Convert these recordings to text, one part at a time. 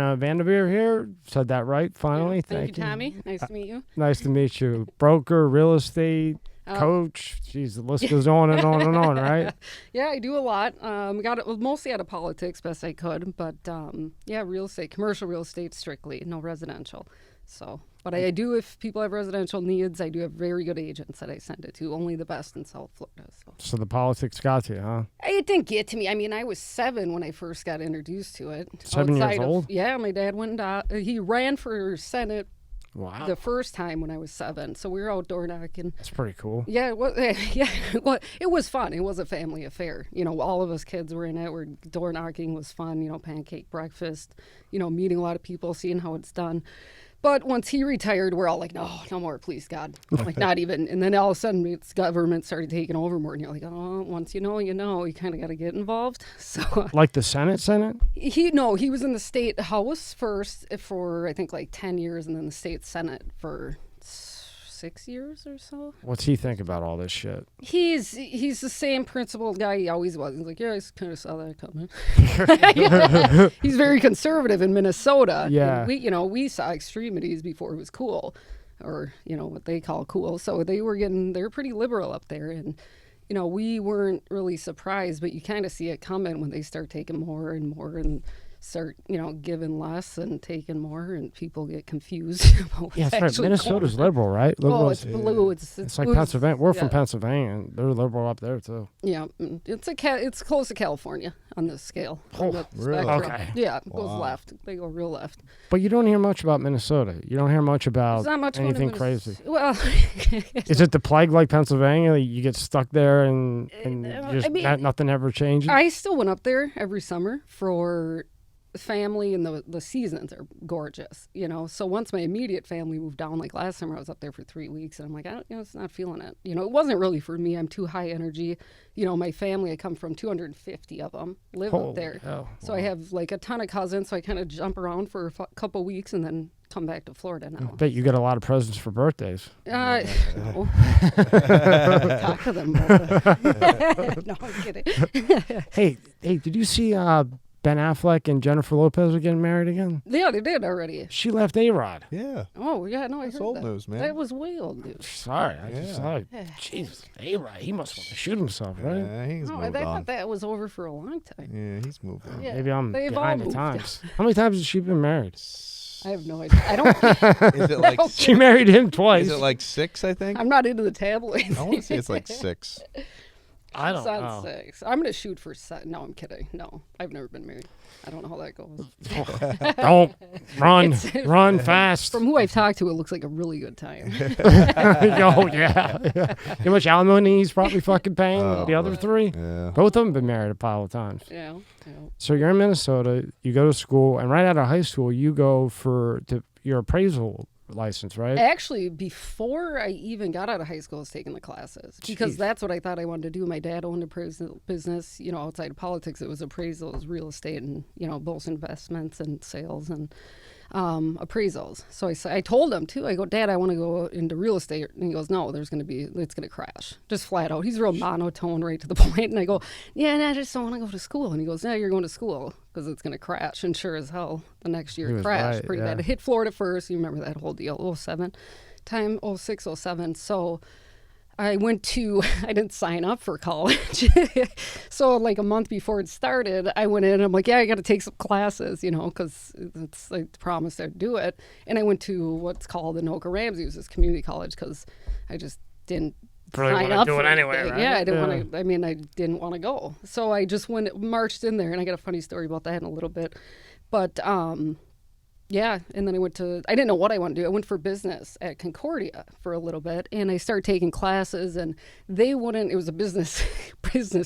Alana Vandeveer here. Said that right, finally. Thank you, Tommy. Nice to meet you. Nice to meet you. Broker, real estate, coach. Jeez, the list goes on and on and on, right? Yeah, I do a lot. Got it mostly out of politics, best I could. But yeah, real estate, commercial real estate strictly, no residential. So, but I do, if people have residential needs, I do have very good agents that I send it to, only the best in South Florida. So the politics got you, huh? It didn't get to me. I mean, I was 7 when I first got introduced to it. 7 years old? Yeah, my dad went he ran for Senate. Wow. The first time when I was 7. So we were out door knocking. That's pretty cool. Yeah, yeah. Well, it was fun. It was a family affair. You know, all of us kids were in it. Door knocking was fun, you know, pancake breakfast, you know, meeting a lot of people, seeing how it's done. But once he retired, we're all like, no more, please, God. Like, not even. And then all of a sudden, it's government started taking over more. And you're like, oh, once you know. You kind of got to get involved. So, like the Senate? He was in the state House first for, I think, like 10 years, and then the state Senate for 6 years or so. What's he think about all this shit? He's the same principled guy he always was. He's like, yeah, I kind of saw that coming. He's very conservative in Minnesota. Yeah. And we saw extremities before it was cool, or, what they call cool. So they're pretty liberal up there. And, we weren't really surprised, but you kind of see it coming when they start taking more and more and start, giving less and taking more, and people get confused. Yeah, that's right. Minnesota's liberal, right? Liberal. Oh, it's blue. It's like blue. Pennsylvania. We're from Pennsylvania, and they're liberal up there too. Yeah, it's close to California on this scale. Oh, really? Okay. Yeah, it goes left. They go real left. But you don't hear much about Minnesota. You don't hear much about There's not much anything crazy. Well, is it the plague like Pennsylvania? You get stuck there and nothing ever changes? I still went up there every summer for family, and the seasons are gorgeous, so once my immediate family moved down, like last summer I was up there for 3 weeks, and I'm like, it's not feeling it. It wasn't really for me. I'm too high energy. My family, I come from 250 of them live up there. So I have like a ton of cousins, so I kind of jump around for a couple weeks and then come back to Florida now. I bet you get a lot of presents for birthdays. No. Talk to them about it. No, I'm kidding. Hey, did you see Ben Affleck and Jennifer Lopez are getting married again? Yeah, they did already. She left A-Rod. Yeah. Oh, yeah, no, I heard that. That's old news, man. That was way old news. Sorry, I just saw it. Jesus, A-Rod, he must want to shoot himself, right? Yeah, he's moved I on. thought that was over for a long time. Yeah, he's moved on. Yeah, maybe I'm behind the times. On. How many times has she been married? I have no idea. I don't. Is it like she married him twice? Is it like 6? I think. I'm not into the tabloids. I want to say it's like 6. I don't know. 6. I'm gonna shoot for 7. No, I'm kidding. No, I've never been married. I don't know how that goes. Don't run fast. From who I've talked to, it looks like a really good time. Oh yeah. How much alimony he's probably fucking paying? The other 3. Yeah. Both of them been married a pile of times. Yeah. So you're in Minnesota. You go to school, and right out of high school, you go for your appraisal license, right? Actually, before I even got out of high school, I was taking the classes because that's what I thought I wanted to do. My dad owned a appraisal business, outside of politics. It was appraisal, it was real estate, and both investments and sales and appraisals. So I told him too. I go, Dad, I want to go into real estate, and he goes, no, it's going to crash, just flat out. He's real monotone, right to the point. And I go, yeah, I just don't want to go to school. And he goes, yeah, you're going to school because it's going to crash. And sure as hell, the next year it crashed pretty bad. It hit Florida first. You remember that whole deal, 07 time, 06, 07. So I didn't sign up for college. So like a month before it started, I went in and I'm like, yeah, I got to take some classes, because I promised I'd do it. And I went to what's called the Anoka Ramsey, this community college, because I just didn't sign up for it anyway, right? Yeah, I didn't want to. I mean, I didn't want to go. So I just marched in there, and I got a funny story about that in a little bit. But yeah, and then I didn't know what I wanted to do. I went for business at Concordia for a little bit, and I started taking classes, and it was a business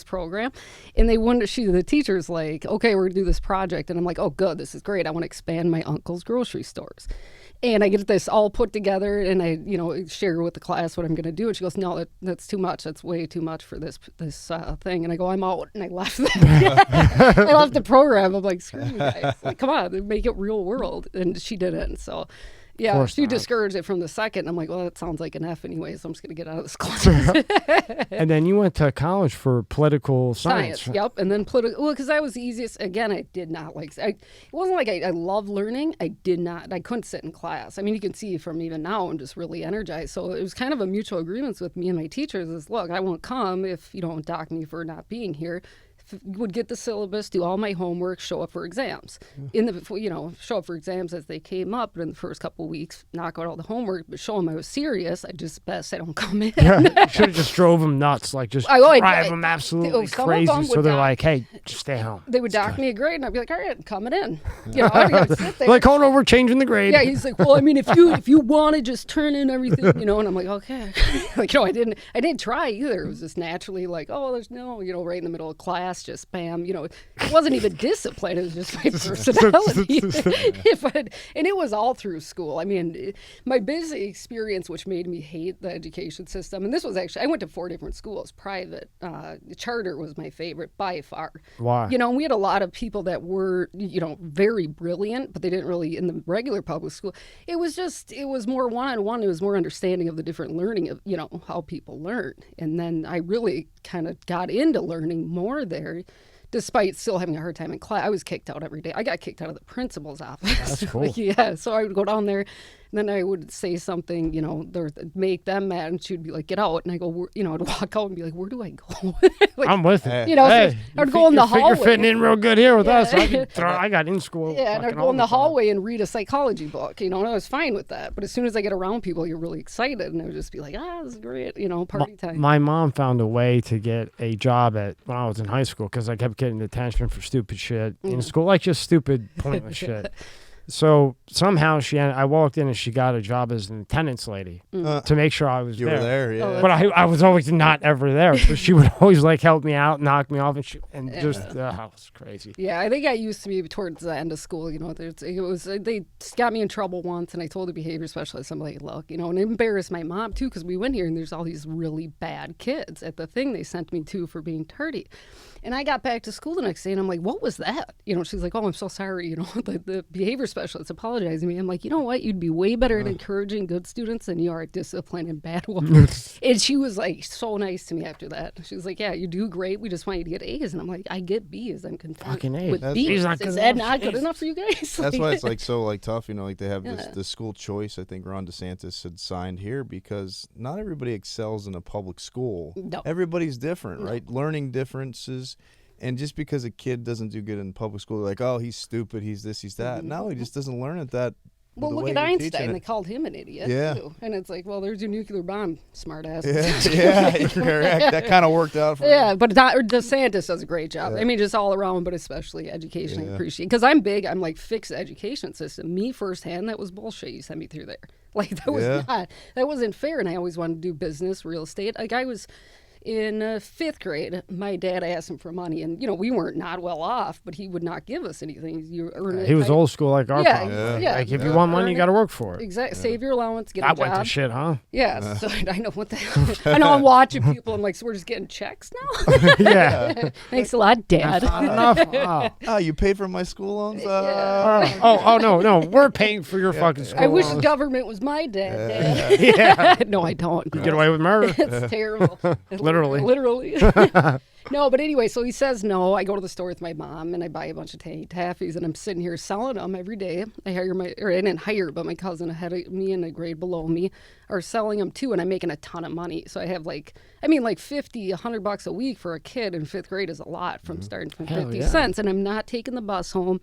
program, and the teacher's like, okay, we're going to do this project, and I'm like, oh, good, this is great. I want to expand my uncle's grocery stores. And I get this all put together, and I, share with the class what I'm going to do. And she goes, no, that's too much. That's way too much for this thing. And I go, I'm out. And I left I left the program. I'm like, screw you guys. Like, come on, make it real world. And she didn't. So, Yeah, Forced she out. discouraged it from the second. I'm like, well, that sounds like an F anyway, so I'm just going to get out of this class. And then you went to college for political science. Yep. And then political, well, because that was the easiest. Again, I did not like, it wasn't like I loved learning. I couldn't sit in class. I mean, you can see from even now, I'm just really energized. So it was kind of a mutual agreement with me and my teachers is, look, I won't come if you don't dock me for not being here. Would get the syllabus, do all my homework, show up for exams. Show up for exams as they came up. But in the first couple of weeks, knock out all the homework, but show them I was serious. I just best I don't come in. Yeah, you should have just drove them nuts, like just drive them absolutely crazy. So they're like, hey, just stay home. They would dock me a grade, and I'd be like, all right, coming in. I'd sit there. Like, oh no, we're changing the grade. Yeah, he's like, well, I mean, if you want to just turn in everything, and I'm like, okay. I didn't try either. It was just naturally like, oh, there's no, right in the middle of class, just bam, it wasn't even discipline. It was just my personality. And it was all through school. I mean, my busy experience, which made me hate the education system, and this was actually, I went to 4 different schools, private. Charter was my favorite by far. Why? And we had a lot of people that were, very brilliant, but they didn't really, in the regular public school, it was more one-on-one. It was more understanding of the different learning of, how people learn. And then I really kind of got into learning more there. Despite still having a hard time in class, I was kicked out every day. I got kicked out of the principal's office. That's cool. Yeah, so I would go down there, and then I would say something, make them mad, and she'd be like, "Get out!" And I go, I'd walk out and be like, "Where do I go?" I'm with it. I would go in the hallway. You're fitting in real good here with us. I got in school. Yeah, and I'd go in the hallway and read a psychology book, and I was fine with that. But as soon as I get around people, you're really excited, and I would just be like, this is great, party time. My mom found a way to get a job when I was in high school because I kept getting detention for stupid shit in school, like just stupid, pointless shit. So somehow I walked in and she got a job as an attendance lady to make sure I was you there. were there, yeah. But I was always not ever there. So she would always help me out, knock me off, and it was crazy. Yeah, I think I used to be towards the end of school. They got me in trouble once, and I told the behavior specialist, I'm like, look, and it embarrassed my mom too because we went here and there's all these really bad kids at the thing they sent me to for being tardy. And I got back to school the next day, and I'm like, what was that? She's like, oh, I'm so sorry. The behavior specialist apologized to me. I'm like, you know what? You'd be way better at encouraging good students than you are at disciplining bad ones. And she was like so nice to me after that. She was like, yeah, you do great. We just want you to get A's. And I'm like, I get B's. I'm confused fucking A's. with B's. Is that not good enough for you guys? That's why it's so tough. They have this school choice. I think Ron DeSantis had signed here because not everybody excels in a public school. No. Everybody's different, right? Learning differences. And just because a kid doesn't do good in public school, like, oh, he's stupid, he's this, he's that. No, he just doesn't learn it that. Well, look at Einstein. They called him an idiot, too. And it's like, well, there's your nuclear bomb, smart ass. Yeah, you're correct. That kind of worked out for him. But DeSantis does a great job. Yeah. I mean, just all around, but especially education. I appreciate it. Because I'm like, fix the education system. Me firsthand, that was bullshit you sent me through there. Like, that wasn't fair. And I always wanted to do business, real estate. Like, I was... In 5th grade, my dad asked him for money, and we weren't not well off, but he would not give us anything. You earn it. He was old school like our father. Like if you want money, you got to work for it. Exactly. Save your allowance, get a job. I went to shit, huh? Yeah. So I know what the hell. I know I'm watching people. I'm like, so we're just getting checks now. Yeah. Thanks a lot, Dad. Not enough. Oh, you paid for my school loans? No, we're paying for your fucking school. I wish the government was my dad. Yeah. No, I don't. You get away with murder. It's terrible. Literally. No, but anyway, so he says no. I go to the store with my mom and I buy a bunch of tangy taffies and I'm sitting here selling them every day. I didn't hire, but my cousin ahead of me and a grade below me are selling them too, and I'm making a ton of money. So I have like $50, $100 a week for a kid in 5th grade is a lot from starting from 50 cents, and I'm not taking the bus home.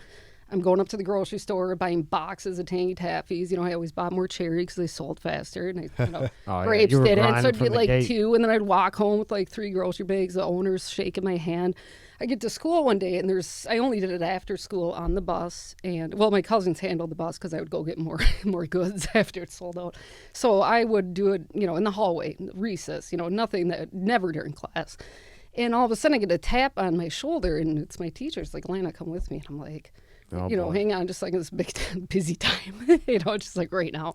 I'm going up to the grocery store, buying boxes of tangy taffies. I always bought more cherry because they sold faster. And grapes didn't. So I'd get like 2, and then I'd walk home with like 3 grocery bags. The owner's shaking my hand. I get to school one day, and I only did it after school on the bus. And, well, my cousins handled the bus because I would go get more goods after it sold out. So I would do it, in the hallway, recess, never during class. And all of a sudden I get a tap on my shoulder, and it's my teacher. It's like, Lana, come with me. And I'm like... hang on just like this big busy time, just like right now.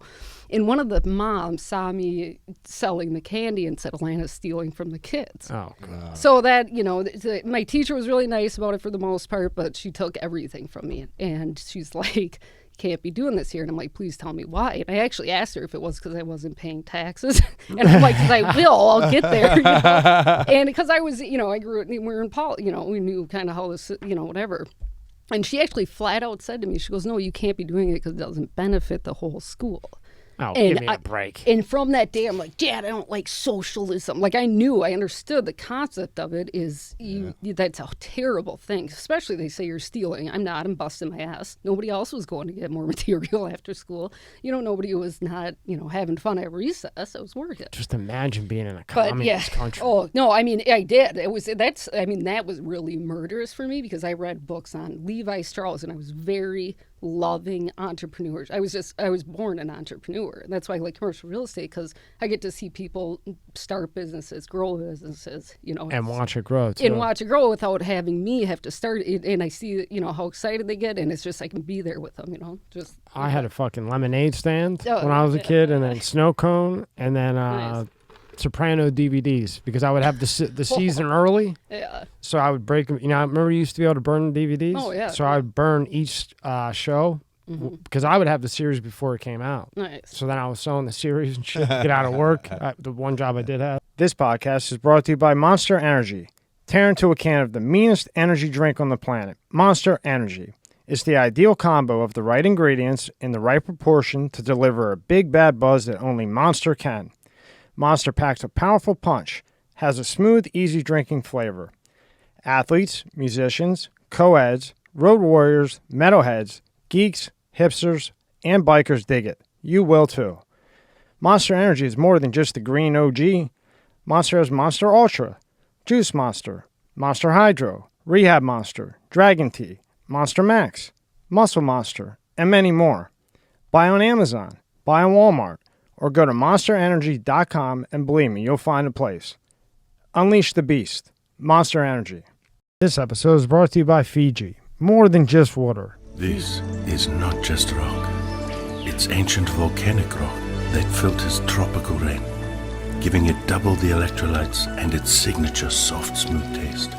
And one of the moms saw me selling the candy and said, Alana's stealing from the kids. Oh, God. So that, my teacher was really nice about it for the most part, but she took everything from me. And she's like, can't be doing this here. And I'm like, please tell me why. And I actually asked her if it was because I wasn't paying taxes. And I'm like, because I will, I'll get there. You know? And because I was, you know, I grew up, we were in you know, we knew kind of how this, you know, whatever. And she actually flat out said to me, she goes, no, you can't be doing it because it doesn't benefit the whole school. Oh, give me a break. And from that day, I'm like, Dad, I don't like socialism. Like, I understood the concept of it is that's a terrible thing. Especially they say you're stealing. I'm not. I'm busting my ass. Nobody else was going to get more material after school. You know, nobody was not, you know, having fun at recess. I was working. Just imagine being in a communist country. Oh, no, I mean, I did. That was really murderous for me because I read books on Levi Strauss and I was very loving entrepreneurs. I was born an entrepreneur. And that's why I like commercial real estate, because I get to see people start businesses, grow businesses, you know. And watch it grow, too. And watch it grow without having me have to start it. And I see, you know, how excited they get. And it's just, I can be there with them, you know. Just. I had a fucking lemonade stand when I was a kid, and then snow cone, and then Nice. Soprano DVDs, because I would have the season early. Yeah. So I would break them. You know, I remember you used to be able to burn DVDs. Oh, yeah. So I would burn each show, because I would have the series before it came out. Nice. So then I was selling the series and shit to get out of work. The one job I did have. This podcast is brought to you by Monster Energy. Tear into a can of the meanest energy drink on the planet, Monster Energy. It's the ideal combo of the right ingredients in the right proportion to deliver a big bad buzz that only Monster can. Monster packs a powerful punch, has a smooth, easy drinking flavor. Athletes, musicians, co-eds, road warriors, metalheads, geeks, hipsters, and bikers dig it. You will too. Monster Energy is more than just the green OG. Monster has Monster Ultra, Juice Monster, Monster Hydro, Rehab Monster, Dragon Tea, Monster Max, Muscle Monster, and many more. Buy on Amazon, buy on Walmart, or go to monsterenergy.com and believe me, you'll find a place. Unleash the beast. Monster Energy. This episode is brought to you by Fiji. More than just water. This is not just rock. It's ancient volcanic rock that filters tropical rain, giving it double the electrolytes and its signature soft, smooth taste.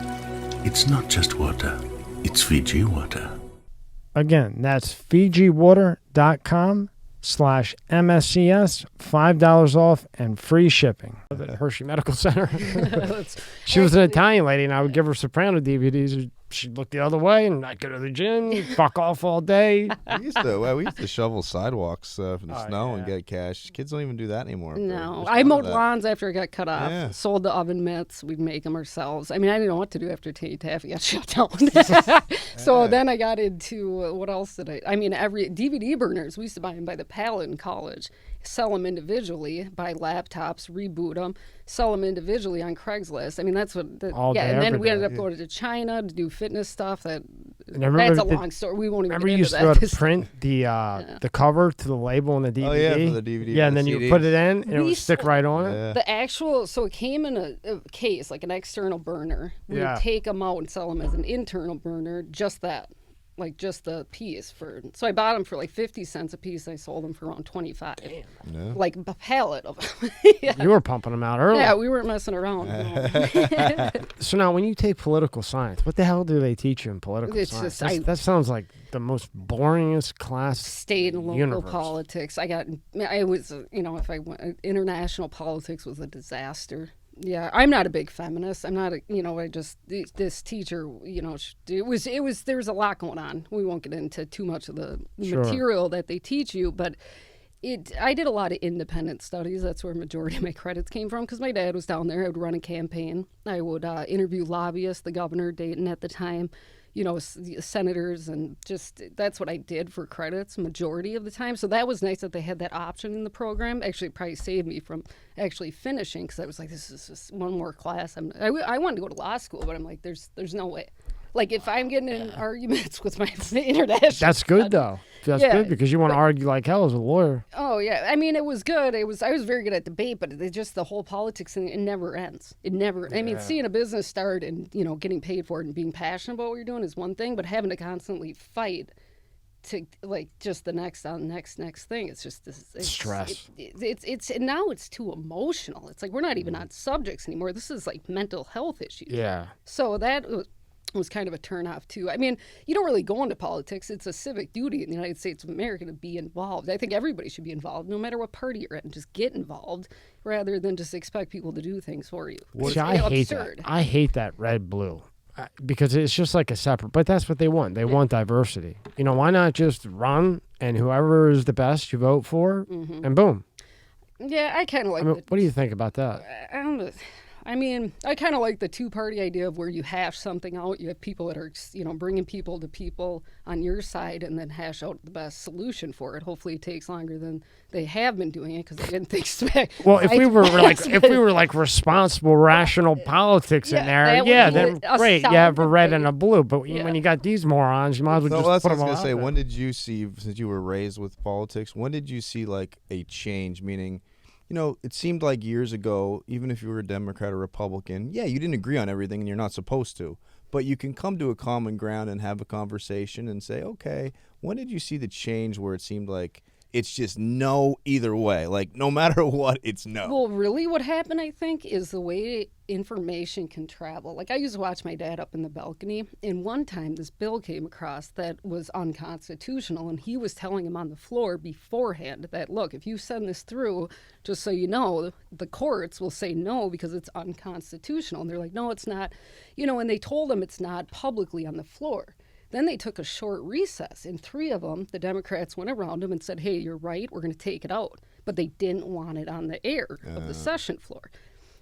It's not just water. It's Fiji water. Again, that's FijiWater.com/MSCS, $5 off and free shipping. At Hershey Medical Center. She was an Italian lady, and I would give her Soprano DVDs. She'd look the other way, and I'd go to the gym, fuck off all day. We used to shovel sidewalks from the snow and get cash. Kids don't even do that anymore. No, I mowed lawns after I got cut off. Yeah. Sold the oven mitts. We'd make them ourselves. I mean, I didn't know what to do after Tanny Taffy got shut down. So then I got into what else did I mean, every DVD burners. We used to buy them by the pallet in college. Sell them individually, buy laptops, reboot them, sell them individually on Craigslist. I mean, that's what. And then we ended up going to China to do fitness stuff. That's a long story. We won't even get into that. Remember you used to print the cover to the label on the DVD? Oh, yeah, for the DVD. Yeah, and then you put it in, and it would stick right on it. Yeah. The actual, so it came in a case, like an external burner. We would take them out and sell them as an internal burner, just that. Like just the piece so I bought them for like 50 cents a piece. I sold them for around 25. Yeah. Like a pallet of them. Yeah. You were pumping them out early. Yeah, we weren't messing around. No. So now when you take political science, what the hell do they teach you in political science? That sounds like the most boringest class. State and local universe. Politics. I was, if I went, international politics was a disaster. Yeah, I'm not a big feminist. I'm not this teacher, there was a lot going on. We won't get into too much of the material that they teach you, but I did a lot of independent studies. That's where majority of my credits came from, because my dad was down there. I would run a campaign. I would interview lobbyists, the governor of Dayton at the time, senators, and just that's what I did for credits majority of the time. So that was nice that they had that option in the program. Actually, it probably saved me from actually finishing, because I was like, this is just one more class. I wanted to go to law school, but I'm like, there's no way. Like, if I'm getting in arguments with my international... That's good, though. That's good, because you want to argue like hell as a lawyer. Oh, yeah. I mean, it was good. I was very good at debate, but just the whole politics thing, it never ends. It never... I mean, seeing a business start and, getting paid for it and being passionate about what you're doing is one thing, but having to constantly fight to, like, just the next thing, it's just this... Stress. Now it's too emotional. It's like, we're not even on subjects anymore. This is, like, mental health issues. Yeah. So that... was kind of a turnoff too. I mean, you don't really go into politics. It's a civic duty in the United States of America to be involved. I think everybody should be involved, no matter what party you're in. Just get involved rather than just expect people to do things for you. See, I hate that. I hate that red-blue because it's just like a separate. But that's what they want. They want diversity. You know, why not just run and whoever is the best you vote for, and boom. Yeah, I kind of like. What do you think about that? I don't know. I mean, I kind of like the two-party idea of where you hash something out. You have people that are, bringing people to people on your side and then hash out the best solution for it. Hopefully it takes longer than they have been doing it because I didn't think... Well, if we were like responsible, rational politics in there, then great. You have a red and a blue. But when you got these morons, you might as well just put them all out there. When did you see, since you were raised with politics, when did you see like a change, meaning... You know, it seemed like years ago, even if you were a Democrat or Republican, you didn't agree on everything and you're not supposed to. But you can come to a common ground and have a conversation and say, okay, when did you see the change where it seemed like it's just no either way? Like, no matter what, it's no. Well, really what happened, I think, is the way information can travel. Like, I used to watch my dad up in the balcony, and one time this bill came across that was unconstitutional, and he was telling him on the floor beforehand that, look, if you send this through, just so you know, the courts will say no because it's unconstitutional. And they're like, no, it's not. And they told him it's not publicly on the floor. Then they took a short recess, and 3 of them, the Democrats, went around him and said, hey, you're right, we're going to take it out. But they didn't want it on the air of the session floor.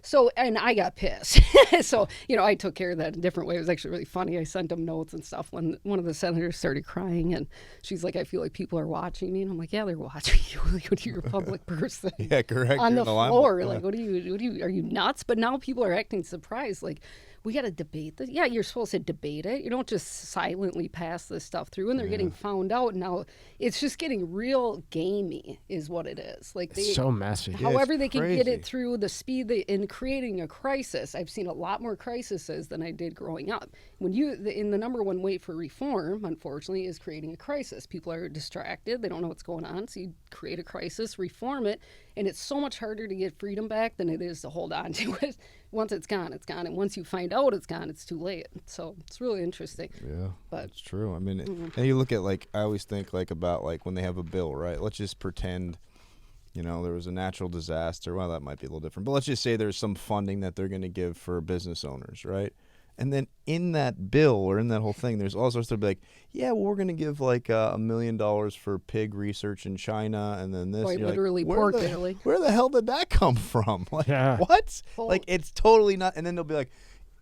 So, and I got pissed. So, I took care of that in a different way. It was actually really funny. I sent them notes and stuff when one of the senators started crying, and she's like, I feel like people are watching me. And I'm like, yeah, they're watching you. Like, you're a public person. Yeah, correct. On the floor. Like, are you nuts? But now people are acting surprised. Like, we got to debate this. Yeah, you're supposed to debate it. You don't just silently pass this stuff through, and they're getting found out. Now it's just getting real gamey is what it is. Like it's so messy. However they can get it through the speed in creating a crisis. I've seen a lot more crises than I did growing up. When in the number one way for reform, unfortunately, is creating a crisis. People are distracted. They don't know what's going on. So you create a crisis, reform it, and it's so much harder to get freedom back than it is to hold on to it. Once it's gone, it's gone. And once you find out it's gone, it's too late. So it's really interesting. Yeah, that's true. I mean, and you look at, like, I always think, like, about, like, when they have a bill, right? Let's just pretend, there was a natural disaster. Well, that might be a little different. But let's just say there's some funding that they're going to give for business owners, right? And then in that bill or in that whole thing, there's all sorts of like, yeah, well, we're going to give like $1 million for pig research in China, and then this. Quite literally, like, pork belly. Where the hell did that come from? Like, what? Like, it's totally not. And then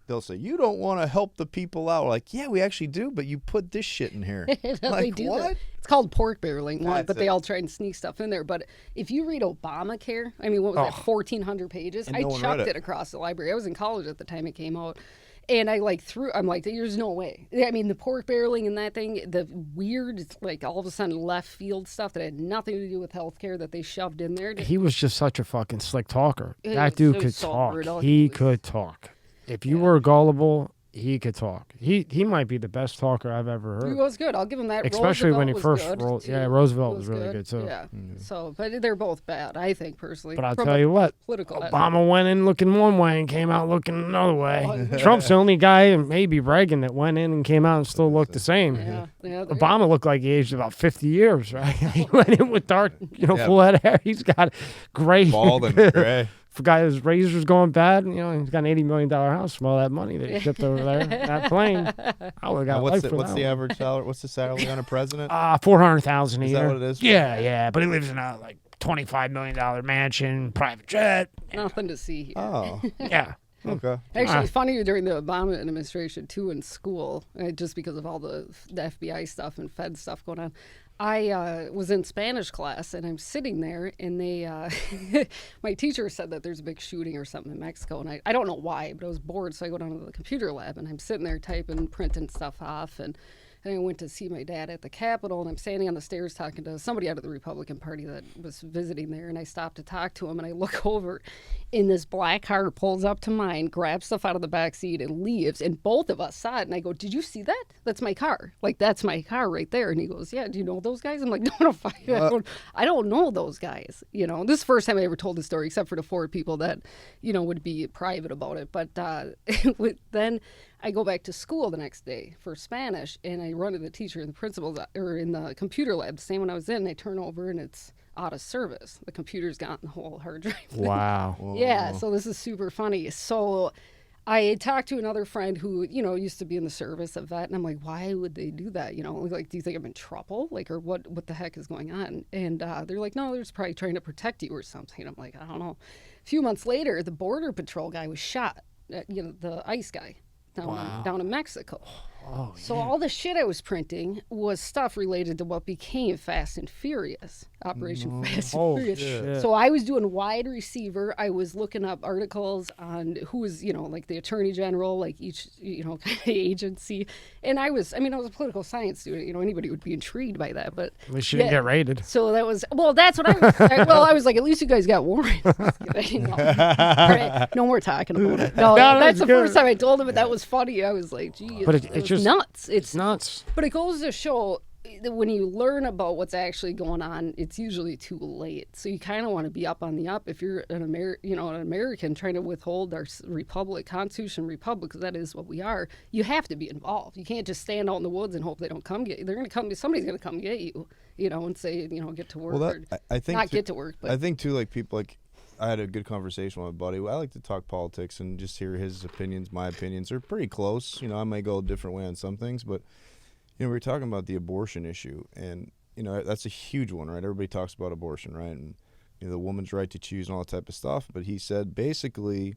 they'll say, you don't want to help the people out. Like, yeah, we actually do, but you put this shit in here. They do what? That. It's called pork barreling, but they all try and sneak stuff in there. But if you read Obamacare, I mean, what was that, 1,400 pages? I chucked it across the library. I was in college at the time it came out. And I'm like, there's no way. I mean, the pork barreling and that thing, the weird, like, all of a sudden left field stuff that had nothing to do with healthcare that they shoved in there. He was just such a fucking slick talker. That dude could talk. He could talk. If you were gullible, he could talk. He might be the best talker I've ever heard. He was good. I'll give him that. Especially Roosevelt when he first rolled. Yeah, Roosevelt was really good too. Yeah. So, but they're both bad, I think, personally. But I'll tell you what, Obama went in looking one way and came out looking another way. Trump's the only guy, and maybe Reagan, that went in and came out and still looked the same. Yeah. Obama looked like he aged about 50 years, right? He went in with dark, full head of hair. He's got gray. Bald and gray. Forgot his razor's going bad. He's got an $80 million house from all that money that he shipped over there. That plane. I would have got life for that. What's the average salary? What's the salary on a president? $400,000 a year. Is that what it is? Yeah. But he lives in a $25 million mansion, private jet. Nothing to see here. Oh. Yeah. Okay. Actually, funny during the Obama administration too in school, just because of all the FBI stuff and Fed stuff going on. I was in Spanish class, and I'm sitting there, and they, my teacher said that there's a big shooting or something in Mexico, and I don't know why, but I was bored, so I go down to the computer lab, and I'm sitting there typing, printing stuff off, and I went to see my dad at the Capitol, and I'm standing on the stairs talking to somebody out of the Republican Party that was visiting there, and I stopped to talk to him, and I look over, and this black car pulls up to mine, grabs stuff out of the back seat, and leaves, and both of us saw it, and I go, did you see that? That's my car. Like, that's my car right there. And he goes, yeah, do you know those guys? I'm like, no, I don't know those guys. This is the first time I ever told the story, except for the 4 people that, would be private about it. But then I go back to school the next day for Spanish, and I run to the teacher and the principal's or in the computer lab, the same one I was in. I turn over and it's out of service. The computer's gotten the whole hard drive thing. Wow. Yeah, so this is super funny. So I talked to another friend who, used to be in the service, a vet, and I'm like, why would they do that? Like, do you think I'm in trouble? Like, or what the heck is going on? And they're like, no, they're just probably trying to protect you or something. I'm like, I don't know. A few months later, the Border Patrol guy was shot, the ICE guy down in Mexico. Oh, So yeah. all the shit I was printing was stuff related to what became Fast and Furious, Operation Fast and Oh, Furious. shit. So I was doing wide receiver. I was looking up articles on who was, like the Attorney General, like each, kind of agency. And I was a political science student. Anybody would be intrigued by that. But At least you didn't get raided. So that was, that's what I was. I was like, at least you guys got warrants. Just kidding. No. All right, no more talking about it. No, that's the first time I told him, but that was funny. I was like, gee, But it's just nuts. It's nuts. But it goes to show that when you learn about what's actually going on, it's usually too late. So you kind of want to be up on the up. If you're an American trying to withhold our Constitution, republic, because that is what we are, you have to be involved. You can't just stand out in the woods and hope they don't come get you. They're going to come. Somebody's going to come get you, and say, get to work. Well, I think not get to work, but I think too, like people like. I had a good conversation with my buddy. I like to talk politics and just hear his opinions. My opinions are pretty close. I may go a different way on some things, but we were talking about the abortion issue, and that's a huge one, right? Everybody talks about abortion, right? And the woman's right to choose and all that type of stuff. But he said basically,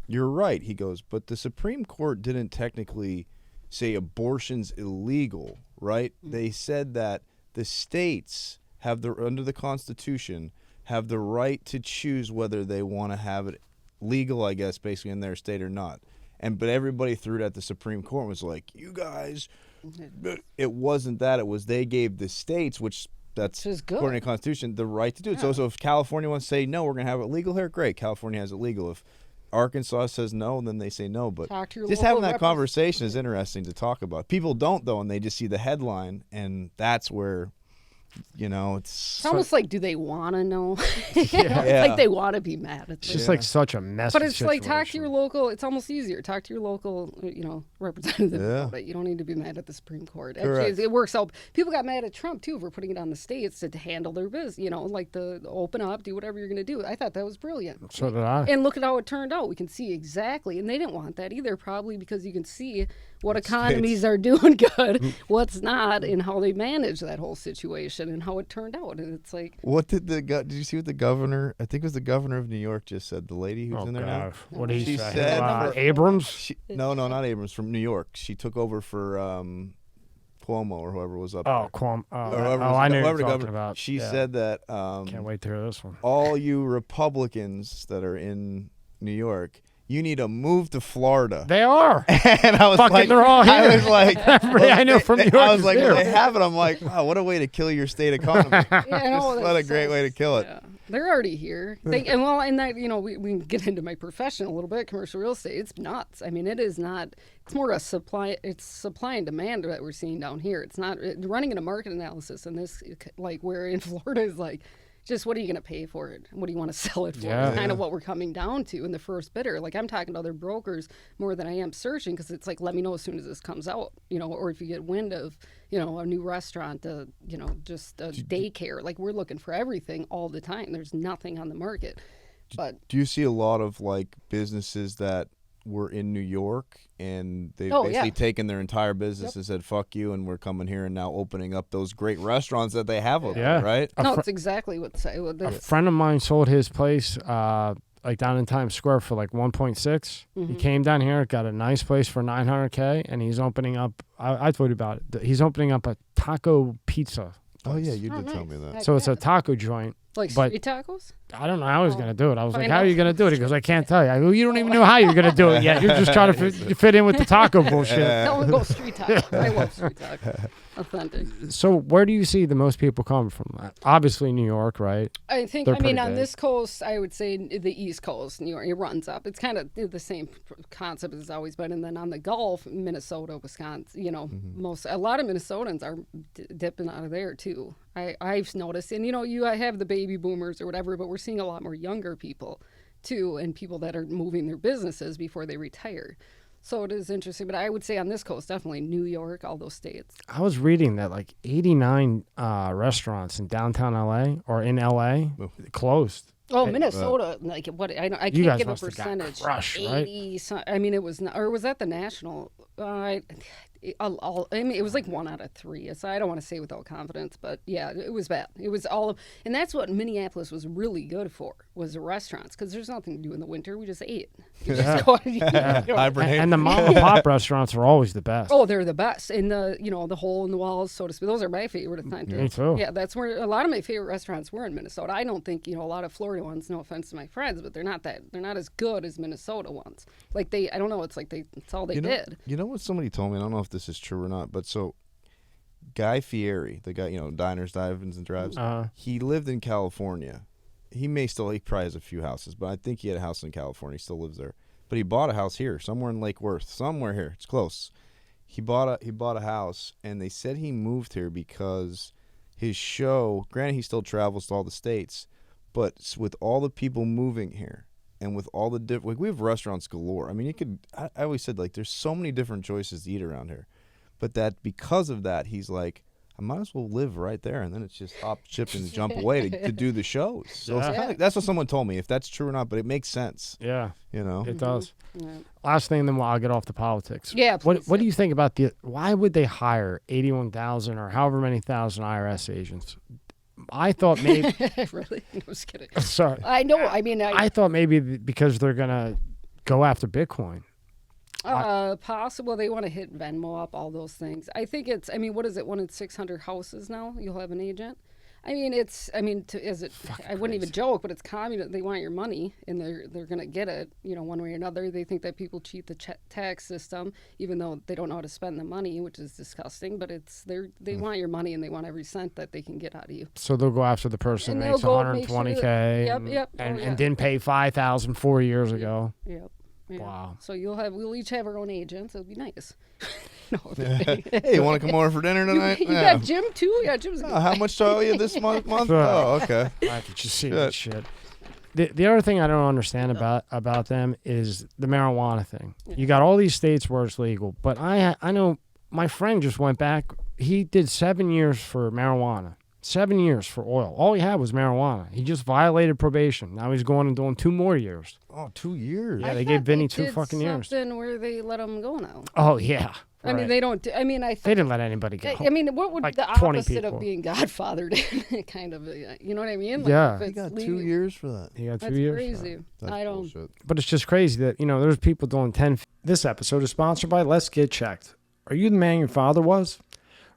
you're right. He goes, but the Supreme Court didn't technically say abortion's illegal, right? They said that the states have under the Constitution have the right to choose whether they want to have it legal, I guess, basically in their state or not. But everybody threw it at the Supreme Court and was like, you guys, but it wasn't that. It was they gave the states, that's according to the Constitution, the right to do it. Yeah. So if California wants to say, no, we're going to have it legal here, great. California has it legal. If Arkansas says no, then they say no. But just having that conversation is interesting to talk about. People don't, though, and they just see the headline, and that's where... it's almost like, do they want to know? Yeah. Like they want to be mad. It's just like such a mess. But it's like talk to your local. It's almost easier. Talk to your local, representative about it. You don't need to be mad at the Supreme Court. Actually, it works out. People got mad at Trump too for putting it on the states to handle their business. Like the open up, do whatever you're going to do. I thought that was brilliant. So did I. And look at how it turned out. We can see exactly, and they didn't want that either. Probably because you can see what economies are doing good, what's not, and how they manage that whole situation and how it turned out. And it's like, what did you see what the governor? I think it was the governor of New York just said. The lady who's in there now. What did he say? Said, Abrams? No, not Abrams. From New York. She took over for Cuomo or whoever was up. Oh, there. Cuomo. I knew whoever what the talking about. She said that. Can't wait to hear this one. All you Republicans that are in New York, you need to move to Florida. They are. And I was like, they're all here. I was like, everybody I know from New York. I was like, there. they have it. I'm like, wow, what a way to kill your state economy. What a great way to kill it. Yeah. They're already here. And that, we can get into my profession a little bit, commercial real estate. It's nuts. I mean, it is not, it's more a supply, it's supply and demand that we're seeing down here. It's not running in a market analysis and this, like where in Florida is like, just what are you going to pay for it? What do you want to sell it for? Yeah. Kind of what we're coming down to in the first bidder. Like I'm talking to other brokers more than I am searching because it's like, let me know as soon as this comes out, or if you get wind of, a new restaurant, just a daycare. Like we're looking for everything all the time. There's nothing on the market. But do you see a lot of like businesses that were in New York and they've basically taken their entire business and said, fuck you, and we're coming here and now opening up those great restaurants that they have over there, right? No, it's exactly what a friend of mine sold his place like down in Times Square for like 1.6. Mm-hmm. He came down here, got a nice place for $900K, and he's opening up, I told you about it, he's opening up a taco pizza place. Oh, yeah, you did tell me that. So it's a taco joint. Like street tacos? I don't know how he's going to do it. I was like, how are you going to do it? He goes, I can't tell you. I go, you don't even know how you're going to do it yet. You're just trying to fit in with the taco bullshit. No, we'll go street tacos. I love street tacos. Authentic. So where do you see the most people come from? Obviously New York, right? I think, on this coast, I would say the East Coast, New York, it runs up. It's kind of the same concept as it's always been. And then on the Gulf, Minnesota, Wisconsin, a lot of Minnesotans are dipping out of there too. I've noticed, and I have the baby boomers or whatever, but we're seeing a lot more younger people too, and people that are moving their businesses before they retire. So it is interesting, but I would say on this coast, definitely New York, all those states. I was reading that like 89 restaurants in downtown LA or in LA closed. Oh, Minnesota, like what? I You can't guys give a must have got percentage. crushed, right? I mean, it was, or was that the national? I mean, it was like 1 out of 3. So I don't want to say without confidence, but yeah, it was bad. It was and that's what Minneapolis was really good for, was the restaurants, because there's nothing to do in the winter. We just ate. And the mom and pop restaurants are always the best. Oh, they're the best. And the hole in the walls, so to speak. Those are my favorite authentic. Me too. Yeah, that's where a lot of my favorite restaurants were in Minnesota. I don't think, a lot of Florida ones, no offense to my friends, but they're not as good as Minnesota ones. Like I don't know, it's like it's all they did. You know what somebody told me? I don't know if this is true or not, but so Guy Fieri, the guy, diners, dive-ins, and drives, he lived in California. He probably has a few houses, but I think he had a house in California. He still lives there. But he bought a house here, somewhere in Lake Worth, somewhere here. It's close. He bought a house, and they said he moved here because his show, granted he still travels to all the states, but with all the people moving here and with all the different, we have restaurants galore. I mean, I always said, like, there's so many different choices to eat around here. But that because of that, he's like, I might as well live right there, and then it's just hop, chip, and jump away to do the shows. So it's kinda, that's what someone told me. If that's true or not, but it makes sense. Yeah, it does. Yeah. Last thing, then I'll get off the politics. Yeah. What do you think about why would they hire 81,000 or however many thousand IRS agents? I thought maybe. Really? I was kidding. Sorry. I know. I mean, I thought maybe because they're gonna go after Bitcoin. Possible. They want to hit Venmo up, all those things. I think what is it? 1 in 600 houses now, you'll have an agent. I wouldn't even joke, but it's communist. They want your money, and they're going to get it, one way or another. They think that people cheat the tax system, even though they don't know how to spend the money, which is disgusting. But they want your money, and they want every cent that they can get out of you. So they'll go after the person who makes $120K and didn't pay $5,000 4 years ago. Yep. Yeah. Wow. So we'll each have our own agents. It'll be nice. Hey, you want to come over for dinner tonight? You got Jim too? Yeah, Jim's good. How much do I owe you this month? Oh, okay. I could just see that shit. The other thing I don't understand about them is the marijuana thing. Yeah. You got all these states where it's legal, but I know my friend just went back. He did 7 years for marijuana. 7 years for oil. All he had was marijuana. He just violated probation. Now he's going and doing 2 more years. Oh, 2 years. Yeah, they gave Vinny 2 fucking years. Something where they let him go now. Oh, yeah. I mean, they don't. They didn't let anybody go. I mean, what would like the opposite of being godfathered? Kind of, you know what I mean? Like, yeah. He got 2 years for that. He got 2 That's years. Crazy. That's bullshit. But it's just crazy that there's people doing 10. This episode is sponsored by Let's Get Checked. Are you the man your father was?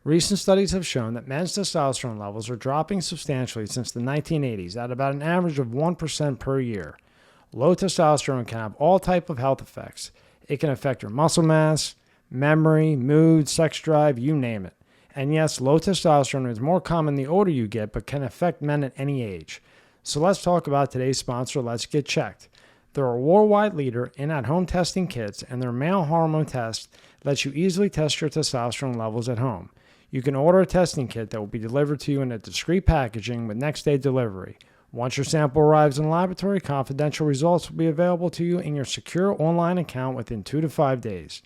Recent studies have shown that men's testosterone levels are dropping substantially since the 1980s at about an average of 1% per year. Low testosterone can have all types of health effects. It can affect your muscle mass, memory, mood, sex drive, you name it. And yes, low testosterone is more common the older you get, but can affect men at any age. So let's talk about today's sponsor, Let's Get Checked. They're a worldwide leader in at-home testing kits, and their male hormone test lets you easily test your testosterone levels at home. You can order a testing kit that will be delivered to you in a discreet packaging with next-day delivery. Once your sample arrives in the laboratory, confidential results will be available to you in your secure online account within 2 to 5 days.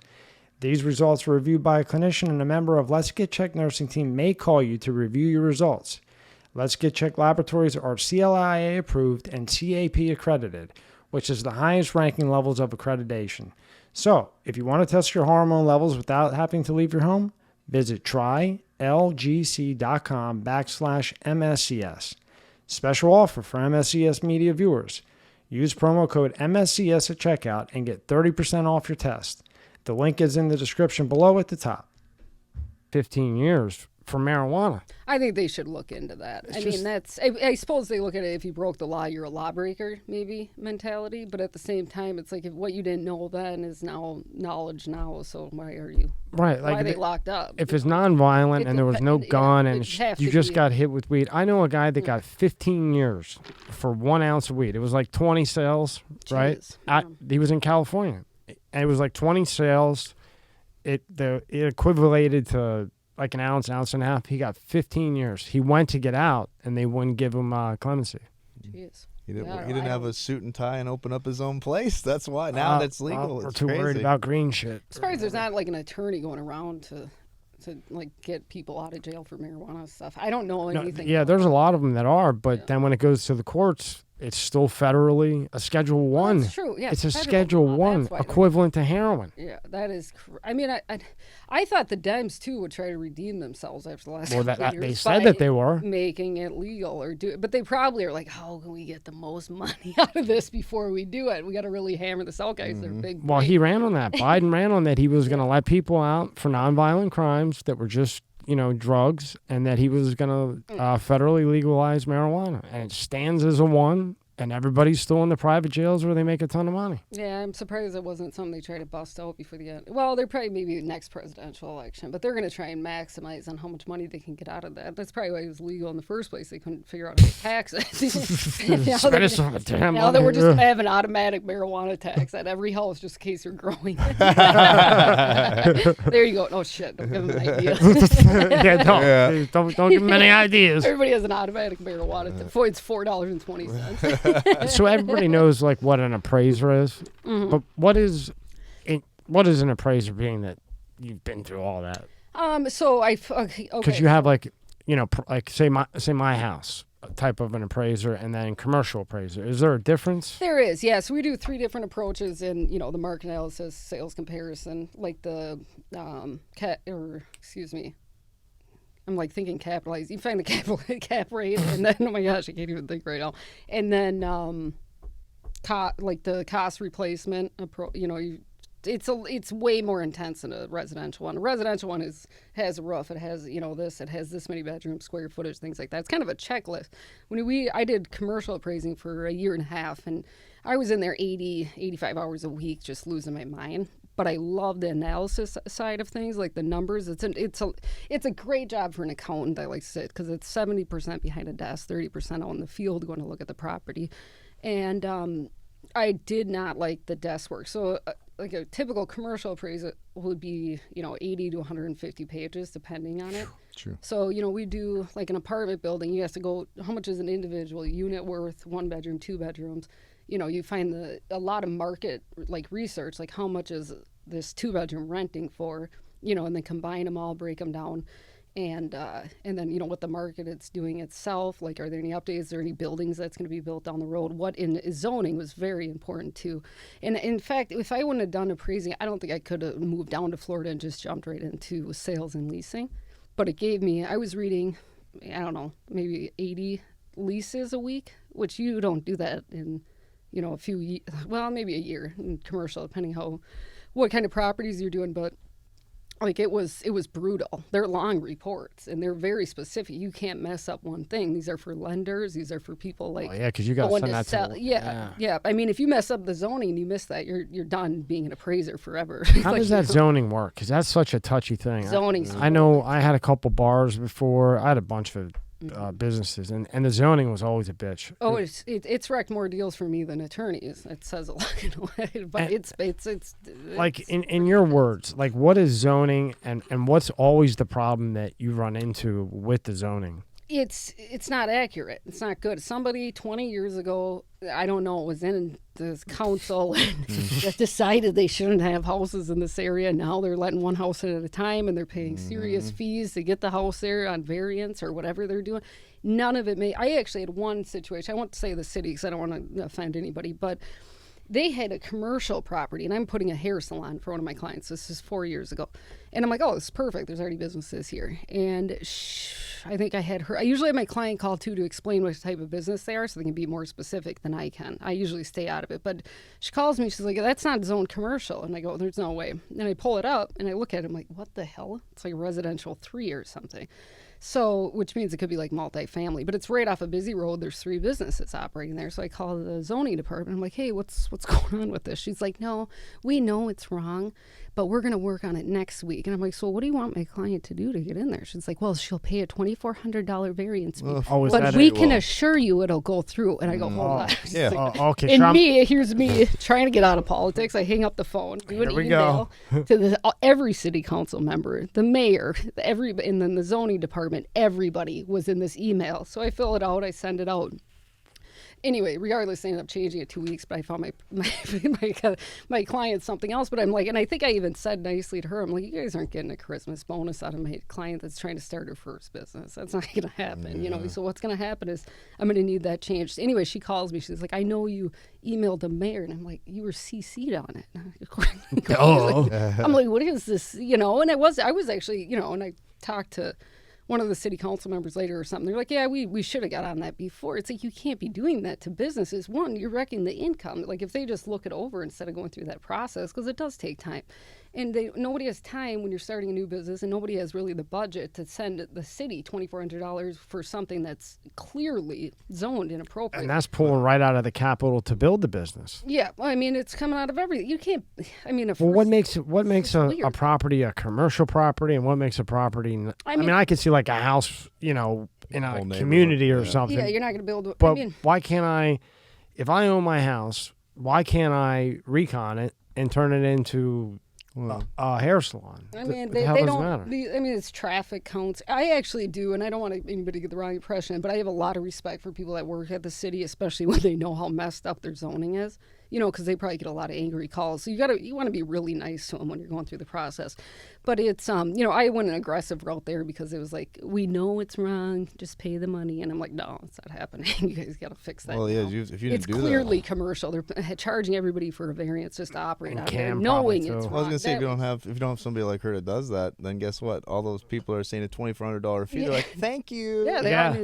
These results are reviewed by a clinician, and a member of Let's Get Checked nursing team may call you to review your results. Let's Get Checked laboratories are CLIA approved and CAP accredited, which is the highest ranking levels of accreditation. So, if you want to test your hormone levels without having to leave your home, visit trylgc.com/MSCS. Special offer for MSCS media viewers. Use promo code MSCS at checkout and get 30% off your test. The link is in the description below at the top. 15 years for marijuana. I think they should look into that. I suppose they look at it, if you broke the law, you're a lawbreaker, maybe, mentality. But at the same time, it's like, if what you didn't know then is now knowledge now, so why are you? Right. Why are they locked up? If it's nonviolent and there was no gun and you just got hit with weed. I know a guy that got 15 years for 1 ounce of weed. It was like 20 sales, right? He was in California. And it was like 20 sales. It equivalated to like an ounce and a half. He got 15 years. He went to get out, and they wouldn't give him clemency. Jeez. He didn't. Yeah, He didn't have a suit and tie and open up his own place. That's why now that's legal. We're It's too worried crazy. about green shit. As far as there's not like an attorney going around to like get people out of jail for marijuana stuff. I don't know anything. Yeah, there's a lot of them that are, but then when it goes to the courts, it's still federally a Schedule 1. That's true. Yeah, it's a federal Schedule law. 1 That's why equivalent to heroin. Yeah, that is. I mean, I thought the Dems too would try to redeem themselves after the last Well, couple of years they said by that they were making it legal or do it, but they probably are like, how can we get the most money out of this before we do it? We got to really hammer this out, guys. They're big. Well, he ran on that. Biden ran on that. He was going to let people out for nonviolent crimes that were just, drugs, and that he was going to federally legalize marijuana. And it stands as a 1, and everybody's still in the private jails where they make a ton of money. Yeah, I'm surprised it wasn't something they tried to bust out before the end. Well, they're probably maybe the next presidential election, but they're going to try and maximize on how much money they can get out of that. That's probably why it was legal in the first place. They couldn't figure out how to tax it. Now that we're just going to have an automatic marijuana tax at every house just in case you're growing. There you go. Oh, shit. Don't give them ideas. Don't give them any ideas. Everybody has an automatic marijuana tax. It's $4.20. So everybody knows like what an appraiser is, but what is an appraiser, being that you've been through all that? So okay. Because you have like say my house type of an appraiser and then commercial appraiser. Is there a difference? There is, yes. We do 3 different approaches in the market analysis, sales comparison, like the I'm like thinking capitalize. You find the cap rate, and then oh my gosh, I can't even think right now. And then like the cost replacement. It's way more intense than a residential one. A residential one has a roof. It has it has this many bedrooms, square footage, things like that. It's kind of a checklist. I did commercial appraising for a year and a half, and I was in there 85 hours a week, just losing my mind. But I love the analysis side of things, like the numbers. It's a great job for an accountant, I like to say, because it's 70% behind a desk, 30% out in the field going to look at the property. And I did not like the desk work. So like a typical commercial appraisal would be 80 to 150 pages depending on it. True. So we do like an apartment building. You have to go, how much is an individual unit worth, 1 bedroom, 2 bedrooms. You find a lot of market like research, like how much is this 2-bedroom renting for, and then combine them all, break them down, and then what the market it's doing itself. Like, are there any updates? Are there any buildings that's going to be built down the road? What in zoning was very important too. And in fact, if I wouldn't have done appraising, I don't think I could have moved down to Florida and just jumped right into sales and leasing. But it gave me, I was reading, I don't know, maybe 80 leases a week, which you don't do that in maybe a year in commercial, depending what kind of properties you're doing. But like it was brutal. They're long reports and they're very specific. You can't mess up one thing. These are for lenders. These are for people like because you got to send that sell. to Yeah. I mean, if you mess up the zoning and you miss that, you're done being an appraiser forever. How does that zoning work? Because that's such a touchy thing. Zoning. I know I had a couple bars before. I had a bunch of businesses, and the zoning was always a bitch. Oh, it's wrecked more deals for me than attorneys. It says a lot in a way, but it's like in your words, like what is zoning, and what's always the problem that you run into with the zoning? It's not accurate. It's not good. Somebody 20 years ago, I don't know, was in this council and just decided they shouldn't have houses in this area. Now they're letting one house in at a time, and they're paying serious fees to get the house there on variance or whatever they're doing. None of it I actually had one situation. I won't say the city because I don't want to offend anybody, but they had a commercial property, and I'm putting a hair salon for one of my clients. This is 4 years ago. And I'm like, oh, this is perfect. There's already businesses here. And I think I had her. I usually have my client call, too, to explain what type of business they are so they can be more specific than I can. I usually stay out of it. But she calls me. She's like, that's not zoned commercial. And I go, there's no way. And I pull it up, and I look at it. I'm like, what the hell? It's like residential 3 or something. So, which means it could be like multifamily, but it's right off a busy road. There's 3 businesses operating there. So I call the zoning department. I'm like, hey, what's going on with this? She's like, no, we know it's wrong, but we're going to work on it next week. And I'm like, so what do you want my client to do to get in there? She's like, well, she'll pay a $2,400 variance fee, but we can assure you it'll go through. And I go, hold on. Yeah. Like, Okay. and here's me trying to get out of politics. I hang up the phone, do an email to every city council member, the mayor, and then the zoning department. Everybody was in this email. So I fill it out. I send it out. Anyway, regardless, I ended up changing it 2 weeks, but I found my client something else. But I'm like, and I think I even said nicely to her, I'm like, you guys aren't getting a Christmas bonus out of my client that's trying to start her first business. That's not going to happen, you know. So what's going to happen is I'm going to need that changed. Anyway, she calls me. She's like, I know you emailed the mayor, and I'm like, you were CC'd on it. I'm like, what is this, you know? And I was actually, you know, and I talked to one of the city council members later or something. They're like, yeah, we should have got on that before. It's like, you can't be doing that to businesses. One, you're wrecking the income. Like, if they just look it over instead of going through that process, because it does take time. And nobody has time when you're starting a new business, and nobody has really the budget to send the city $2,400 for something that's clearly zoned inappropriate. And that's pulling right out of the capital to build the business. Yeah, well, I mean, it's coming out of everything. You can't. I mean, what makes a property a commercial property, and what makes a property? I mean, I could see like a house, you know, in a community or something. Yeah, you're not going to build. But why can't I? If I own my house, why can't I recon it and turn it into a hair salon? I mean, they don't matter. I mean, it's traffic counts. I actually do, and I don't want anybody to get the wrong impression, but I have a lot of respect for people that work at the city, especially when they know how messed up their zoning is. You know, because they probably get a lot of angry calls. So you want to be really nice to them when you're going through the process. But it's you know, I went an aggressive route there because it was like, we know it's wrong, just pay the money. And I'm like, no, it's not happening. You guys got to fix that. Well, yeah, if you didn't do that, it's clearly commercial. They're charging everybody for a variance just to operate out there, knowing it's wrong. I was gonna say, if you don't have somebody like her that does that, then guess what? All those people are saying a $2,400 fee. They're like, thank you,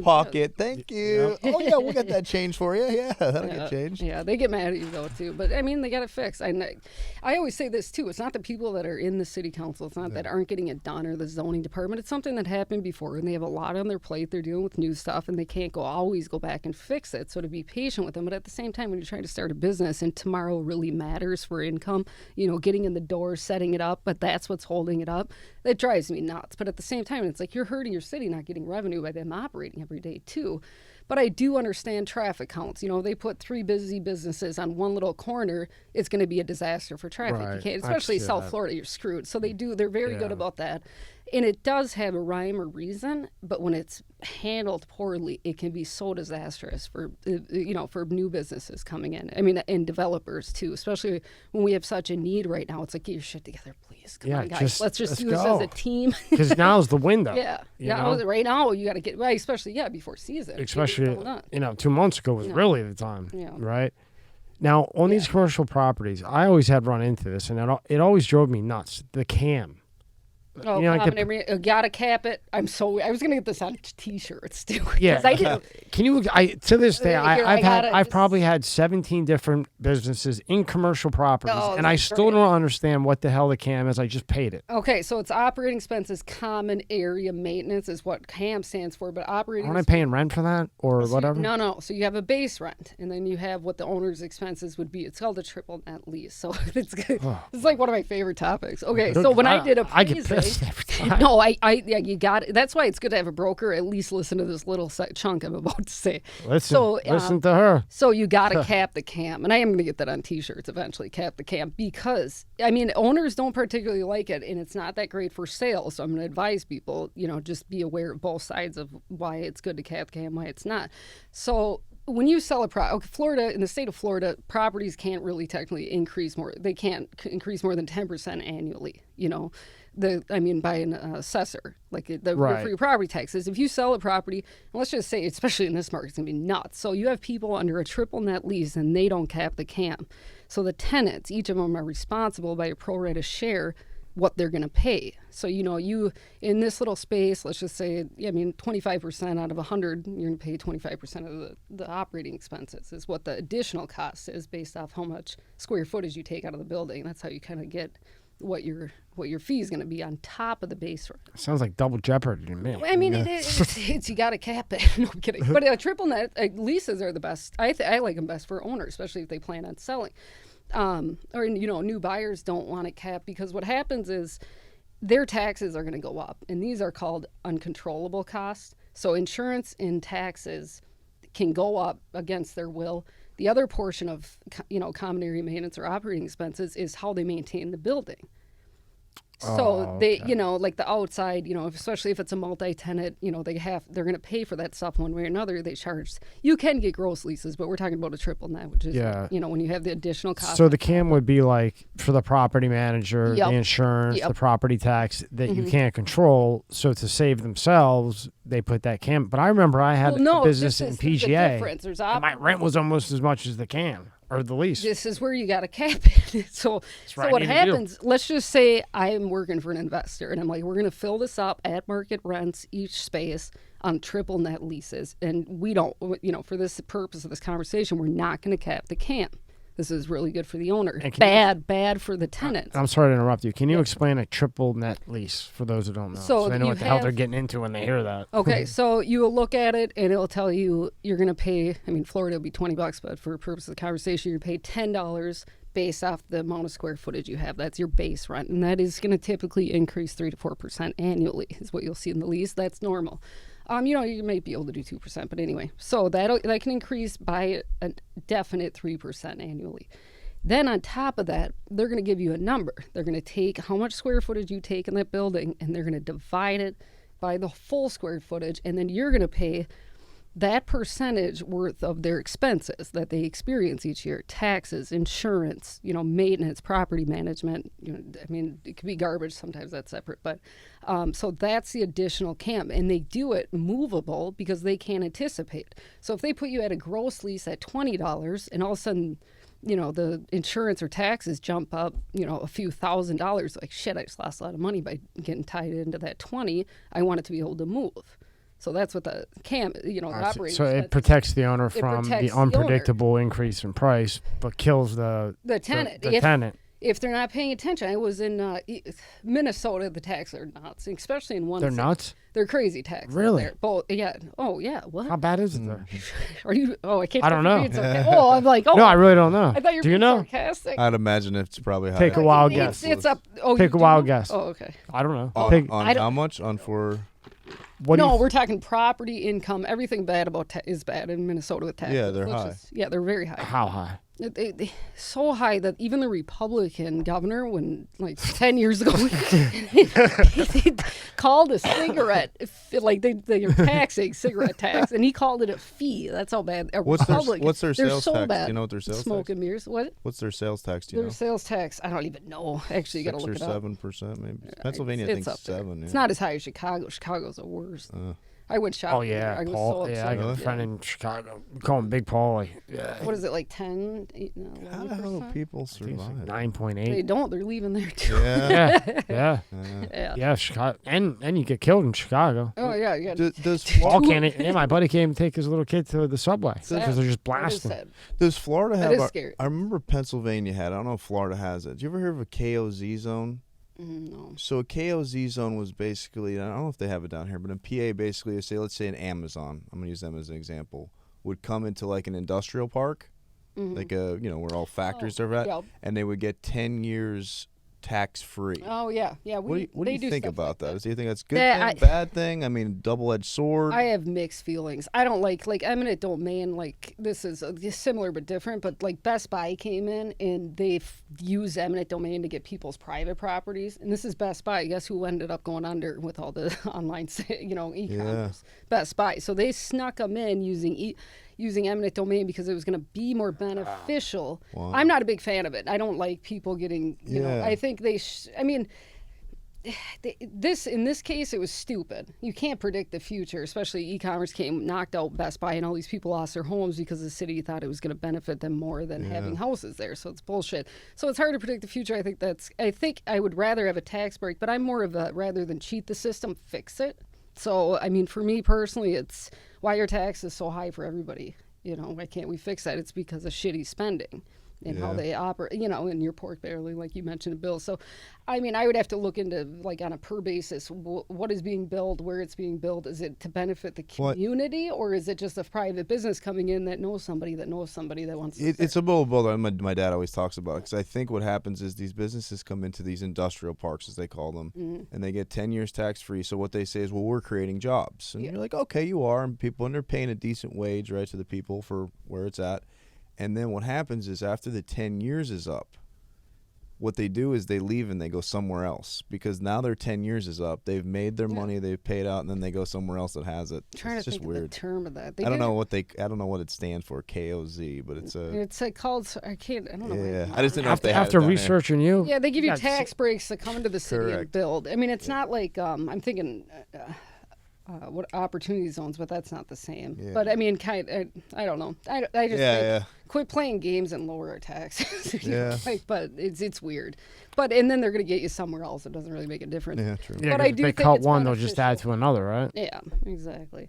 pocket, thank you. Oh yeah, we'll get that change for you. Yeah, that'll get changed. Yeah, they get mad at you though too. But I mean, they got it fixed. I always say this too. It's not the people that are in the city council. It's not that aren't getting it done, or the zoning department. It's something that happened before, and they have a lot on their plate. They're dealing with new stuff, and they can't always go back and fix it. So to be patient with them. But at the same time, when you're trying to start a business and tomorrow really matters for income, you know, getting in the door, setting it up, but that's what's holding it up. That drives me nuts. But at the same time, it's like you're hurting your city not getting revenue by them operating every day too. But I do understand traffic counts. You know, they put 3 busy businesses on one little corner, it's going to be a disaster for traffic. Right. You can't, especially South Florida, you're screwed. So they're very good about that. And it does have a rhyme or reason, but when it's handled poorly, it can be so disastrous for, you know, for new businesses coming in. I mean, and developers too, especially when we have such a need right now. It's like, get your shit together, please. Come on, guys. Let's do this as a team. Because now's the window. Right now you got to get, especially, before season. Especially, you know, 2 months ago was really the time, right? Now, on these commercial properties, I always had run into this, and it always drove me nuts. The cam. Oh, you know, gotta cap it. I was gonna get this on T-shirts too. Yeah, can you? To this day, I've probably had 17 different businesses in commercial properties, and I still don't understand what the hell the cam is. I just paid it. Okay, so it's operating expenses, common area maintenance is what CAM stands for, but operating. Aren't I paying rent for that or whatever? No. So you have a base rent, and then you have what the owner's expenses would be. It's called a triple net lease. So it's like one of my favorite topics. Okay, so when I did I get pissed every time. No, you got it. That's why it's good to have a broker. At least listen to this little chunk I'm about to say. Listen to her. So you got to cap the cam, and I am going to get that on T-shirts eventually. Cap the cam, because I mean, owners don't particularly like it, and it's not that great for sales. So I'm going to advise people, you know, just be aware of both sides of why it's good to cap the cam, why it's not. So when you sell a Florida, in the state of Florida, properties can't really technically increase more. They can't increase more than 10% annually. You know. By an assessor, like for your property taxes. If you sell a property, and let's just say, especially in this market, it's going to be nuts. So you have people under a triple net lease, and they don't cap the cam. So the tenants, each of them are responsible by a pro rata share what they're going to pay. So, you know, you in this little space, let's just say, 25% out of 100, you're going to pay 25% of the operating expenses is what the additional cost is based off how much square footage you take out of the building. That's how you kind of get what your fee is going to be on top of the base rent. Sounds like double jeopardy to me. I mean, it's you got to cap it. No I'm kidding. But triple net leases are the best. I like them best for owners, especially if they plan on selling. Or you know, new buyers don't want it capped, because what happens is their taxes are going to go up, and these are called uncontrollable costs. So insurance and taxes can go up against their will. The other portion of, you know, common area maintenance or operating expenses is how they maintain the building. So they, okay. like the outside, especially if it's a multi-tenant, they're going to pay for that stuff one way or another. They charge. You can get gross leases, but we're talking about a triple net, which is, when you have the additional cost. So the CAM would be like for the property manager, Yep. the insurance, Yep. the property tax that you can't control. So to save themselves, they put that CAM. But I remember I had a business in there's PGA, the difference. There's and my rent was almost as much as the CAM or the lease. This is where you got to cap it. So right, what you do. happens, let's just say I'm working for an investor and I'm like, we're going to fill this up at market rents, each space on triple net leases. And we don't, for this purpose of this conversation, we're not going to cap the CAM. This is really good for the owner. Bad for the tenants. I'm sorry to interrupt you. Can you explain a triple net lease for those who don't know? So they know what the hell they're getting into when they hear that. Okay, so you will look at it and it'll tell you you're going to pay, Florida will be $20, but for the purpose of the conversation, you pay $10 based off the amount of square footage you have. That's your base rent. And that is going to typically increase 3 to 4% annually is what you'll see in the lease. That's normal. You may be able to do 2%, but anyway. So that can increase by a definite 3% annually. Then on top of that, they're going to give you a number. They're going to take how much square footage you take in that building, and they're going to divide it by the full square footage, and then you're going to pay that percentage worth of their expenses that they experience each year: taxes, insurance, maintenance, property management. It could be garbage. Sometimes that's separate, but so that's the additional CAM, and they do it movable because they can't anticipate. So if they put you at a gross lease at $20, and all of a sudden, the insurance or taxes jump up, a few $1,000s. Like, shit, I just lost a lot of money by getting tied into that 20. I want it to be able to move. So that's what the CAM, the operator. So it protects the owner from the unpredictable increase in price, but kills the tenant. The tenant. If they're not paying attention. I was in Minnesota. The taxes are nuts, especially in one. They're city. nuts? They're crazy taxes. Really? There. Both, yeah. Oh, yeah. What? How bad is it there? Are you? Oh, I can't. I don't know. Oh, I'm like, oh. No, I really don't know. I thought you were being sarcastic. I'd imagine it's probably high. Take a wild guess. It's up. Oh, Take a wild guess. Oh, okay. I don't know. On how much? On for... We're talking property income. Everything bad about is bad in Minnesota with taxes. Yeah, they're high. They're very high. How high? They so high that even the Republican governor, when 10 years ago, they called a cigarette they are taxing cigarette tax, and he called it a fee. That's how bad. What's their sales so tax? bad. Do you know what their sales smoke tax? and mirrors. What? What's their sales tax? Do you know? Their sales tax, I don't even know. Actually, you got to look it up. 6 or 7%, maybe. Pennsylvania, I think 7. Yeah. It's not as high as Chicago. Chicago's the worst. I went shopping. Oh yeah, I was Paul. so I got a friend in Chicago. We call him Big Paulie. Yeah. What is it, like 10? 8, no, How the hell do people survive? 9.8. They don't. They're leaving there too. Yeah. Chicago, and you get killed in Chicago. Oh yeah, yeah. Does Paul Florida, can't. My buddy came to take his little kid to the subway because they're just That is blasting. sad. does Florida That have? is scary. I remember Pennsylvania had. I don't know if Florida has it. Did you ever hear of a KOZ zone? No. So a KOZ zone was basically, I don't know if they have it down here, but in PA, basically, let's say an Amazon, I'm gonna use them as an example, would come into like an industrial park, like where all factories are at, yep. and they would get 10 years tax free. Oh yeah. What do you think about that? Do you think that's a good Yeah, thing, bad thing? I mean, double-edged sword. I have mixed feelings. I don't like eminent domain. Like, this is similar but different. But like Best Buy came in and they used eminent domain to get people's private properties. And this is Best Buy. Guess who ended up going under with all the online, e-commerce? Yeah. Best Buy. So they snuck them in using eminent domain because it was going to be more beneficial. Wow. I'm not a big fan of it. I don't like people getting, I think they, in this case, it was stupid. You can't predict the future, especially e-commerce knocked out Best Buy, and all these people lost their homes because the city thought it was going to benefit them more than having houses there. So it's bullshit. So it's hard to predict the future. I think I would rather have a tax break, but I'm more of a, rather than cheat the system, fix it. So, for me personally, it's why your tax is so high for everybody. Why can't we fix that? It's because of shitty spending and how they operate, and your pork barrel, like you mentioned, Bill. So, I would have to look into, like, on a per basis, what is being billed, where it's being billed. Is it to benefit the community, or is it just a private business coming in that knows somebody that wants to It's a little both. My dad always talks about it, because I think what happens is these businesses come into these industrial parks, as they call them, and they get 10 years tax-free. So what they say is, well, we're creating jobs. And you're like, okay, you are. And they're paying a decent wage, right, to the people for where it's at. And then what happens is after the 10 years is up, what they do is they leave and they go somewhere else because now their 10 years is up. They've made their money, they've paid out, and then they go somewhere else that has it. I'm trying it's to just think weird. of the term of that. I don't know what it stands for, KOZ, but it's a. It's called. I don't know. Yeah, I just didn't know if they after had it researching you. Yeah, they give you tax breaks to come into the city and Correct. build. I mean, it's not like I'm thinking. What opportunity zones, but that's not the same. Yeah. But I mean, I don't know. I just think quit playing games and lower our taxes. Yeah. But it's weird. And then they're gonna get you somewhere else. It doesn't really make a difference. Yeah, true. Yeah, But 'cause I if do they think cut it's one, they'll just add to another, right? Yeah, exactly.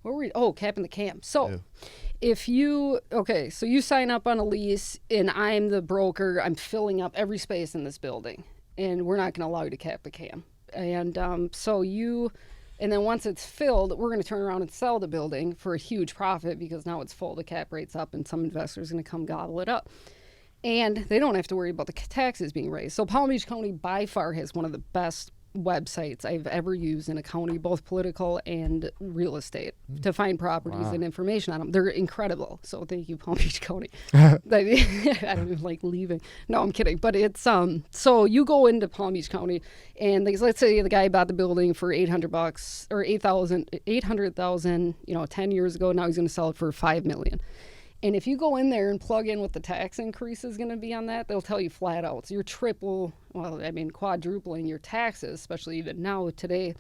What were we? Oh, capping the cam. So. Yeah. If you so you sign up on a lease and I'm the broker, I'm filling up every space in this building, and we're not going to allow you to cap the cam. And and then once it's filled, we're going to turn around and sell the building for a huge profit because now it's full, the cap rate's up, and some investor's going to come gobble it up. And they don't have to worry about the taxes being raised. So Palm Beach County by far has one of the best websites I've ever used in a county, both political and real estate, to find properties and information on them. They're incredible. So thank you, Palm Beach County. I don't even like leaving. No, I'm kidding. But it's so you go into Palm Beach County, and let's say the guy bought the building for $800 or $800,000, 10 years ago. Now he's going to sell it for $5 million. And if you go in there and plug in what the tax increase is going to be on that, they'll tell you flat out. So you're quadrupling your taxes, especially even now today.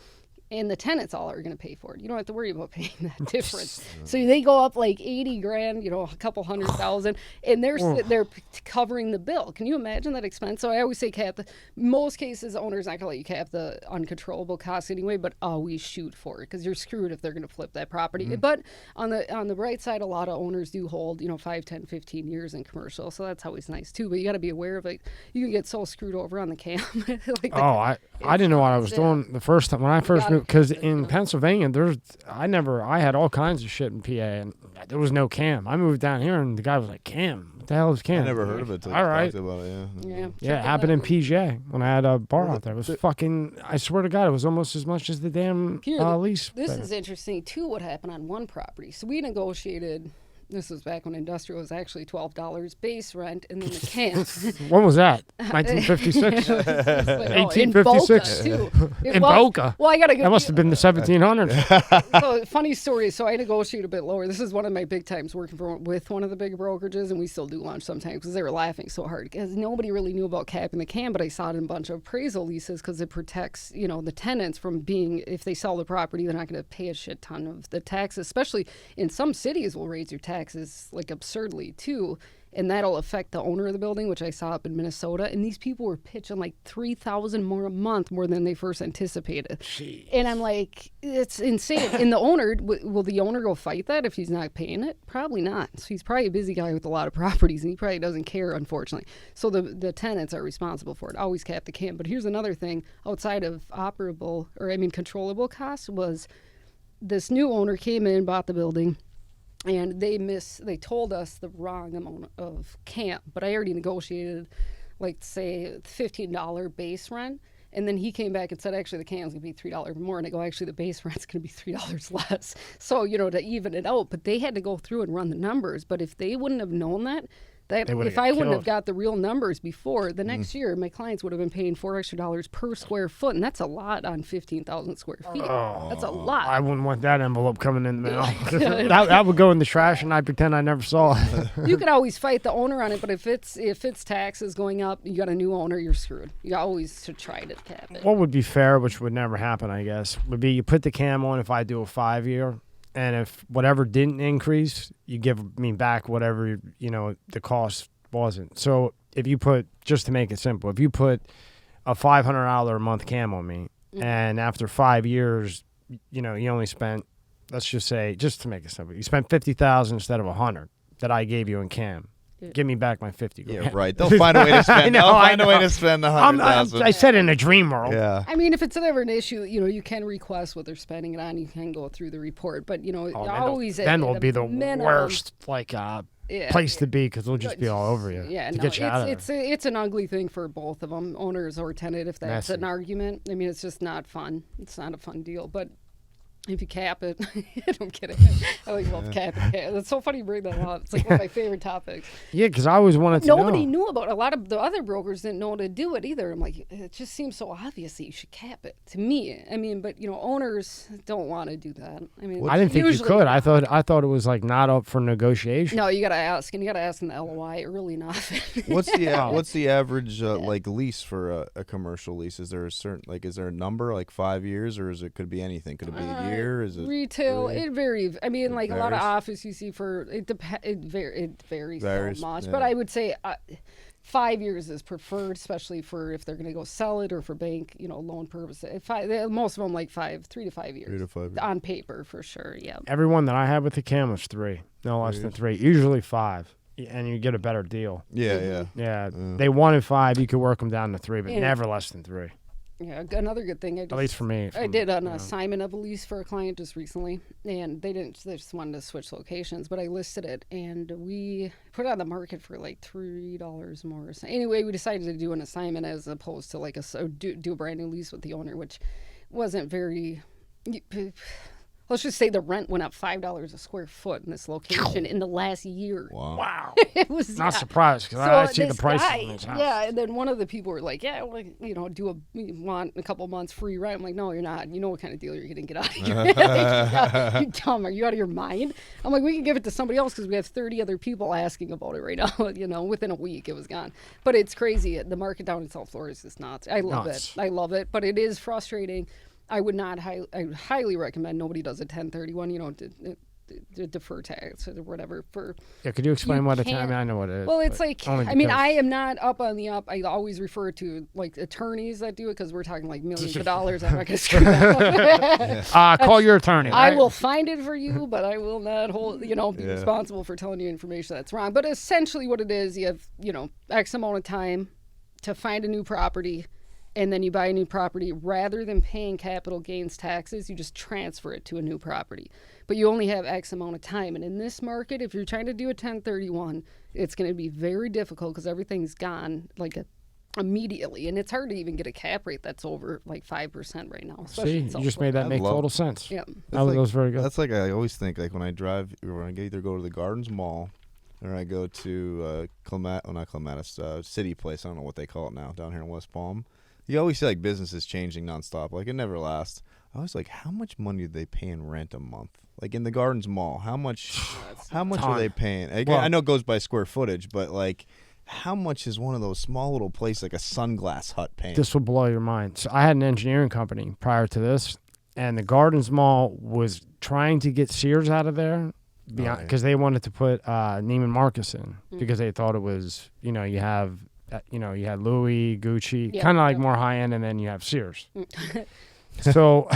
And the tenants all are going to pay for it. You don't have to worry about paying that difference. So they go up like $80,000, a couple $100,000, and they're covering the bill. Can you imagine that expense? So I always say cap. Most cases, the owner's not going to let you cap the uncontrollable costs anyway, but always shoot for it because you're screwed if they're going to flip that property. Mm-hmm. But on the right side, a lot of owners do hold 5, 10, 15 years in commercial, so that's always nice too. But you got to be aware of it. You can get so screwed over on the cam. I didn't know what I was doing the first time when I first moved. Because in Pennsylvania, I had all kinds of shit in PA, and there was no cam. I moved down here, and the guy was like, "Cam, what the hell is cam?" I never heard of it. All right. About it, yeah. Yeah, it happened in PJ when I had a bar out there. It was fucking. I swear to God, it was almost as much as the damn lease. This is interesting too. What happened on one property? So we negotiated. This was back when industrial was actually $12 base rent, and then the cam. When was that? 1956. 1856 in Boca. Well, I gotta go. That must have been the 1700s. So funny story. So I negotiated a bit lower. This is one of my big times working with one of the big brokerages, and we still do lunch sometimes because they were laughing so hard because nobody really knew about capping the cam, but I saw it in a bunch of appraisal leases because it protects the tenants from being, if they sell the property, they're not going to pay a shit ton of the taxes. Especially in some cities, will raise your taxes like absurdly too, and that'll affect the owner of the building, which I saw up in Minnesota. And these people were pitching like $3,000 more a month, more than they first anticipated. Jeez. And I'm like, it's insane. And the owner, will the owner go fight that if he's not paying it? Probably not. So he's probably a busy guy with a lot of properties, and he probably doesn't care, unfortunately. So the tenants are responsible for it. Always cap the cam. But here's another thing outside of controllable costs was this new owner came in, bought the building. And they told us the wrong amount of cam, but I already negotiated, like, say, $15 base rent. And then he came back and said, actually, the cam's going to be $3 more. And I go, actually, the base rent's going to be $3 less. So, to even it out. But they had to go through and run the numbers. But if they wouldn't have known that if I wouldn't have got the real numbers before, the next year, my clients would have been paying $4 extra per square foot. And that's a lot on 15,000 square feet. That's a lot. I wouldn't want that envelope coming in the mail. that would go in the trash, and I'd pretend I never saw it. You could always fight the owner on it, but if it's taxes going up, you got a new owner, you're screwed. You always should try to cap it. What would be fair, which would never happen, I guess, would be you put the cam on if I do a 5-year. And if whatever didn't increase, you give me back whatever, the cost wasn't. So if you put, just to make it simple, if you put a $500 a month cam on me, and after 5 years, you only spent, let's just say, just to make it simple, you spent $50,000 instead of $100 that I gave you in cam. Give me back my $50,000. Yeah, right. They'll find a way to spend. They'll find a way to spend the $100,000. I said in a dream world. Yeah. I mean, if it's ever an issue, you can request what they're spending it on. You can go through the report, but always then it'll be the minimum, worst place to be because they'll just be all over you. Yeah, get you out of there. It's an ugly thing for both of them, owners or tenant. If that's an argument, I mean, it's just not fun. It's not a fun deal, but. If you cap it, I don't get it. I like love capping. It's so funny you bring that up. It's like one of my favorite topics. Yeah, because I always wanted to know. Nobody knew about it. A lot of the other brokers didn't know to do it either. I'm like, it just seems so obvious that you should cap it. To me, I mean, but owners don't want to do that. I mean, I didn't think you could. I thought it was like not up for negotiation. No, you gotta ask, and you gotta ask in the LOI. Early enough. What's the average like lease for a commercial lease? Is there a certain is there a number like 5 years, or could it be anything? Could it be a year? Is it retail? It varies. I mean, like a lot of office you see for it varies so much. Yeah. But I would say 5 years is preferred, especially for if they're going to go sell it or for bank loan purposes. Most of them like 3 to 5 years. 3 to 5 years. On paper for sure. Yeah. Everyone that I had with the cam was 3, no less than 3. Usually 5. And you get a better deal. Yeah. They wanted 5. You could work them down to 3, but never less than 3. Yeah, another good thing. At least for me. I did an assignment of a lease for a client just recently, and they just wanted to switch locations, but I listed it, and we put it on the market for like $3 more. So anyway, we decided to do an assignment as opposed to do a brand new lease with the owner, which wasn't very... Let's just say the rent went up $5 a square foot in this location in the last year. Wow. It was not surprised because I see the price on this house. Yeah, and then one of the people were like, "Yeah, well, you want a couple months free rent?" I'm like, "No, you're not. You know what kind of deal you're going to get out of here? You dumb? Are you out of your mind?" I'm like, "We can give it to somebody else because we have 30 other people asking about it right now." Within a week it was gone. But it's crazy. The market down in South Florida is just nuts. I love it, but it is frustrating. I would not. I highly recommend nobody does a 1031. To defer tax or whatever for. Yeah, could you explain what a time? I know what it is. Well, it's like I am not up on the up. I always refer to like attorneys that do it because we're talking like millions of dollars. I'm not going to screw that up. Call your attorney. Right? I will find it for you, but I will not be responsible for telling you information that's wrong. But essentially, what it is, you have X amount of time to find a new property. And then you buy a new property. Rather than paying capital gains taxes, you just transfer it to a new property. But you only have X amount of time. And in this market, if you're trying to do a 1031, it's going to be very difficult because everything's gone immediately. And it's hard to even get a cap rate that's over like 5% right now. See, you just made that make total sense. Yeah. That was very good. That's like I always think when I drive, when I either go to the Gardens Mall or I go to City Place. I don't know what they call it now down here in West Palm. You always see businesses changing nonstop. It never lasts. I was like, how much money do they pay in rent a month? In the Gardens Mall, how much are they paying? Again, I know it goes by square footage, but how much is one of those small little places like a Sunglass Hut paying? This will blow your mind. So I had an engineering company prior to this, and the Gardens Mall was trying to get Sears out of there because they wanted to put Neiman Marcus in because they thought it was, you had Louis, Gucci, kind of like more high end, and then you have Sears. So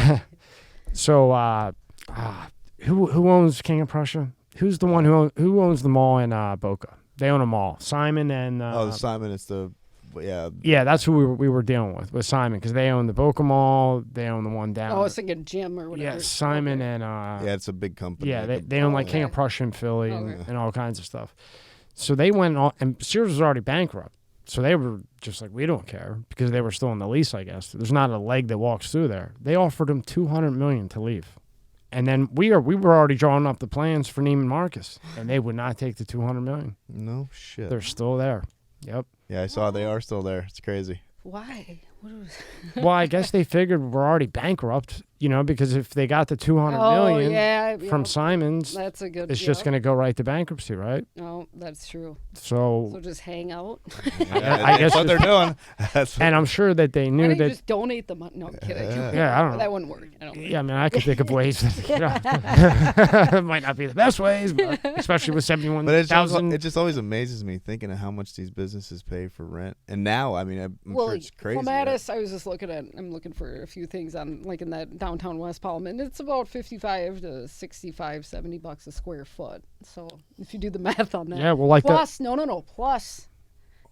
who owns King of Prussia? Who's the one who owns the mall in Boca? They own a mall. Simon and Simon. It's the Yeah, that's who we were dealing with Simon because they own the Boca Mall. They own the one down. Oh, it's like a gym or whatever. Yeah, Simon and it's a big company. Yeah, they own King of Prussia in Philly and all kinds of stuff. So they went on, and Sears was already bankrupt. So they were just like, we don't care because they were still in the lease, I guess. There's not a leg that walks through there. They offered him $200 million to leave. And then we were already drawing up the plans for Neiman Marcus, and they would not take the $200 million. No shit. They're still there. Yep. Yeah, I saw they are still there. It's crazy. Why? Well, I guess they figured we're already bankrupt, because if they got the $200 million from Simon's, that's a good. It's just going to go right to bankruptcy, right? No, that's true. So just hang out. I guess that's what they're doing. And I'm sure that they knew that. Just donate the money. No, I'm kidding. Yeah, I don't know. That wouldn't work. Yeah, I mean, I could think of ways. It might not be the best ways, but especially with 71,000. It just always amazes me thinking of how much these businesses pay for rent. And now, I'm sure it's crazy. Clematis, I was just I'm looking for a few things on in that downtown West Palm, and it's about $55 to $65, $70 a square foot. So if you do the math on that, plus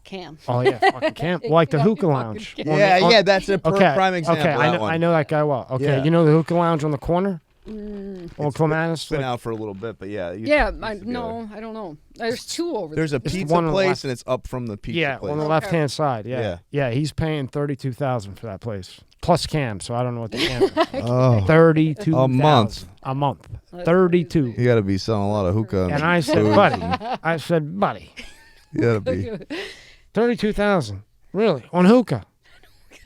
Cam. Oh yeah, fucking Cam. Well, like the hookah lounge. That's a prime example. Okay, I know that guy well. Okay, you know the hookah lounge on the corner. Clematis. It's been out for a little bit, but yeah. I don't know. There's two over there. There's a pizza place, and it's up from the pizza place. Yeah, on the left-hand side. Yeah, he's paying $32,000 for that place. plus cam, so I don't know what the cam is. Oh, 32 a month. A month. That's 32. You got to be selling a lot of hookah. And I said, buddy, You got to be. 32,000. Really? On hookah?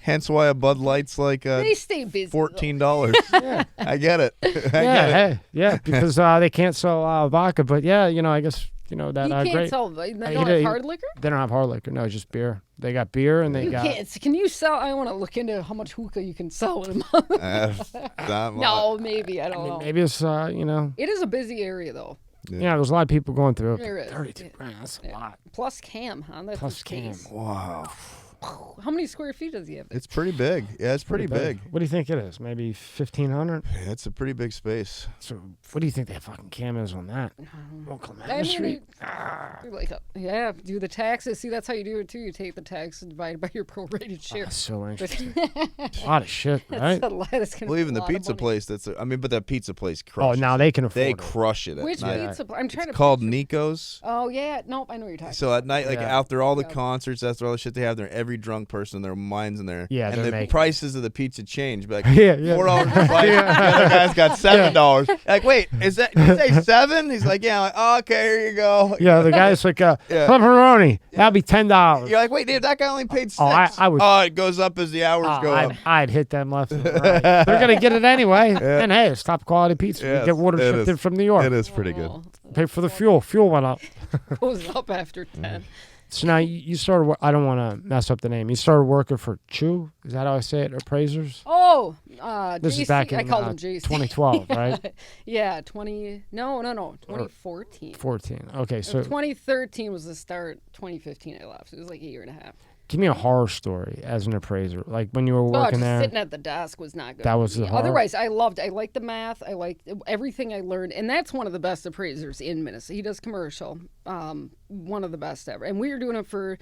Hence why a Bud Light's like They stay busy. $14. Yeah. I get it. I Yeah, get it. hey, yeah, because they can't sell vodka. But yeah, I guess that You can't great. sell. They I don't hit have it- hard liquor. They don't have hard liquor. No, just beer. They got beer and they You got. can't. Can you sell? I want to look into how much hookah you can sell in a month. Not No, maybe I don't know. Maybe it's It is a busy area though. Yeah, there's a lot of people going through There it. is. 32 grand. That's a lot. Plus cam, huh? That's Plus his cam. case. Wow. How many square feet does he have? It's pretty big. Yeah, it's pretty big. What do you think it is? Maybe 1,500. Yeah, it's a pretty big space. So what do you think that fucking cam is on that? Oklahoma I mean, Street. Do the taxes. See, that's how you do it too. You take the tax and divide it by your prorated share. That's so interesting. A lot of shit, right? That's a lot. That's gonna Well, be even a the lot of pizza money. place. But that pizza place Oh, crushes. now they can afford They it. crush it at Which night. pizza? I'm trying to. It's called picture- Nico's. Oh yeah, nope. I know what you're talking. So at night, like Yeah. after all the concerts, after all the shit they have there, every drunk person, their minds in there. Yeah, and they're the making- prices of the pizza change. Like Yeah. $4 for flight. The other guy's got $7. Like, wait, is that? Did you say 7? He's like, yeah. I'm like, oh, okay, here you go. Yeah, the guy's like, pepperoni. That'll be $10. You're like, wait, dude, that guy only paid 6. Oh, I would- Oh, it goes up as the hours go up. I'd hit them left and right. They're gonna get it anyway. And hey, it's top quality pizza. Yes, you get water it shipped is. in from New York. It is pretty good. Oh, Pay for the fuel. Fuel went up. goes up after 10. So now you started. I don't want to mess up the name. You started working for Chew. Is that how I say it? Appraisers. Oh, This JC, is back in I called him JC. 2012, right? Yeah, 2014. 14. Okay, so 2013 was the start. 2015 I left. It was like a year and a half. give me a horror story as an appraiser. Like when you were working just there. sitting at the desk was not good. That for was me. the horror? Otherwise, I liked the math. I liked everything I learned, and that's one of the best appraisers in Minnesota. He does commercial, one of the best ever. And we were doing it for,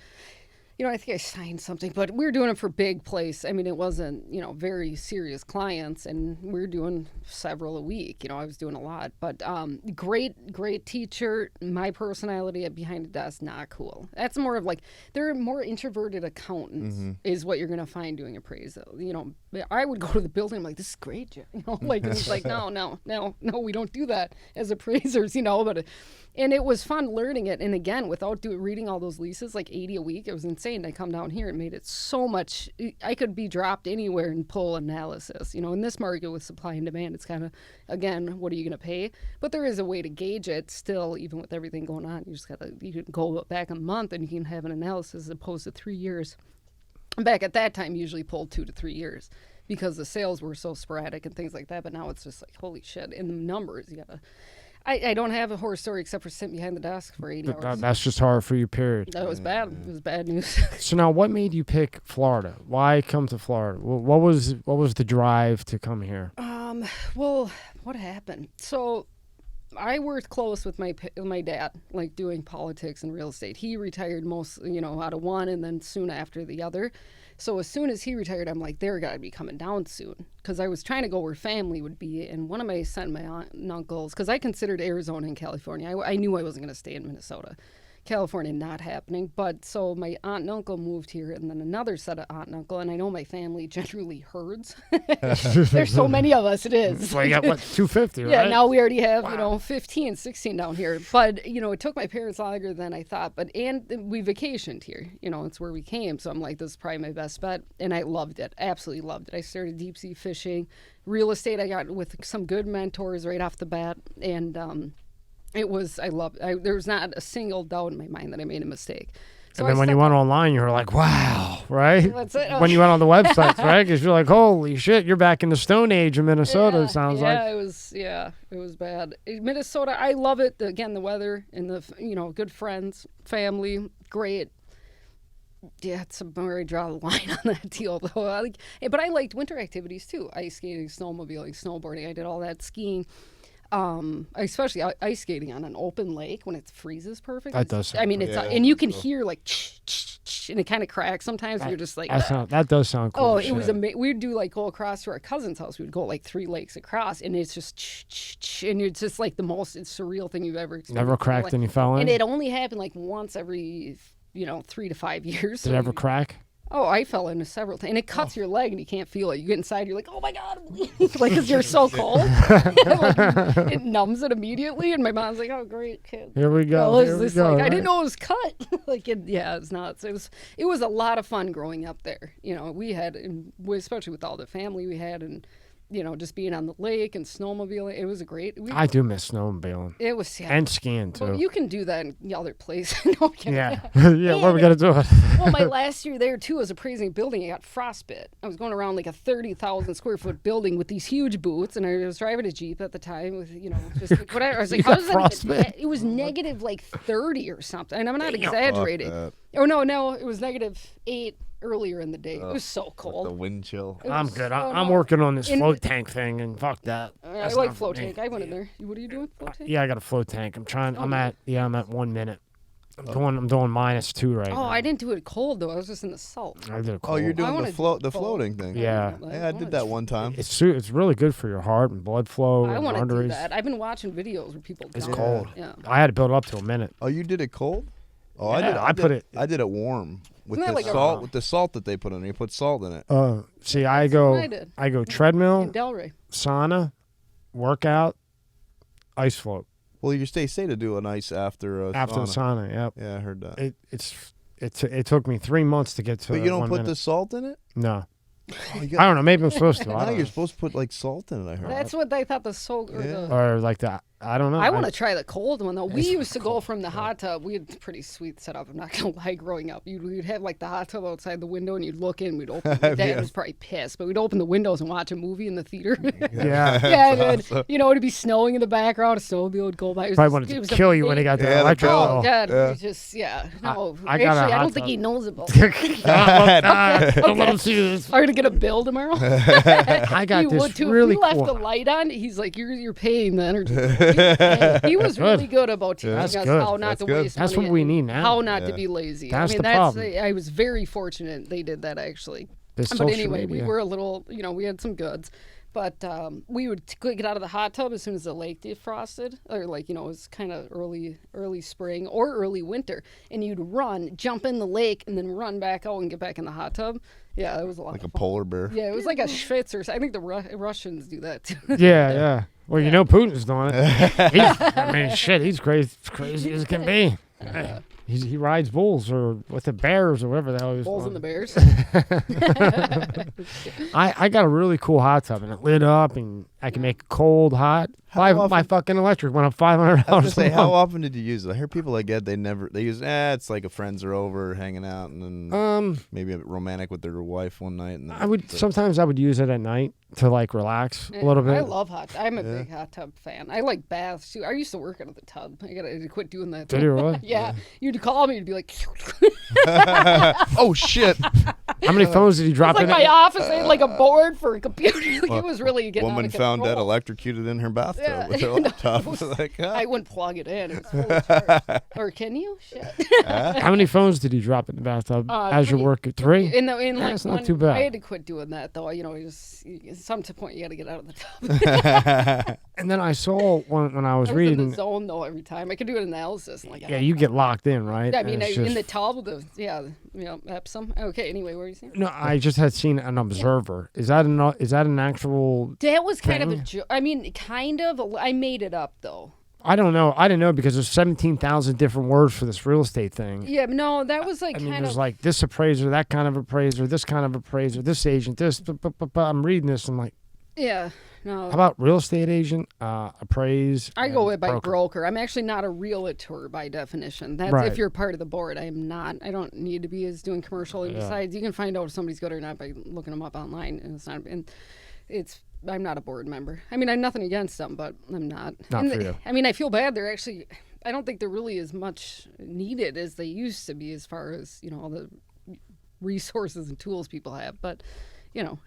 I think I signed something, but we were doing it for big place. I mean, it wasn't, very serious clients, and we were doing several a week. I was doing a lot, but great teacher. My personality at behind the desk, not cool. That's more of like, they're more introverted accountants is what you're going to find doing appraisal. I would go to the building, I'm like, this is great, Jim. Like, it's like, no, we don't do that as appraisers, but and it was fun learning it. And again, without reading all those leases, like 80 a week, it was insane. I come down here and made it so much. I could be dropped anywhere and pull analysis. In this market with supply and demand, it's kind of, again, what are you going to pay? But there is a way to gauge it still, even with everything going on. You can go back a month and you can have an analysis as opposed to 3 years. Back at that time, usually pulled 2 to 3 years because the sales were so sporadic and things like that. But now it's just like, holy shit. In the numbers, you got to. I don't have a horror story except for sitting behind the desk for 80 hours. That's just hard for you, period. That was bad. It was bad news. So now, what made you pick Florida? Why come to Florida? What was the drive to come here? Well, what happened? So I worked close with my dad, like doing politics and real estate. He retired out of one and then soon after the other. So as soon as he retired, I'm like, they're got to be coming down soon. Because I was trying to go where family would be. And one of my aunt and uncles, because I considered Arizona and California. I knew I wasn't going to stay in Minnesota. California not happening. But so my aunt and uncle moved here, and then another set of aunt and uncle. And I know my family generally herds. There's so many of us, it is. Well, you got, 250, right? Yeah, now we already have, 15, 16 down here. But, it took my parents longer than I thought. And we vacationed here. It's where we came. So I'm like, this is probably my best bet. And I loved it. Absolutely loved it. I started deep sea fishing. Real estate I got with some good mentors right off the bat. And there was not a single doubt in my mind that I made a mistake. So and then when you went online, you were like, wow, right? That's it. When you went on the websites, right? Because you're like, holy shit, you're back in the Stone Age of Minnesota, it sounds like. Yeah, it was bad. Minnesota, I love it. Again, the weather and the, good friends, family, great. Yeah, it's where I draw the line on that deal, though. But I liked winter activities, too. Ice skating, snowmobiling, snowboarding. I did all that skiing. Especially ice skating on an open lake when it freezes perfect. That does sound it's and you can hear like and it kind of cracks sometimes. You're just like that does sound cool. Oh, it was amazing. We'd go across to our cousin's house. We'd go like 3 lakes across, and it's just and it's just like the most surreal thing you've ever experienced. Never cracked and you fell in? And it only happened like once every 3 to 5 years. Did it ever crack? Oh, I fell into several times. And it cuts your leg and you can't feel it. You get inside, you're like, oh my God, I'm bleeding. Like, because you're so cold. Like, it numbs it immediately. And my mom's like, oh, great, kid. Here we go. Well, Here we this, go. like, I didn't know it was cut. Like, it's nuts. It was a lot of fun growing up there. You know, we had, especially with all the family we had, and you know, just being on the lake and snowmobiling. It was a great. I do miss snowmobiling. It was and skiing too. Well, you can do that in other places. No, yeah, yeah. What are we gonna do? Well, my last year there too, was appraising a building. I got frostbite. I was going around like a 30,000 square foot building with these huge boots, and I was driving a Jeep at the time with, you know, just like, whatever. I was like, how does that even, it was negative like 30 or something, and I'm not exaggerating. Oh no, it was -8. Earlier in the day. It was so cold. The wind chill. I'm good. I'm working on this float tank thing, and fuck that. I like float tank. I went in there. What are you doing, float tank? Yeah, I got a float tank. I'm at 1 minute. I'm doing -2 right now. Oh, I didn't do it cold though. I was just in the salt. I did it cold. Oh, you're doing the floating thing. Yeah. I did that one time. It's really good for your heart and blood flow. I want to do arteries. that. I've been watching videos where people. It's jump. cold. Yeah. I had to build it up to a minute. Oh, you did it cold? Oh, Yeah, I did it warm with the like salt. With the salt that they put in, you put salt in it. See, I go In treadmill, Delray. sauna, workout, ice float. Well, you say to do an ice after the sauna. Yep. Yeah, I heard that. It took me 3 months to get to. But you don't 1 put minute. the salt in it? No. Oh, I don't know. Maybe I'm supposed to. I No, don't you're know. supposed to put like salt in it. I heard. That's what they thought the soak or the. Or like that. I don't know. I want to try the cold one though. We used to go from the hot tub. We had a pretty sweet setup. I'm not gonna lie. Growing up, we'd have like the hot tub outside the window, and you'd look in. We'd open. My dad was probably pissed, but we'd open the windows and watch a movie in the theater. Yeah. Yeah, and then, you know, it'd be snowing in the background. A snowmobile would go by. It was Probably just- wanted it to was kill you when he got the electric. Oh, bill. God, Yeah. we just no. I got a Actually, I hot don't think tub. he knows about it. Don't let him see this. Are we gonna get a bill tomorrow? I got He this would too. really If we left cool. the light on, he's like, "You're paying the energy." He was really good about teaching That's us good. how not That's to good. waste That's money what we and need now. How not to be lazy. That's I mean, the that's problem. I was very fortunate they did that actually. This But social anyway, we media. were a little, you know, we had some goods. But we would get out of the hot tub as soon as the lake defrosted, or like, you know, it was kind of early spring or early winter, and you'd run, jump in the lake, and then run back out and get back in the hot tub. Yeah, it was a lot like of a fun. polar bear. Yeah, it was like a Schwitz or I think the Russians do that too. Yeah. Well, you know Putin's doing it. I mean, shit, he's crazy as can be. He rides bulls or with the bears or whatever the hell he was. Bulls and the bears. I got a really cool hot tub and it lit up and I can make it cold, hot. My fucking electric went up $500. I was gonna say, a how month. often did you use it? I hear people like they use it's like a friends are over hanging out and then maybe a bit romantic with their wife one night. And then sometimes I would use it at night to like relax a little bit. I love I'm a big hot tub fan. I like baths too. I used to work out of the tub. I gotta quit doing that. Did you really? Yeah. You'd call me and be like, oh shit! How many phones did you drop it's like in? my office. I had like a board for a computer. Like, it was really getting Woman out of found dead control. electrocuted in her bathtub Yeah. with her laptop. Like, I wouldn't plug it in. It was fully charged. Or can you? Shit. How many phones did you drop in the bathtub as you three. work? 3? In That's like not too bad. I had to quit doing that though. You know, some point you got to get out of the tub. And then I saw when I was I was in reading. the zone though every time. I could do an analysis. And, like, Yeah, you get locked in, right? I mean, And it's in just- the tub, Epsom. Okay, anyway, what were you saying? No, I just had seen an observer. Is that an actual? That was kind of a thing? joke. I mean, kind of. I made it up though. I don't know. I didn't know because there's 17,000 different words for this real estate thing. Yeah, no, that was like I mean, kind there's of. like this appraiser, that kind of appraiser, this kind of appraiser, this agent, this. I'm reading this. I'm like, Yeah, no. how about real estate agent, appraise? I go with by broker? broker. I'm actually not a realtor by definition. That's Right. if you're part of the board. I am not. I don't need to be as doing commercial. And besides, you can find out if somebody's good or not by looking them up online. And it's not. And it's. I'm not a board member. I mean, I have nothing against them, but I'm not. Not And for you. I mean, I feel bad. They're actually. I don't think they're really as much needed as they used to be, as far as all the resources and tools people have. But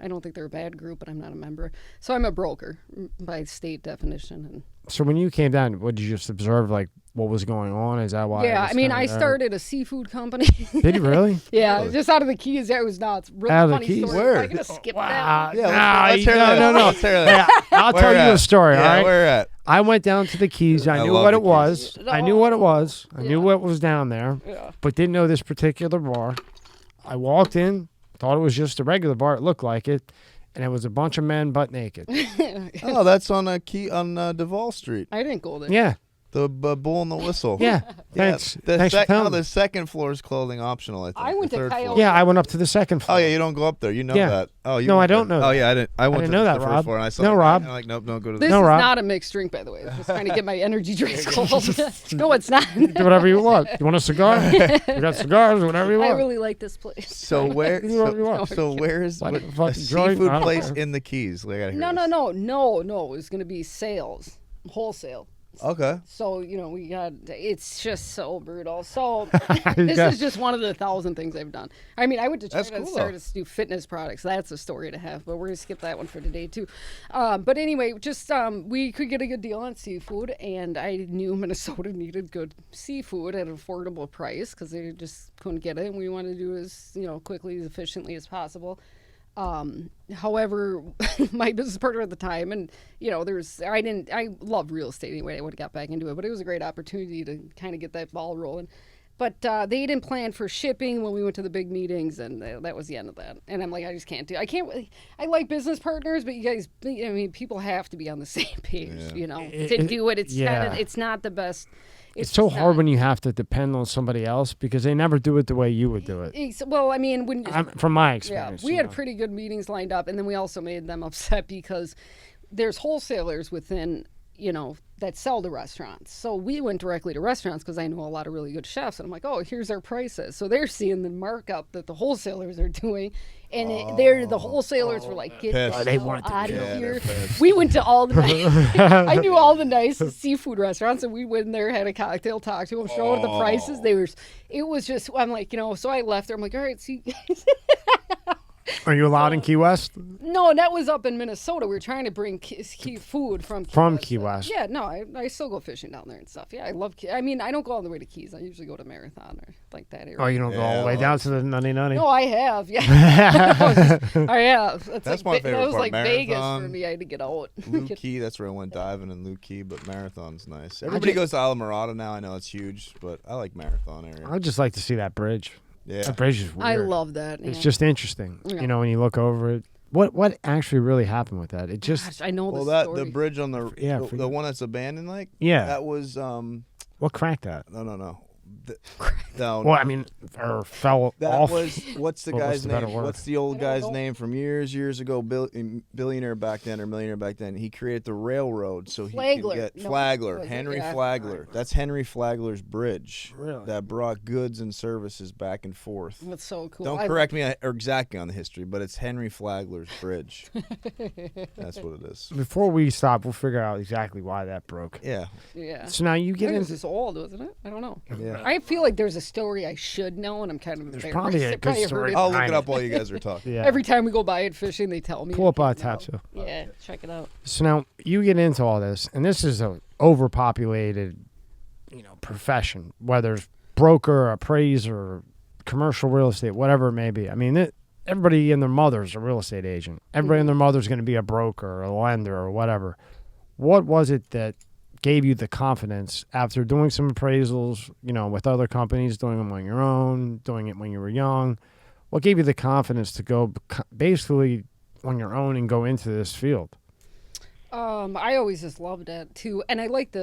I don't think they're a bad group, but I'm not a member. So I'm a broker by state definition. And So when you came down, what did you just observe? Like what was going on? Is that why? yeah, it was I mean, kinda I there? started a seafood company. Did you really? Yeah, just out of the Keys. That was nuts. Really Out of the funny Keys? story. Where? I'm gonna skip Wow. that. Yeah, let's hear that. no. Let's hear that. I'll Where tell you at? a story. Yeah, all right. where at? I went down to the Keys. I knew love what the it was. Keys. I knew what it was. I Yeah. knew what was down there, Yeah. but didn't know this particular bar. I walked in. thought it was just a regular bar. It looked like it. And it was a bunch of men butt naked. Oh, that's on Duval Street. I didn't go there. Yeah. The Bull and the Whistle. Yeah. Thanks. Thanks for telling me. The second floor is clothing optional, I think. I went The to third Coyote. floor. Yeah, I went up to the second floor. Oh, yeah, you don't go up there. You know Yeah. that. Oh, you No, went I don't there. know Oh, that. yeah, I didn't. I went didn't to know the that, first Rob. floor, and I saw No, that. Rob. I'm like, nope, don't go to This the No, is Rob. not a mixed drink, by the way. I'm just trying to get my energy drinks cold. No, it's not. Do whatever you want. You want a cigar? We got cigars, whatever you I want. really like this place. So where? Do whatever you want. So where is Like what, a fucking a joint? seafood I don't place care. in the Keys? Like, I gotta hear No. this. It was going to be sales, wholesale. Okay. So, we got, it's just so brutal. So, this is just one of the 1,000 things I've done. I mean, I would try That's to cool, start though. to do fitness products. That's a story to have, but we're going to skip that one for today, too. But anyway, just we could get a good deal on seafood, and I knew Minnesota needed good seafood at an affordable price because they just couldn't get it, and we wanted to do it as, quickly, as efficiently as possible. However, my business partner at the time, and I love real estate anyway. I would have got back into it, but it was a great opportunity to kind of get that ball rolling. But they didn't plan for shipping when we went to the big meetings, and that was the end of that. And I'm like, I just can't do. I like business partners, but you guys, people have to be on the same page, to do it. It's not the best. It's so hard when you have to depend on somebody else because they never do it the way you would do it. Well, I mean, From my experience. we had pretty good meetings lined up, and then we also made them upset because there's wholesalers within, that sell to restaurants. So we went directly to restaurants because I know a lot of really good chefs, and I'm like, oh, here's our prices. So they're seeing the markup that the wholesalers are doing, and the wholesalers were like, get Pissed. They the wanted to hell out be- of here. they're pissed. We went to all the I knew all the nice seafood restaurants, and we went in there, had a cocktail, talked to them, showed the prices. It was just, I'm like, so I left there. I'm like, all right, see. Are you allowed in Key West? No, that was up in Minnesota. We were trying to bring key food from Key West. Yeah, no, I still go fishing down there and stuff. Yeah, I love I mean, I don't go all the way to Keys. I usually go to Marathon or like that area. Oh, you don't go all the way down to the nutty? No, I have. Yeah, I have. That's my favorite That was part. like Vegas for Marathon, me. I had to get out. Lou Key, that's where I went diving in Lou Key, but Marathon's nice. Everybody goes to Alamorada now. I know it's huge, but I like Marathon area. I'd just like to see that bridge. Yeah. That bridge is weird. I love that. It's yeah. just interesting. Yeah. When you look over it. What actually really happened with that? It just Gosh, I know Well, the story. the bridge on the Yeah, the one that's abandoned, like Yeah. that was what cracked that? no. Well, I mean, or fell That off. was what's the What was guy's the better name? word? What's the old I don't guy's know. name from years ago? Billionaire back then or millionaire back then. He created the railroad so he Flagler. could get No, Flagler, was it? Henry Yeah. Flagler. That's Henry Flagler's bridge Really? that brought goods and services back and forth. That's so cool. Don't correct me or exactly on the history, but it's Henry Flagler's bridge. That's what it is. Before we stop, we'll figure out exactly why that broke. Yeah. Yeah. So now you I get think it was into this old, wasn't it? I don't know. Yeah. I feel like there's a story I should know, and I'm kind of embarrassed. probably a I good probably heard story. it. I'll look Behind it up it. while you guys are talking. yeah. Every time we go by it fishing, they tell me. Pull up I a can't tattoo. know. Yeah, check it out. So now you get into all this, and this is a overpopulated, profession. Whether it's broker, appraiser, commercial real estate, whatever it may be. I mean, everybody and their mother's a real estate agent. Everybody and their mother's going to be a broker or a lender or whatever. What was it that gave you the confidence after doing some appraisals, with other companies, doing them on your own, doing it when you were young? What gave you the confidence to go basically on your own and go into this field? I always just loved it too, and I like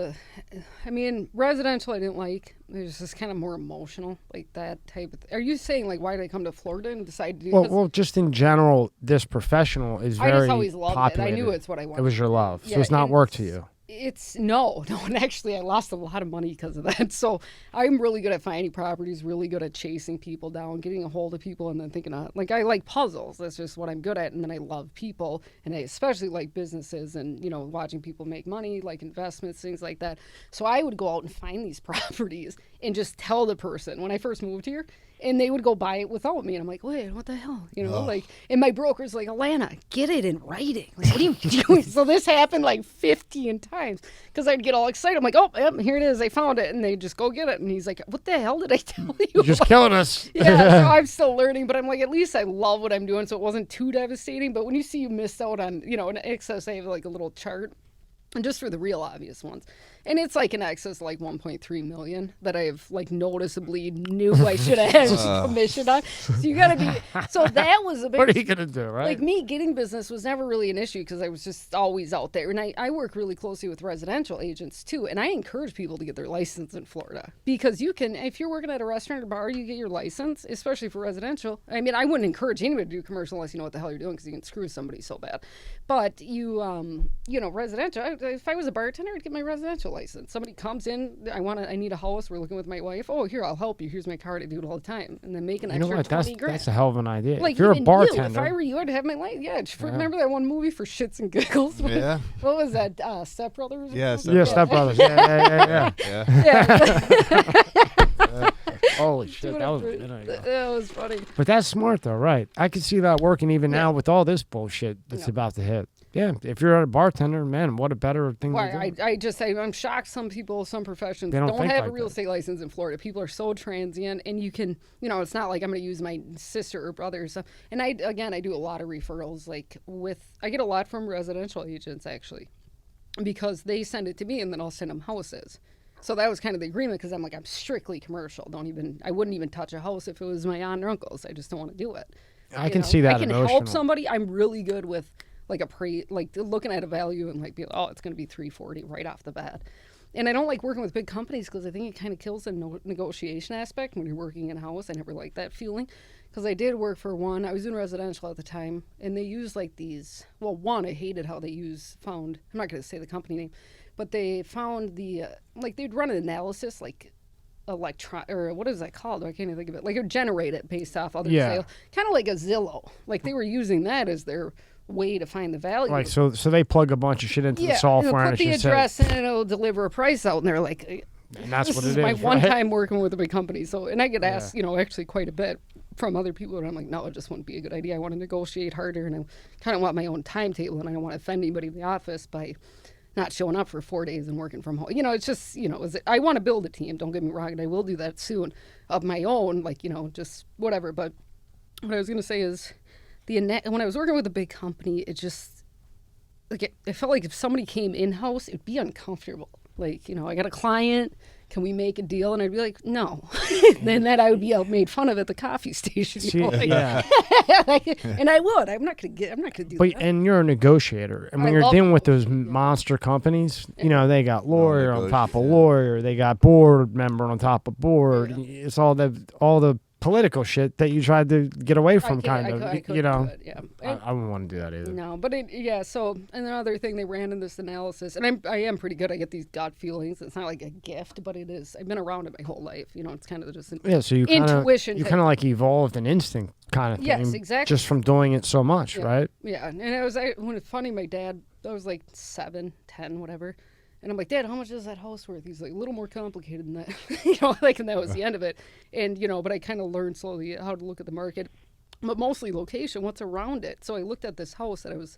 residential. I didn't like. It was just kind of more emotional, like that type of. Are you saying like why did I come to Florida and decide to do this? Well, just in general, this professional is very I just always loved populated. it. I knew it's what I wanted. It was your love, so Yeah, it's not and work to you. It's no, and actually I lost a lot of money because of that. So I'm really good at finding properties, really good at chasing people down, getting a hold of people, and then thinking I like puzzles. That's just what I'm good at. And then I love people, and I especially like businesses and, watching people make money, like investments, things like that. So I would go out and find these properties and just tell the person when I first moved here. And they would go buy it without me. And I'm like, wait, what the hell? And my broker's like, Alana, get it in writing. Like, what are you doing? So this happened like 15 times because I'd get all excited. I'm like, oh, yep, here it is. I found it. And they just go get it. And he's like, what the hell did I tell you? You're just killing us. Yeah, so I'm still learning. But I'm like, at least I love what I'm doing. So it wasn't too devastating. But when you see you missed out on, an excess, I have like a little chart. And just for the real obvious ones. And it's like in excess of like 1.3 million that I've like noticeably knew I should have had commission on. So you got to be. So that was a big. What are you gonna do, right? Like me getting business was never really an issue because I was just always out there, and I work really closely with residential agents too, and I encourage people to get their license in Florida because you can, if you're working at a restaurant or bar, you get your license, especially for residential. I mean, I wouldn't encourage anybody to do commercial unless you know what the hell you're doing because you can screw somebody so bad. But you residential. If I was a bartender, I'd get my residential license. Somebody comes in, I need a house. We're looking with my wife. Oh, here, I'll help you. Here's my card. I do it all the time, and then make an extra 20 grand. That's a hell of an idea. Like, if you're a bartender, if I were you, I'd have my life. Yeah, remember that one movie for shits and giggles? Yeah. What was that? Step Brothers? Yeah, Step Brothers. Yeah. Yeah. Holy shit, that was a minute ago. That was funny. But that's smart though, right? I can see that working even now with all this bullshit that's about to hit. Yeah, if you're a bartender, man, what a better thing to do. I'm shocked some people, some professions They don't think have like a real that. estate license in Florida. People are so transient, and you can, it's not like I'm going to use my sister or brother or something. And I do a lot of referrals, I get a lot from residential agents actually, because they send it to me and then I'll send them houses. So that was kind of the agreement because I'm strictly commercial. I wouldn't even touch a house if it was my aunt or uncle's. I just don't want to do it. I can see that. I can help somebody. I'm really good with looking at a value and be it's going to be 340 right off the bat. And I don't like working with big companies because I think it kind of kills the negotiation aspect when you're working in a house. I never liked that feeling because I did work for one. I was in residential at the time, and they use these. Well, one, I hated how they found. I'm not going to say the company name, but they found they'd run an analysis or what is that called? I can't even think of it. Like it would generate it based off other sales, kind of like a Zillow. Like they were using that as their way to find the value. Like so they plug a bunch of shit into the software and put the address and it'll deliver a price out, and they're like, and that's what it is. My one time working with a big company, and I get asked, actually quite a bit from other people, and I'm like, no, it just wouldn't be a good idea. I want to negotiate harder, and I kind of want my own timetable, and I don't want to offend anybody in the office by not showing up for 4 days and working from home. It's just, I want to build a team. Don't get me wrong, and I will do that soon of my own, just whatever. But what I was going to say is, when I was working with a big company, it just, it felt like if somebody came in-house, it'd be uncomfortable. I got a client, can we make a deal? And I'd be like, no. Then I would be made fun of at the coffee station. Yeah. And I would. I'm not gonna do that. And you're a negotiator. And when you're dealing with those monster companies, they got lawyer on top of lawyer, they got board member on top of board. Yeah. It's all the political shit that you tried to get away from, I couldn't do it, yeah. I wouldn't want to do that either. No, but so, and another thing, they ran in this analysis, and I am pretty good. I get these gut feelings. It's not like a gift, but it is. I've been around it my whole life. It's kind of just an so intuition. You kind of evolved an instinct kind of thing. Yes, exactly. Just from doing it so much, right? Yeah, and when it's funny, my dad, I was 7, 10, whatever. And I'm like, Dad, how much is that house worth? He's like, a little more complicated than that. And that was the end of it. And, but I kind of learned slowly how to look at the market, but mostly location, what's around it. So I looked at this house that I was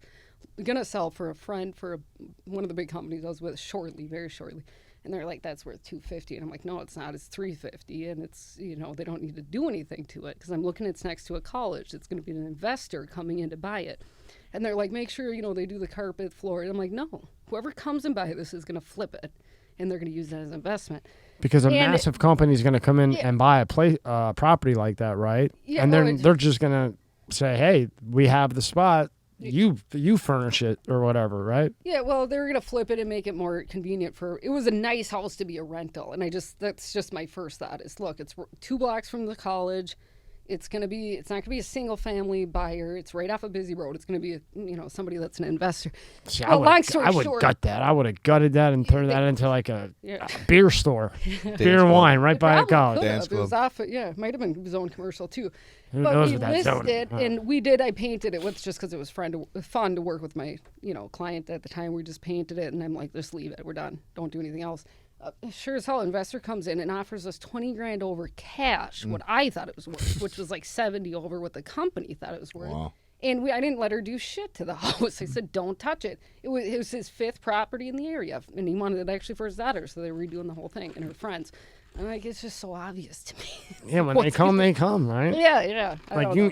going to sell for a friend for one of the big companies I was with very shortly. And they're like, that's worth $250. And I'm like, no, it's not. It's $350. And it's, they don't need to do anything to it because I'm looking, it's next to a college. It's going to be an investor coming in to buy it. And they're like, make sure, they do the carpet, floor. And I'm like, no, whoever comes and buy this is going to flip it. And they're going to use that as investment. Because a massive company is going to come in and buy a property like that, right? Yeah, and they're just going to say, hey, we have the spot. You furnish it or whatever, right? Yeah, well, they're going to flip it and make it more convenient it was a nice house to be a rental. And that's just my first thought is, look, it's 2 blocks from the college. It's not going to be a single family buyer. It's right off a busy road. It's going to be somebody that's an investor. See, I would gut that. I would have gutted that and turned that into a beer store. Beer and wine right by a college. Dance club. It was it might have been zone commercial too. Who but knows we what that listed zone it, and I painted it just because it was fun to work with my client at the time. We just painted it, and I'm like, just leave it. We're done. Don't do anything else. Sure as hell, investor comes in and offers us $20,000 over cash, what I thought it was worth, which was 70 over what the company thought it was worth. Wow. And I didn't let her do shit to the house. I said, don't touch it. It was his 5th property in the area, and he wanted it actually for his daughter, so they were redoing the whole thing, and her friends. I'm like, it's just so obvious to me. Yeah, when they come, right? Yeah.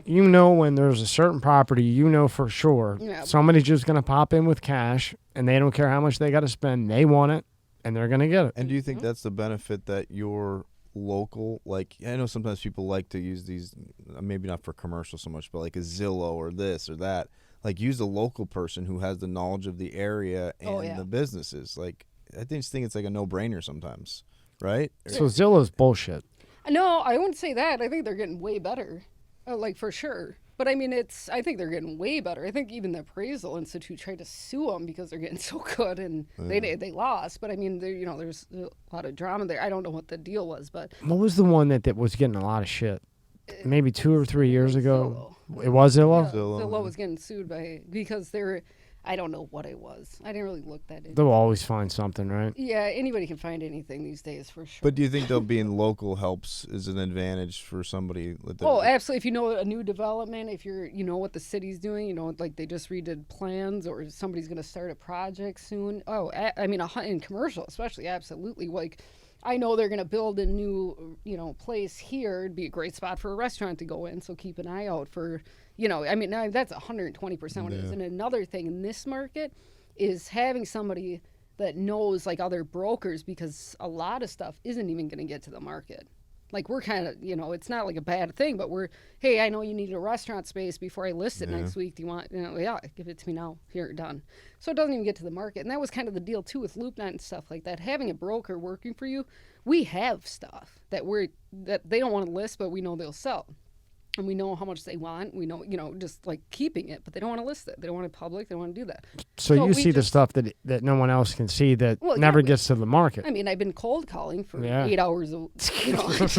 You know when there's a certain property, for sure somebody's just going to pop in with cash, and they don't care how much they got to spend. They want it. and they're going to get it. And do you think that's the benefit that you're local? Like, I know sometimes people like to use these, maybe not for commercial so much, but like a Zillow or this or that. Like, use a local person who has the knowledge of the area and the businesses. Like, I just think it's like a no-brainer sometimes, right? So Zillow's bullshit. No, I wouldn't say that. I think they're getting way better, like for sure. But I mean, I think they're getting way better. I think even the Appraisal Institute tried to sue them because they're getting so good, and they lost. But I mean, there's a lot of drama there. I don't know what the deal was, but what was the one that was getting a lot of shit? Maybe 2 or 3 years ago. It was Zillow? Yeah, Zillow was getting sued because they're. I don't know what it was. I didn't really look that into. They'll always find something, right? Yeah, anybody can find anything these days for sure. But do you think though being local helps is an advantage for somebody? Absolutely. If you know a new development, if you know what the city's doing, like they just redid plans, or somebody's going to start a project soon. I mean, in commercial especially, absolutely. Like, I know they're going to build a new, place here. It'd be a great spot for a restaurant to go in. So keep an eye out for, I mean, that's 120% what it is. And another thing in this market is having somebody that knows like other brokers, because a lot of stuff isn't even going to get to the market. Like, we're kind of, it's not like a bad thing, but hey, I know you need a restaurant space before I list it next week. Do you want, give it to me now. Here, done. So it doesn't even get to the market. And that was kind of the deal, too, with LoopNet and stuff like that. Having a broker working for you, we have stuff that they don't want to list, but we know they'll sell. And we know how much they want. We know, just like keeping it, but they don't want to list it. They don't want it public. They don't want to do that. So you see the stuff that no one else can see that never gets to the market. I mean, I've been cold calling for 8 hours a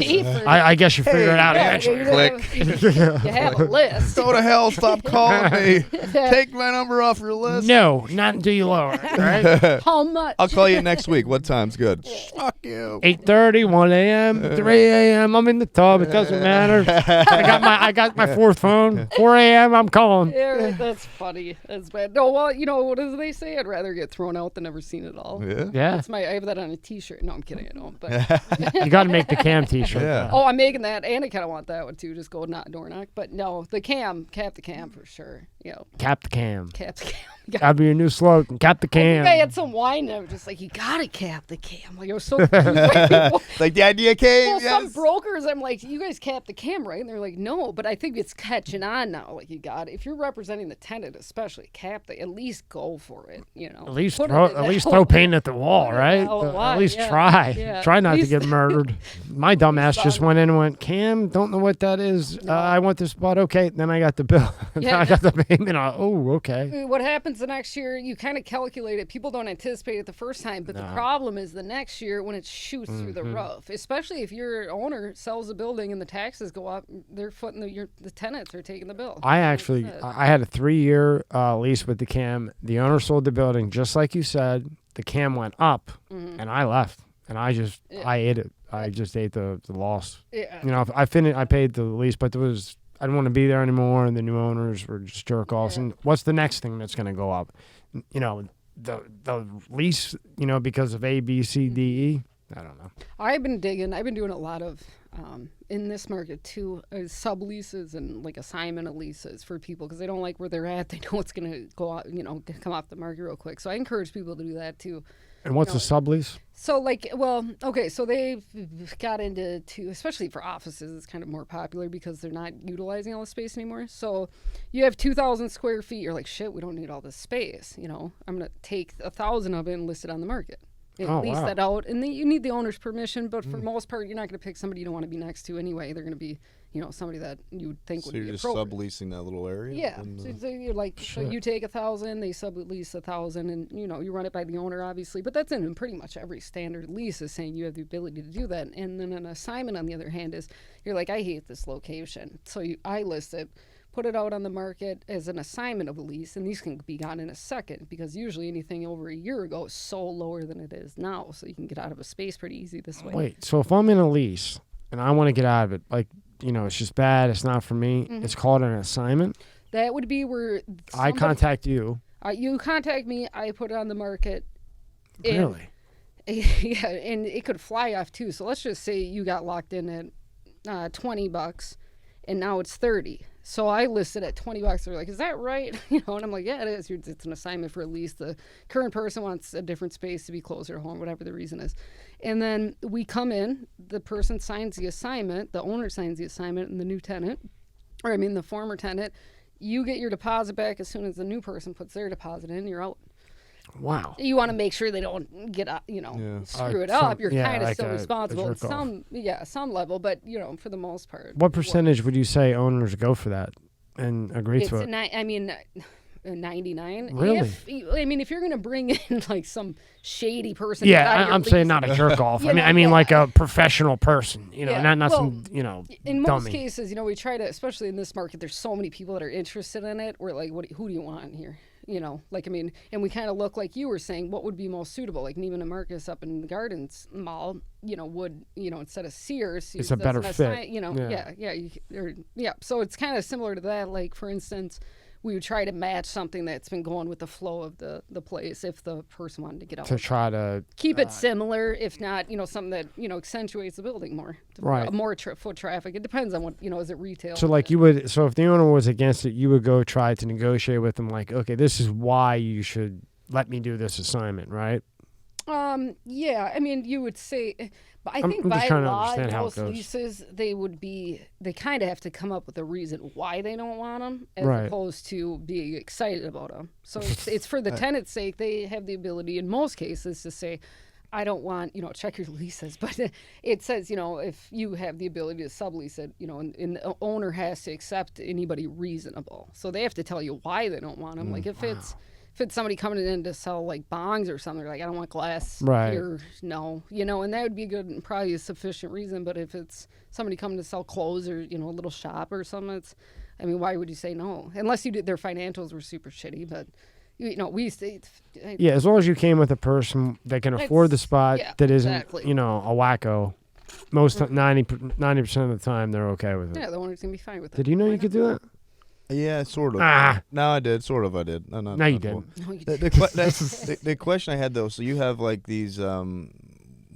day. I guess you figure it out eventually. Click. You have a list. Go to hell. Stop calling me. Take my number off your list. No, not until you lower it, right? How much? I'll call you next week. What time's good? Fuck you. 8:30, 1 a.m., 3 a.m. I'm in the tub. It doesn't matter. I got my fourth phone. 4 a.m. I'm calling. Yeah, that's funny. That's bad. No, well, what do they say? I'd rather get thrown out than never seen it all. Yeah. I have that on a T-shirt. No, I'm kidding. I don't. But you got to make the cam T-shirt. Yeah. Oh, I'm making that, and I kind of want that one too. Just go door knock. But no, cap the cam for sure. Cap the cam. Cap the cam. That'd be your new slogan. Cap the cam. I had some wine, and I was just like, you gotta cap the cam. Like, I was so confused. Like the idea came. Well, some brokers, I'm like, you guys cap the cam, right? And they're like, no, but I think it's catching on now. Like, you got it. If you're representing the tenant, especially, at least go for it. At least throw paint at the wall, right? At least try. Yeah. Try not to get murdered. My dumbass just went in and went, Cam, don't know what that is. No. I want this spot. Okay, then I got the bill. I got the payment. Okay. What happens the next year? You kind of calculate it. People don't anticipate it the first time, but the problem is the next year when it shoots through the roof. Especially if your owner sells a building and the taxes go up, they're footing the tenants are taking the bill. I had a 3-year lease with the cam. The owner sold the building, just like you said. The cam went up, and I left, and I ate it. I just ate the loss. Yeah. I paid the lease, but I didn't want to be there anymore, and the new owners were just jerk offs. And what's the next thing that's going to go up? The lease, because of A, B, C, D, E. I don't know. I've been digging. I've been doing a lot of in this market too, subleases and like assignment of leases for people because they don't like where they're at. They know it's going to go out, come off the market real quick. So I encourage people to do that too. And what's a sublease? So so they've got into especially for offices, it's kind of more popular because they're not utilizing all the space anymore. So you have 2,000 square feet. You're like, shit, we don't need all this space. I'm going to take 1,000 of it and list it on the market. Lease that out, and then you need the owner's permission. But for most part, you're not going to pick somebody you don't want to be next to anyway. They're going to be, somebody that you would think would be appropriate. So you're just subleasing that little area. Yeah, so you're like, so you take 1,000, they sublease 1,000, and you run it by the owner, obviously. But that's in pretty much every standard lease is saying you have the ability to do that. And then an assignment, on the other hand, is you're like, I hate this location, so I list it. Put it out on the market as an assignment of a lease, and these can be gone in a second because usually anything over a year ago is so lower than it is now, so you can get out of a space pretty easy this way. Wait, so if I'm in a lease and I want to get out of it, it's just bad, it's not for me, it's called an assignment? That would be where I contact you. You contact me, I put it on the market. Really? Yeah, and it could fly off too. So let's just say you got locked in at $20, and now it's $30. So I listed at $20. They're like, is that right? And I'm like, yeah, it is. It's an assignment for a lease. The current person wants a different space to be closer to home, whatever the reason is. And then we come in, the person signs the assignment, the owner signs the assignment, and the former tenant, you get your deposit back as soon as the new person puts their deposit in, you're out. Wow. You want to make sure they don't get screw it up. You're kind of like still a responsible at jerk-off. some level, but for the most part. What percentage would you say owners go for that and agree to it? 99. Really? If you're going to bring in like some shady person. Yeah, I'm saying not a jerk off. I mean like a professional person, not some, in dummy. most cases, we try to, especially in this market, there's so many people that are interested in it. We're like, who do you want in here? And we kind of look like you were saying, what would be most suitable? Like Neiman and Marcus up in the Gardens Mall, would, instead of Sears. It's a better fit. So it's kind of similar to that. Like, for instance, we would try to match something that's been going with the flow of the place if the person wanted to get out. To try to keep it similar, if not, something that, accentuates the building more. Right. More foot traffic. It depends on what, is it retail? So like so if the owner was against it, you would go try to negotiate with them like, okay, this is why you should let me do this assignment, right? Yeah, you would say, but I think I'm by law, in most leases, they kind of have to come up with a reason why they don't want them, as opposed to being excited about them. So it's for the tenant's sake. They have the ability, in most cases, to say, I don't want, check your leases, but it says, if you have the ability to sublease it, and the owner has to accept anybody reasonable. So they have to tell you why they don't want them. Like if it's somebody coming in to sell like bongs or something, like I don't want glass here, no, and that would be good and probably a sufficient reason. But if it's somebody coming to sell clothes or a little shop or something, why would you say no? Unless their financials were super shitty, but. We say... as long as you came with a person that can afford the spot that isn't, a wacko, most 90% of the time they're okay with it. Yeah, the owner's going to be fine with it. Did you know you could do that? Yeah, sort of. No, I did. Sort of I did. No, you didn't. No, you didn't. The question I had, though, so you have like these...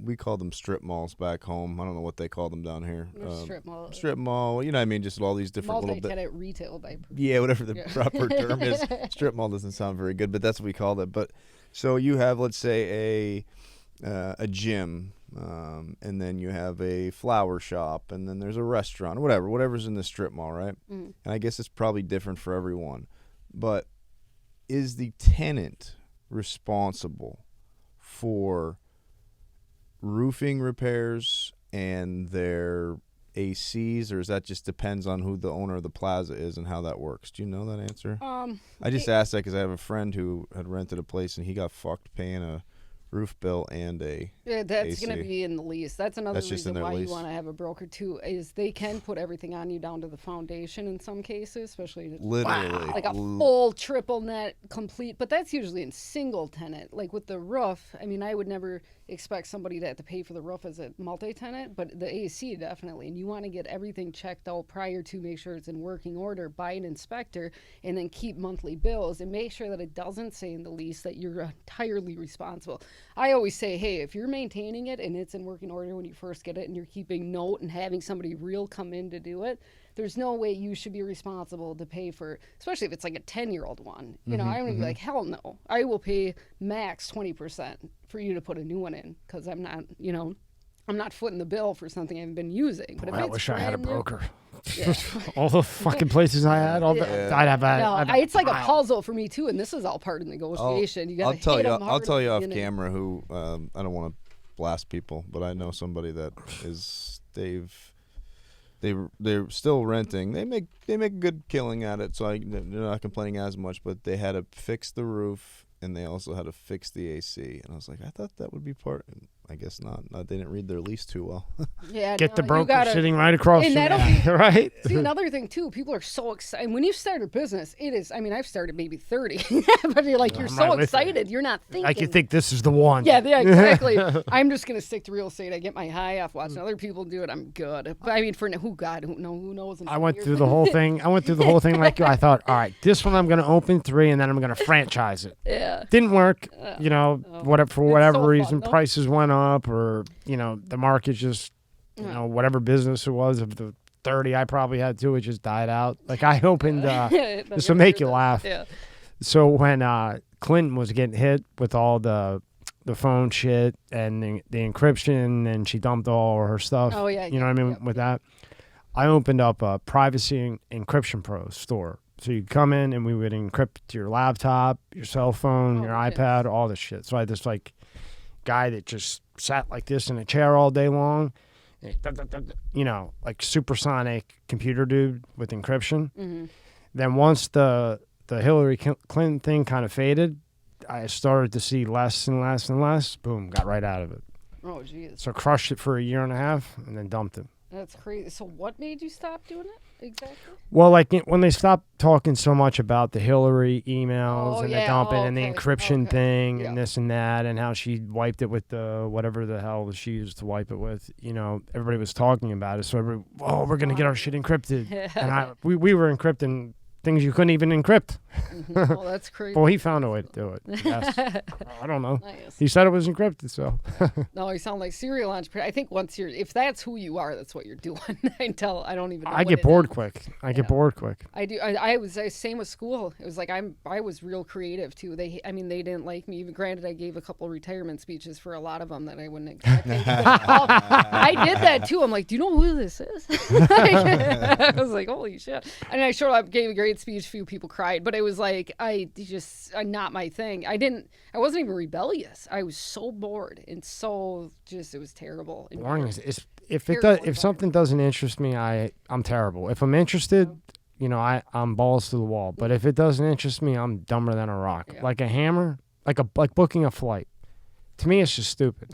we call them strip malls back home. I don't know what they call them down here. Strip mall. Strip mall. You know what I mean? Just all these different little bits. Multi-tenant retail type. Yeah, whatever the proper term is. Strip mall doesn't sound very good, but that's what we call it. But so you have, let's say, a gym, and then you have a flower shop, and then there's a restaurant, whatever's in the strip mall, right? Mm. And I guess it's probably different for everyone. But is the tenant responsible for roofing repairs and their ACs, or is that just depends on who the owner of the plaza is and how that works? Do you know that answer? I just asked that because I have a friend who had rented a place and he got fucked paying a roof bill and a that's AC. going to be in the lease. That's another reason why lease. You want to have a broker too, is they can put everything on you down to the foundation in some cases, especially literally like a full triple net complete, but that's usually in single tenant. Like with the roof, I would never expect somebody to have to pay for the roof as a multi-tenant, but the AC definitely, and you want to get everything checked out prior to make sure it's in working order by an inspector, and then keep monthly bills and make sure that it doesn't say in the lease that you're entirely responsible. I always say, hey, if you're maintaining it and it's in working order when you first get it and you're keeping note and having somebody real come in to do it, there's no way you should be responsible to pay for, especially if it's like a 10-year-old one. I'm going to be like, hell no. I will pay max 20% for you to put a new one in because I'm not, I'm not footing the bill for something I haven't been using. But Boy, I wish I had a broker. Yeah. All the fucking places I had, I'd have. It's like a puzzle for me too, and this is all part of negotiation. I'll tell you off camera who I don't want to blast people, but I know somebody that is they're still renting. They make a good killing at it, so they're not complaining as much. But they had to fix the roof, and they also had to fix the AC. And I was like, I thought that would be part. I guess not. They didn't read their lease too well. Yeah, get the broker sitting right across from you, right? See, another thing too, people are so excited. When you start a business, it is, I've started maybe 30, but you're so excited. You're not thinking. Like you think this is the one. Yeah, exactly. I'm just going to stick to real estate. I get my high off watching other people do it. I'm good. But for who knows? I went through the whole thing. Like you. I thought, all right, this one I'm going to open 3 and then I'm going to franchise it. Yeah. Didn't work. For whatever reason, prices went up, or the market just whatever business it was of the 30. I probably had two. It just died out. Like I opened, this will Never make heard you that. laugh. Yeah. So when Clinton was getting hit with all the phone shit and the encryption, and she dumped all her stuff. Oh, yeah, You know what I mean? yep, With that, I opened up a privacy encryption pro store. So you'd come in and we would encrypt your laptop, your cell phone, your nice. iPad, all this shit. So I had this like guy that just sat like this in a chair all day long, you know, like supersonic computer dude with encryption. Mm-hmm. Then once the Hillary Clinton thing kind of faded, I started to see less and less and less. Boom, got right out of it. Oh, geez. So crushed it for a year and a half and then dumped it. That's crazy. So what made you stop doing it exactly? Well, like when they stopped talking so much about the Hillary emails and the dumping and the encryption thing and this and that and how she wiped it with the whatever the hell she used to wipe it with, you know, everybody was talking about it. So we're going to get our shit encrypted. And we were encrypting things you couldn't even encrypt. Oh, that's crazy. Well, he found a way to do it. Yes. I don't know. Nice. He said it was encrypted, so. No, you sound like serial entrepreneur. I think once if that's who you are, that's what you're doing. I don't even know I what get it bored is. quick. I get bored quick. I do. I was same with school. It was like I was real creative too. They didn't like me. Even granted, I gave a couple retirement speeches for a lot of them that I wouldn't expect. I did that too. I'm like, do you know who this is? I was like, holy shit. And I showed up, gave a great speech. Few people cried, but it was like not my thing. I wasn't even rebellious. I was so bored and so it was terrible. Boring is if something doesn't interest me, I'm terrible. If I'm interested, you know, I'm balls to the wall. But if it doesn't interest me, I'm dumber than a rock. Yeah. Like a hammer, like booking a flight. To me, it's just stupid.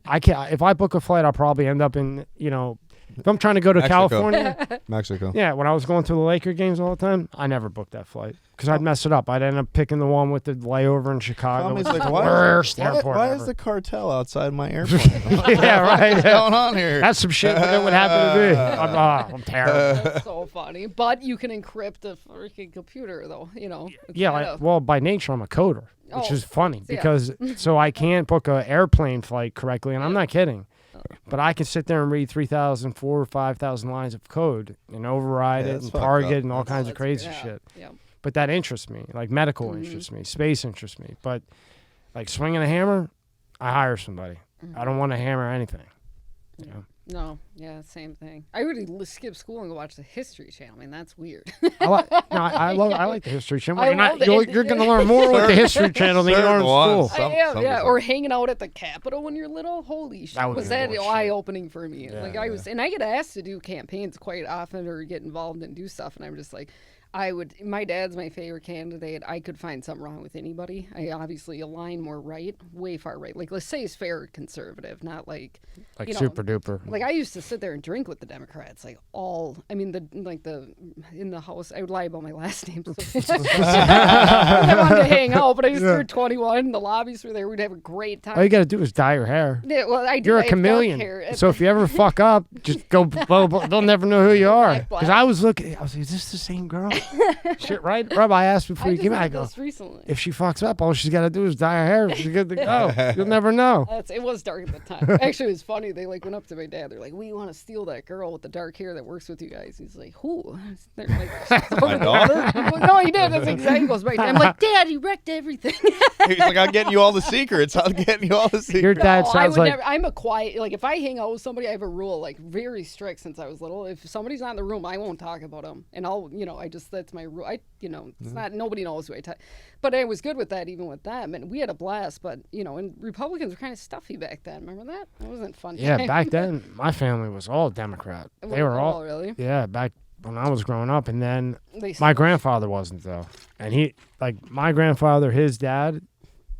I can't. If I book a flight, I'll probably end up in, you know, if I'm trying to go to California. Mexico. Yeah, when I was going to the Laker games all the time, I never booked that flight because I'd mess it up. I'd end up picking the one with the layover in Chicago. Tommy's It's like, the why worst airport is ever. the cartel outside my airplane? Yeah, right. What's going on here? That's some shit that would happen to me. I'm terrible. That's so funny. But you can encrypt a freaking computer, though. You know. Yeah, well, by nature, I'm a coder, which Oh, is funny yeah. because so I can't book an airplane flight correctly, and I'm not kidding. But I can sit there and read 3,000, 4,000 or 5,000 lines of code and override it that's and fucked target up. and all kinds of That's crazy good. shit. Yeah. But that interests me. Like medical interests me, space interests me. But like swinging a hammer, I hire somebody. I don't want to hammer anything. You know? No, yeah, same thing. I would skip school and go watch the History Channel. I mean, that's weird. I like the History Channel. I love it. You're going to learn more with the History Channel than you learn in school. Or hanging out at the Capitol when you're little. Holy shit! Was that eye-opening for me? Yeah, like and I get asked to do campaigns quite often or get involved and do stuff, and I'm just like, my dad's my favorite candidate. I could find something wrong with anybody. I obviously align more right, way far right. Like, let's say he's fair conservative, not like super duper. Like, I used to sit there and drink with the Democrats, in the House. I would lie about my last name. So I wanted to hang out, but I just turned 21. The lobbies were there. We'd have a great time. All you got to do is dye your hair. Yeah, well, I do. You're I a have dark chameleon. hair. So if you ever fuck up, just go. They'll never know who you are. Because I was looking. I was like, is this the same girl? Shit, right? Rob, I asked before you came out. I go, recently. if she fucks up, all she's got to do is dye her hair. She's good to go. You'll never know. It was dark at the time. Actually, it was funny. They went up to my dad. They're like, "We want to steal that girl with the dark hair that works with you guys." He's like, "Who?" They're like, My daughter? No, he did. That's exactly. He goes, right. I'm like, "Dad, he wrecked everything." He's like, I'm getting you all the secrets. Your dad sounds like. I'm a quiet. Like, if I hang out with somebody, I have a rule, like very strict since I was little. If somebody's not in the room, I won't talk about them, and that's my rule. It's not, nobody knows who I talk. But I was good with that, even with them, and we had a blast. But and Republicans were kind of stuffy back then. Remember that? It wasn't fun. Yeah, back then my family was all Democrat. They were all really. Yeah, back when I was growing up, and then my grandfather wasn't though, and my grandfather, his dad.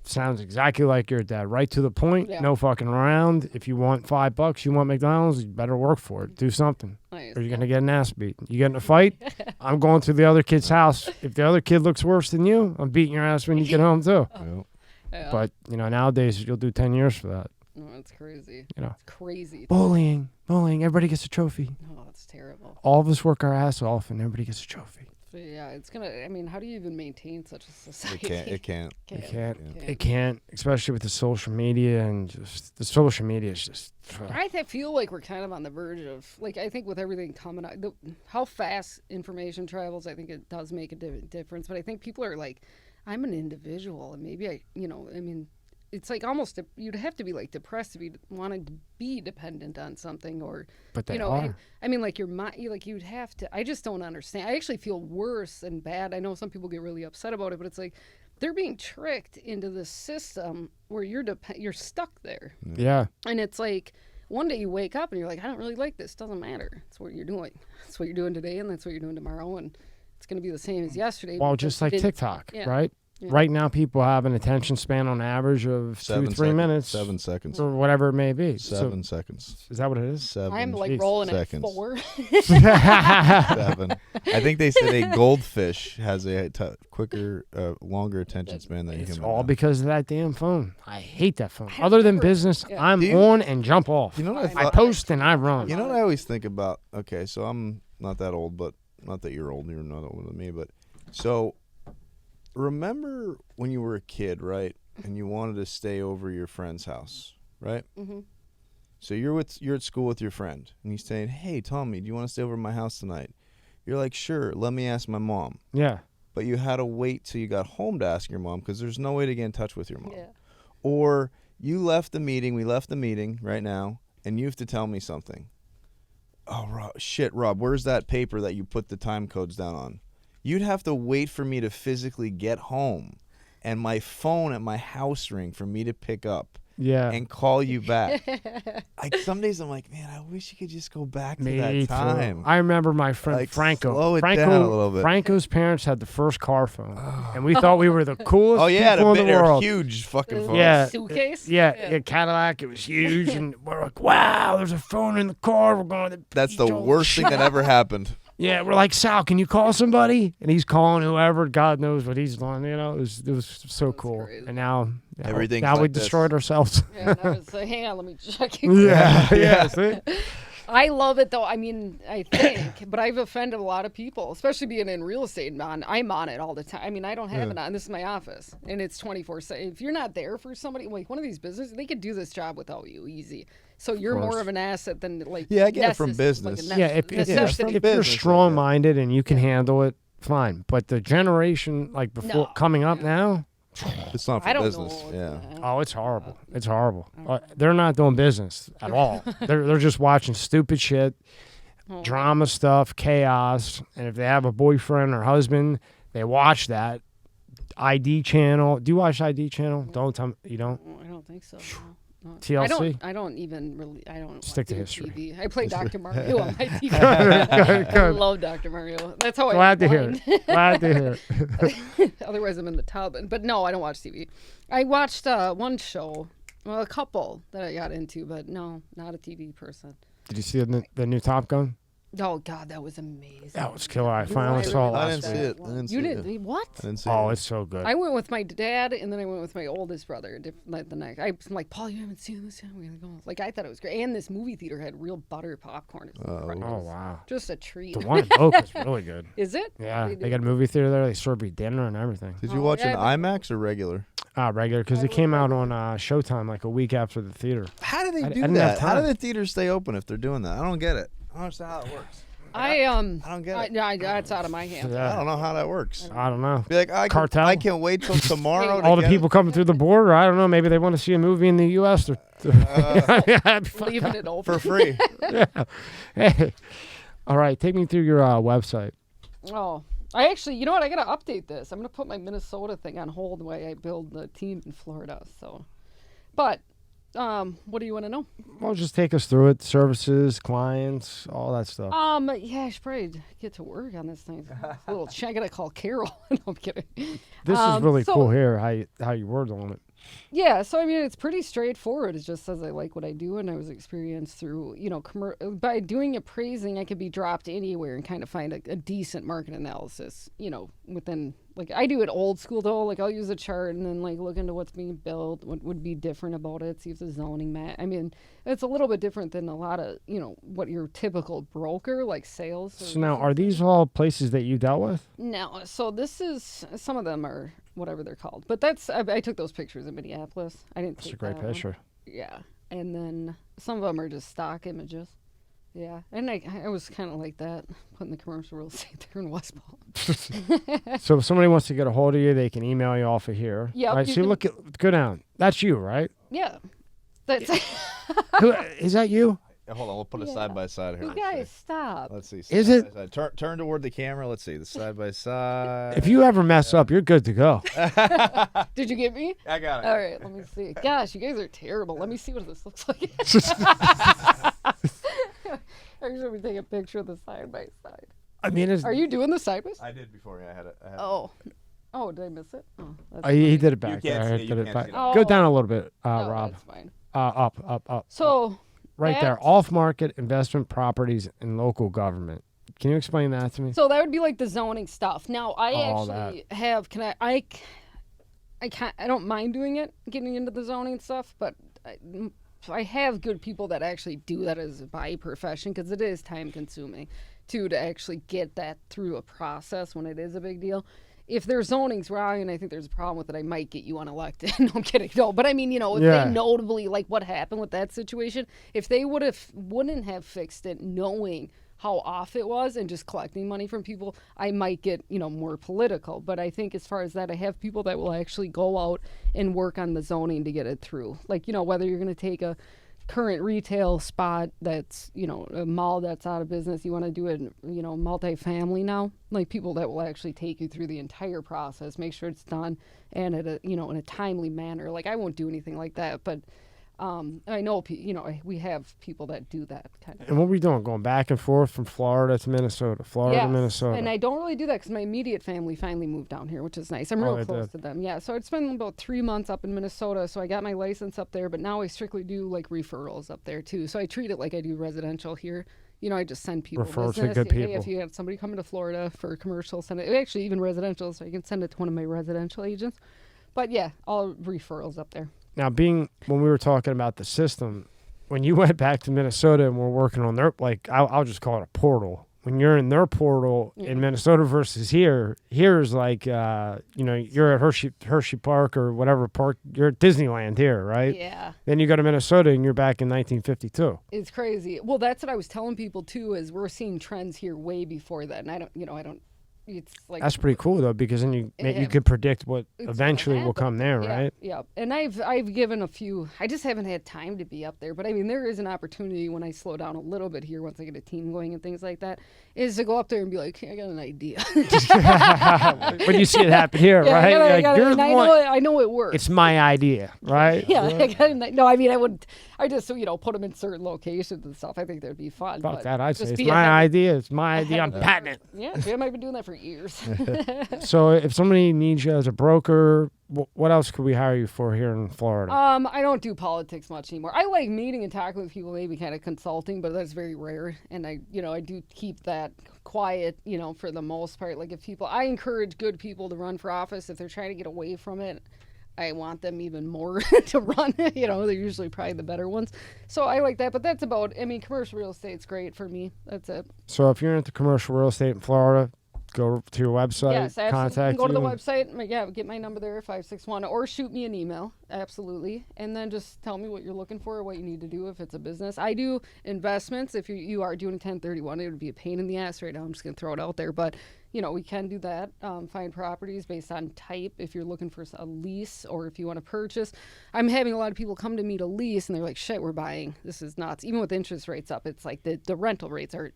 Sounds exactly like your dad. Right to the point. Yeah. No fucking around. If you want $5, you want McDonald's, you better work for it. Do something. Nice. Or you're going to get an ass beat. You get in a fight, I'm going to the other kid's house. If the other kid looks worse than you, I'm beating your ass when you get home too. Yeah. But, nowadays you'll do 10 years for that. No, that's crazy. It's crazy. Bullying. Everybody gets a trophy. Oh, that's terrible. All of us work our ass off and everybody gets a trophy. So yeah, it's gonna. I mean, how do you even maintain such a society? It can't. It can't, especially with the social media and just the social media is just. I feel like we're kind of on the verge of, like, I think with everything coming out, how fast information travels, I think it does make a difference. But I think people are like, I'm an individual, and maybe I mean, it's like almost you'd have to be like depressed to be wanting to be dependent on something, or But they you know, are. I mean, like you'd have to. I just don't understand. I actually feel worse and bad. I know some people get really upset about it, but it's like they're being tricked into this system where you're stuck there. Yeah. And it's like one day you wake up and you're like, I don't really like this. Doesn't matter. It's what you're doing. It's what you're doing today, and that's what you're doing tomorrow, and it's going to be the same as yesterday. Well, just like TikTok, yeah. right? Yeah. Right now, people have an attention span on average of 2-3 minutes. 7 seconds. Or whatever it may be. 7 seconds. Is that what it is? 7. I'm like rolling seconds. at 4. 7. I think they said a goldfish has a quicker, longer attention span than a It's human. all because of that damn phone. I hate that phone. Other than business, Yeah. I'm on and jump off. You know what I post and I run. You know what I always think about? Okay, so I'm not that old, but not that you're old. You're not older than me, but so remember when you were a kid, right? And you wanted to stay over your friend's house, right? Mm-hmm. So you're at school with your friend, and he's saying, "Hey, Tommy, do you want to stay over at my house tonight?" You're like, "Sure. Let me ask my mom." Yeah. But you had to wait till you got home to ask your mom because there's no way to get in touch with your mom. Yeah. Or you left the meeting. We left the meeting right now, and you have to tell me something. Oh, Rob, where's that paper that you put the time codes down on? You'd have to wait for me to physically get home and my phone at my house ring for me to pick up and call you back. Some days I'm like, man, I wish you could just go back to that time. I remember my friend Like, Franco. slow it down a little bit. Franco's parents had the first car phone, and we thought we were the coolest people in the world. Huge fucking phone. Yeah. Suitcase? Yeah, Cadillac. It was huge, and we're like, wow, there's a phone in the car. We're going to That's the worst thing that ever happened. Yeah, we're like, Sal, can you call somebody? And he's calling whoever. God knows what he's doing. You know, it was so cool. Crazy. And now Everything's we like this. destroyed ourselves. Yeah, and I was like, hang on, let me check. yeah. See? I love it, though. I mean, I think, but I've offended a lot of people, especially being in real estate. I'm on it all the time. I mean, I don't have it on. This is my office, and it's 24/7. If you're not there for somebody, like one of these businesses, they could do this job without you, easy. So you're more of an asset than like. Yeah, I get it from business. If you're strong-minded and you can handle it, fine. But the generation like before coming up now. It's not for business. Yeah. Oh, it's horrible. It's horrible. They're not doing business at all. They're just watching stupid shit, drama stuff, chaos. And if they have a boyfriend or husband, they watch that. ID channel. Do you watch ID channel? Don't tell me you don't. I don't think so. No. TLC. I don't even really. I don't stick to watch history. TV. I play Dr. Mario on my TV. Good. I love Dr. Mario. That's how Glad I. to hear it. Glad to hear it. Otherwise, I'm in the tub. But no, I don't watch TV. I watched one show, well, a couple that I got into, but no, not a TV person. Did you see the new Top Gun? Oh God, that was amazing. That was killer. I finally saw it I last didn't week. see it. You didn't? What? I didn't see Oh, it. it's so good. I went with my dad, and then I went with my oldest brother. Like the next, I'm like, Paul, you haven't seen this yet? We're gonna go. Like I thought it was great, and this movie theater had real butter popcorn. It was incredible. Oh wow. Just a treat. The one in Boca is really good. Is it? Yeah, they got a movie theater there. They serve you dinner and everything. Did you watch yeah, an IMAX or regular? Regular, because it came out on Showtime like a week after the theater. How do they I do didn't have that? How do time. the theaters stay open if they're doing that? I don't get it. I don't understand how it works. I don't get it. that's out of my hands. Yeah. I don't know how that works. I don't know. Be like, Cartel? I can't wait till tomorrow. All the people coming through the border, I don't know. Maybe they want to see a movie in the U.S. Leaving it open for free. Yeah. Hey. All right, take me through your website. Oh, I actually, you know what? I gotta update this. I'm gonna put my Minnesota thing on hold while I build the team in Florida. So, but what do you want to know? Well, just take us through it. Services, clients, all that stuff. Yeah, I should probably get to work on this thing. It's a little. I gotta call Carol. No, I'm kidding. This is really cool here. How you were doing it. Yeah, so I mean, it's pretty straightforward. It just says I like what I do, and I was experienced through, by doing appraising, I could be dropped anywhere and kind of find a decent market analysis, within, like, I do it old school though. Like, I'll use a chart and then, like, look into what's being built, what would be different about it, see if the zoning I mean, it's a little bit different than a lot of, what your typical broker, like sales. So now, are these all places that you dealt with? No, so this is, some of them are whatever they're called. But I took those pictures in Minneapolis. I didn't take That's a great that picture. one. Yeah. And then some of them are just stock images. Yeah. And I was kind of like that, putting the commercial real estate there in West Palm. So if somebody wants to get a hold of you, they can email you off of here. Yeah. Right? So go down. That's you, right? Yeah. That's Who, is that you? Hold on, we'll put a side by side here. You guys, stop. Let's see. Is it? Turn toward the camera. Let's see the side by side. If you ever mess up, you're good to go. Did you get me? I got it. All right, let me see. Gosh, you guys are terrible. Let me see what this looks like. Actually, let me take a picture of the side by side. I mean, Are you doing the side by side? I did before. Yeah, I had it. Oh, did I miss it? Oh, that's he did it back You can't there. see it, Did you it can't back. see it. Go down a little bit, no, Rob. that's fine. Up. So Right there. Off-market investment properties and local government. Can you explain that to me? So that would be like the zoning stuff. Now I All actually have. I can't. I don't mind doing it, getting into the zoning stuff, but I have good people that actually do that as by profession because it is time consuming to actually get that through a process when it is a big deal. If their zoning's wrong and I think there's a problem with it, I might get you unelected. No, I'm kidding. No, but I mean, if they notably, like what happened with that situation, if they wouldn't have fixed it knowing how off it was and just collecting money from people, I might get, more political. But I think as far as that, I have people that will actually go out and work on the zoning to get it through. Like, whether you're going to take a current retail spot that's, a mall that's out of business, you want to do it, multifamily now, like people that will actually take you through the entire process, make sure it's done and at a, in a timely manner. Like I won't do anything like that, but I know, we have people that do that kind of. And what were you doing? Going back and forth from Florida to Minnesota, to Minnesota? And I don't really do that because my immediate family finally moved down here, which is nice. I'm real close to them. Yeah, so it's been about 3 months up in Minnesota, so I got my license up there, but now I strictly do like referrals up there too. So I treat it like I do residential here. I just send people Refer business. to good people. Hey, if you have somebody coming to Florida for commercial, send it. Actually, even residential, so I can send it to one of my residential agents. But yeah, all referrals up there. Now, when we were talking about the system, when you went back to Minnesota and we're working on their, like, I'll just call it a portal. When you're in their portal in Minnesota versus here's like, you're at Hershey Park or whatever park, you're at Disneyland here, right? Yeah. Then you go to Minnesota and you're back in 1952. It's crazy. Well, that's what I was telling people too, is we're seeing trends here way before that. And I don't. It's like That's pretty cool though, because then you could predict what eventually will come there, right? Yeah. And I've given a few. I just haven't had time to be up there, but I mean there is an opportunity when I slow down a little bit here once I get a team going and things like that, is to go up there and be like, hey, I got an idea. When you see it happen here, right? I know it works. It's my idea, right? I just put them in certain locations and stuff. I think that'd be fun. Fuck that! I'd say it's my idea. It's my idea. I'm patenting it. Yeah, Jim, I've been doing that for years. So if somebody needs you as a broker, what else could we hire you for here in Florida? I don't do politics much anymore. I like meeting and talking with people, maybe kind of consulting, but that's very rare. And I do keep that quiet, for the most part. Like I encourage good people to run for office. If they're trying to get away from it, I want them even more to run. They're usually probably the better ones. So I like that. But that's commercial real estate's great for me. That's it. So if you're into commercial real estate in Florida, go to your website, yes, contact go to the website, get my number there, 561, or shoot me an email, absolutely, and then just tell me what you're looking for, what you need to do if it's a business. I do investments. If you are doing 1031, it would be a pain in the ass right now. I'm just going to throw it out there, but we can do that. Find properties based on type if you're looking for a lease or if you want to purchase. I'm having a lot of people come to me to lease, and they're like, shit, we're buying. This is nuts. Even with interest rates up, it's like the rental rates are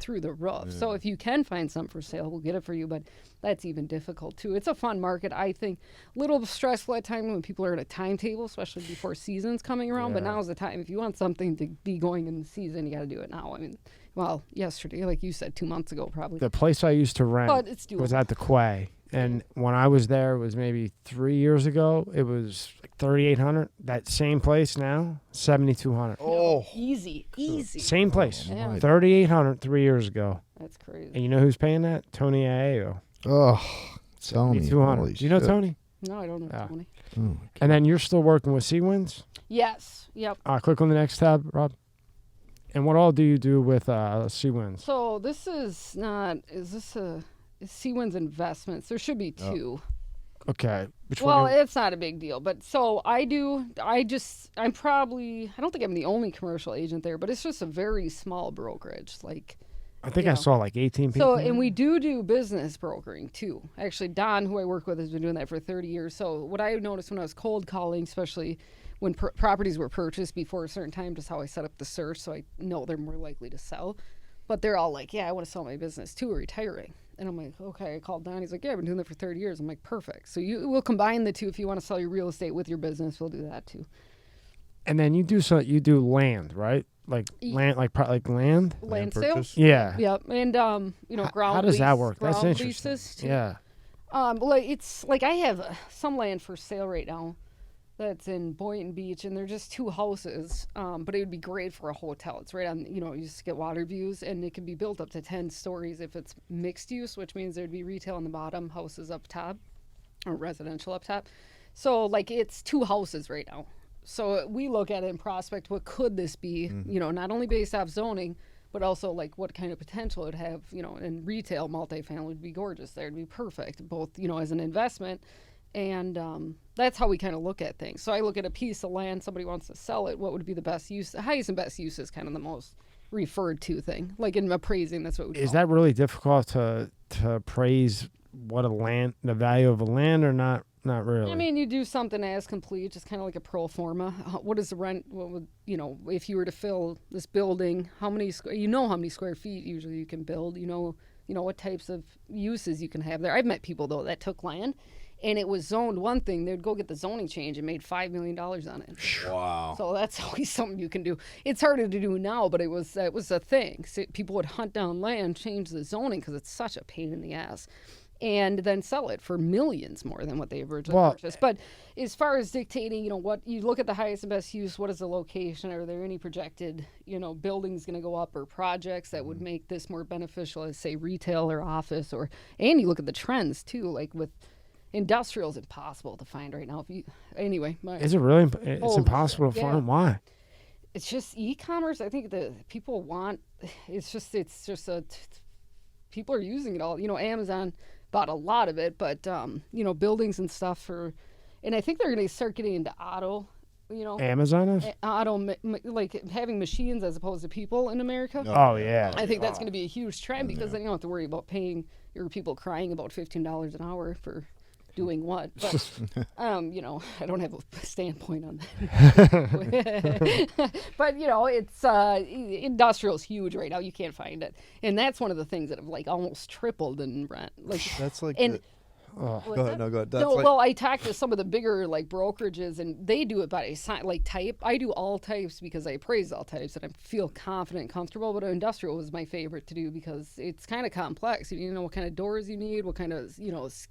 through the roof. So if you can find some for sale, we'll get it for you, but that's even difficult too. It's a fun market. I think a little stressful at times when people are at a timetable, especially before season's coming around, but now's the time. If you want something to be going in the season, you got to do it now. Yesterday, like you said, 2 months ago probably. The place I used to rent but it's was at the Quay. And when I was there, it was maybe 3 years ago. It was like 3,800. That same place now, 7,200. Oh, Easy. Same place, Yeah. 3,800 3 years ago. That's crazy. And you know who's paying that? Tony Aeo. Tony. 7,200. Holy Do you know shit. Tony? No, I don't know, Yeah. Tony. Oh, And then you're still working with Seawinds? Yes. Yep. Click on the next tab, Rob. And what all do you do with Seawinds? So this is not. Is this a? Is Seawinds Investments? There should be two. Okay. Which Well, one? it's not a big deal, but so I do. I'm probably. I don't think I'm the only commercial agent there, but it's just a very small brokerage. Like, I think you I know. saw like 18 people. So, and we do business brokering too. Actually, Don, who I work with, has been doing that for 30 years. So, what I noticed when I was cold calling, especially when properties were purchased before a certain time, just how I set up the search, so I know they're more likely to sell. But they're all like, "Yeah, I want to sell my business too, or retiring." And I'm like, "Okay." I called Don. He's like, "Yeah, I've been doing that for 30 years." I'm like, "Perfect." So we'll combine the two. If you want to sell your real estate with your business, we'll do that too. And then you do land, right? Like land, like land. Land purchase? sales. Yeah. Yep, and ground. How does that lease- work? That's ground interesting. leases, too. Yeah. Well, it's like I have some land for sale right now that's in Boynton Beach, and they're just two houses. But it would be great for a hotel. It's right on, you just get water views, and it can be built up to 10 stories if it's mixed use, which means there'd be retail on the bottom, houses up top, or residential up top. So, like, it's two houses right now. So we look at it in prospect, what could this be, not only based off zoning, but also like what kind of potential it have, and retail multifamily would be gorgeous there. It'd be perfect, both, as an investment. And that's how we kind of look at things. So I look at a piece of land, somebody wants to sell it, what would be the best use? The highest and best use is kind of the most referred to thing. Like in appraising, that's what we Is that really difficult to appraise the value of a land, or not? Not really. I mean, you do something as complete, just kind of like a pro forma. What is the rent? What would, if you were to fill this building, how many square feet usually you can build? You know what types of uses you can have there. I've met people though that took land, and it was zoned one thing. They'd go get the zoning change and made $5 million on it. Wow. So that's always something you can do. It's harder to do now, but it was a thing. So people would hunt down land, change the zoning because it's such a pain in the ass, and then sell it for millions more than what they originally purchased. But as far as dictating, what you look at the highest and best use, what is the location? Are there any projected, buildings going to go up or projects that would make this more beneficial as, say, retail or office? And you look at the trends too, like with industrial is impossible to find right now. Is it really? It's impossible to find. Why? It's just e-commerce. I think the people want. People are using it all. Amazon bought a lot of it, but buildings and stuff and I think they're going to start getting into auto. Amazon is? Like having machines as opposed to people in America. Oh yeah. I think that's going to be a huge trend because then you don't have to worry about paying your people crying about $15 an hour for doing what. But I don't have a standpoint on that. But it's industrial's huge right now. You can't find it, and that's one of the things that have like almost tripled in rent. Like That's like. Go ahead. No, go ahead. well, I talked to some of the bigger like brokerages, and they do it by type. I do all types because I appraise all types, and I feel confident and comfortable. But industrial was my favorite to do because it's kind of complex. You need to know what kind of doors you need, what kind of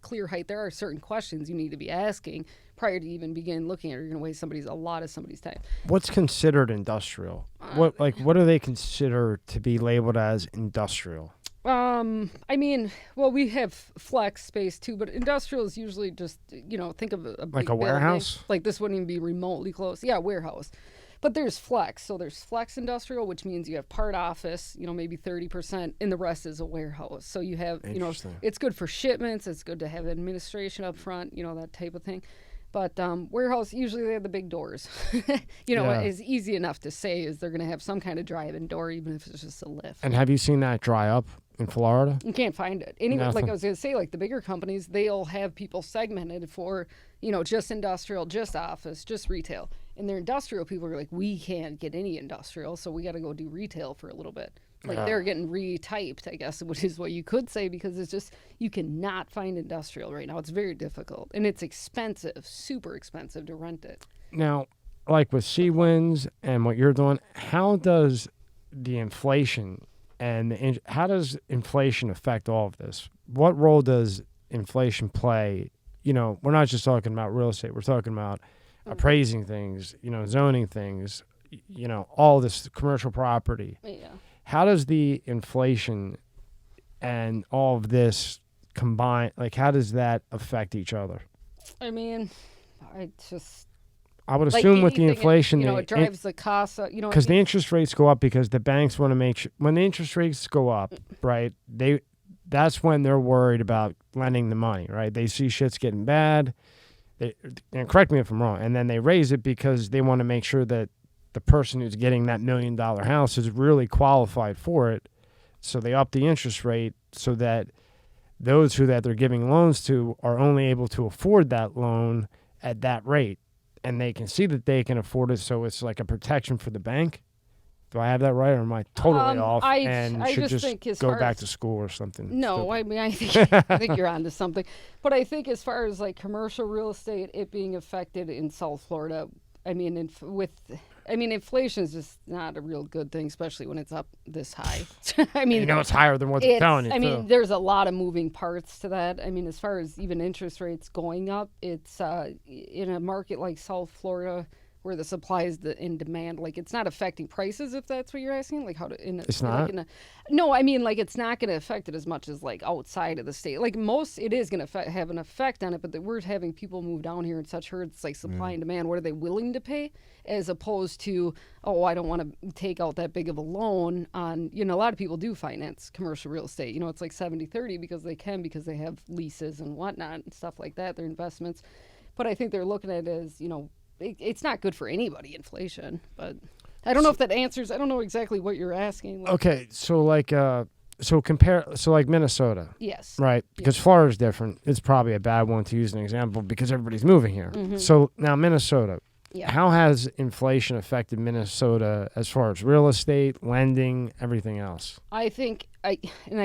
clear height. There are certain questions you need to be asking prior to even begin looking at it. You're going to waste a lot of somebody's time. What's considered industrial? What do they consider to be labeled as industrial? We have flex space too, but industrial is usually just, think of a big like a warehouse? Building. Like this wouldn't even be remotely close. Yeah, warehouse. But there's flex. So there's flex industrial, which means you have part office, maybe 30%, and the rest is a warehouse. So you have, it's good for shipments. It's good to have administration up front, that type of thing. But warehouse, usually they have the big doors. It's easy enough to say is they're going to have some kind of drive-in door, even if it's just a lift. And have you seen that dry up in Florida? You can't find it. Like I was going to say, like the bigger companies, they'll have people segmented for, just industrial, just office, just retail. And their industrial people are like, we can't get any industrial, so we got to go do retail for a little bit. Like they're getting retyped, I guess, which is what you could say, because it's just, you cannot find industrial right now. It's very difficult. And it's expensive, super expensive to rent it. Now, like with Seawinds and what you're doing, how does the inflation how does inflation affect all of this? What role does inflation play? We're not just talking about real estate. We're talking about appraising things, zoning things, all this commercial property. Yeah. How does the inflation and all of this combine? Like, how does that affect each other? I mean, I would assume with the anything, inflation, it drives the cost up, because the interest rates go up because the banks want to make sure when the interest rates go up, right? That's when they're worried about lending the money, right? They see shit's getting bad. And correct me if I'm wrong. And then they raise it because they want to make sure that the person who's getting that $1 million house is really qualified for it. So they up the interest rate so that those that they're giving loans to are only able to afford that loan at that rate. And they can see that they can afford it, so it's like a protection for the bank. Do I have that right, or am I totally off and should just go back to school or something? No, I mean, I think you're onto something. But I think as far as like commercial real estate, it being affected in South Florida, I mean, inflation is just not a real good thing, especially when it's up this high. I mean, it's higher than what they're telling you. I mean, there's a lot of moving parts to that. I mean, as far as even interest rates going up, it's in a market like South Florida where the supply is in demand. Like, it's not affecting prices, if that's what you're asking. Like, it's not. No, I mean, like, it's not going to affect it as much as like outside of the state. Like it is going to have an effect on it. But we're having people move down here in such herds, like supply and demand. What are they willing to pay, as opposed to, I don't want to take out that big of a loan on. A lot of people do finance commercial real estate. It's like 70-30 because they have leases and whatnot and stuff like that. Their investments, but I think they're looking at it as it's not good for anybody, inflation, but I don't know if that answers. I don't know exactly what you're asking. Okay, so like Minnesota. Yes. Right, because Florida's different. It's probably a bad one to use an example because everybody's moving here. Mm-hmm. So now Minnesota. Yeah. How has inflation affected Minnesota as far as real estate, lending, everything else? I think I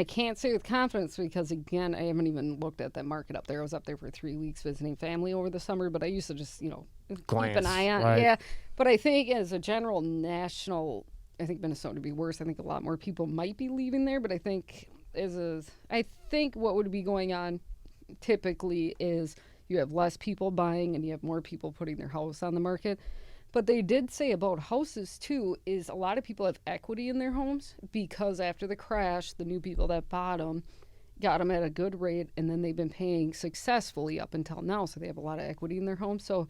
can't say with confidence because, again, I haven't even looked at that market up there. I was up there for 3 weeks visiting family over the summer, but I used to just, glance, keep an eye on it. Right. Yeah. But I think as a general national, I think Minnesota would be worse. I think a lot more people might be leaving there, but I think what would be going on typically is you have less people buying and you have more people putting their house on the market. But they did say about houses, too, is a lot of people have equity in their homes because after the crash, the new people that bought them got them at a good rate, and then they've been paying successfully up until now. So they have a lot of equity in their homes. So,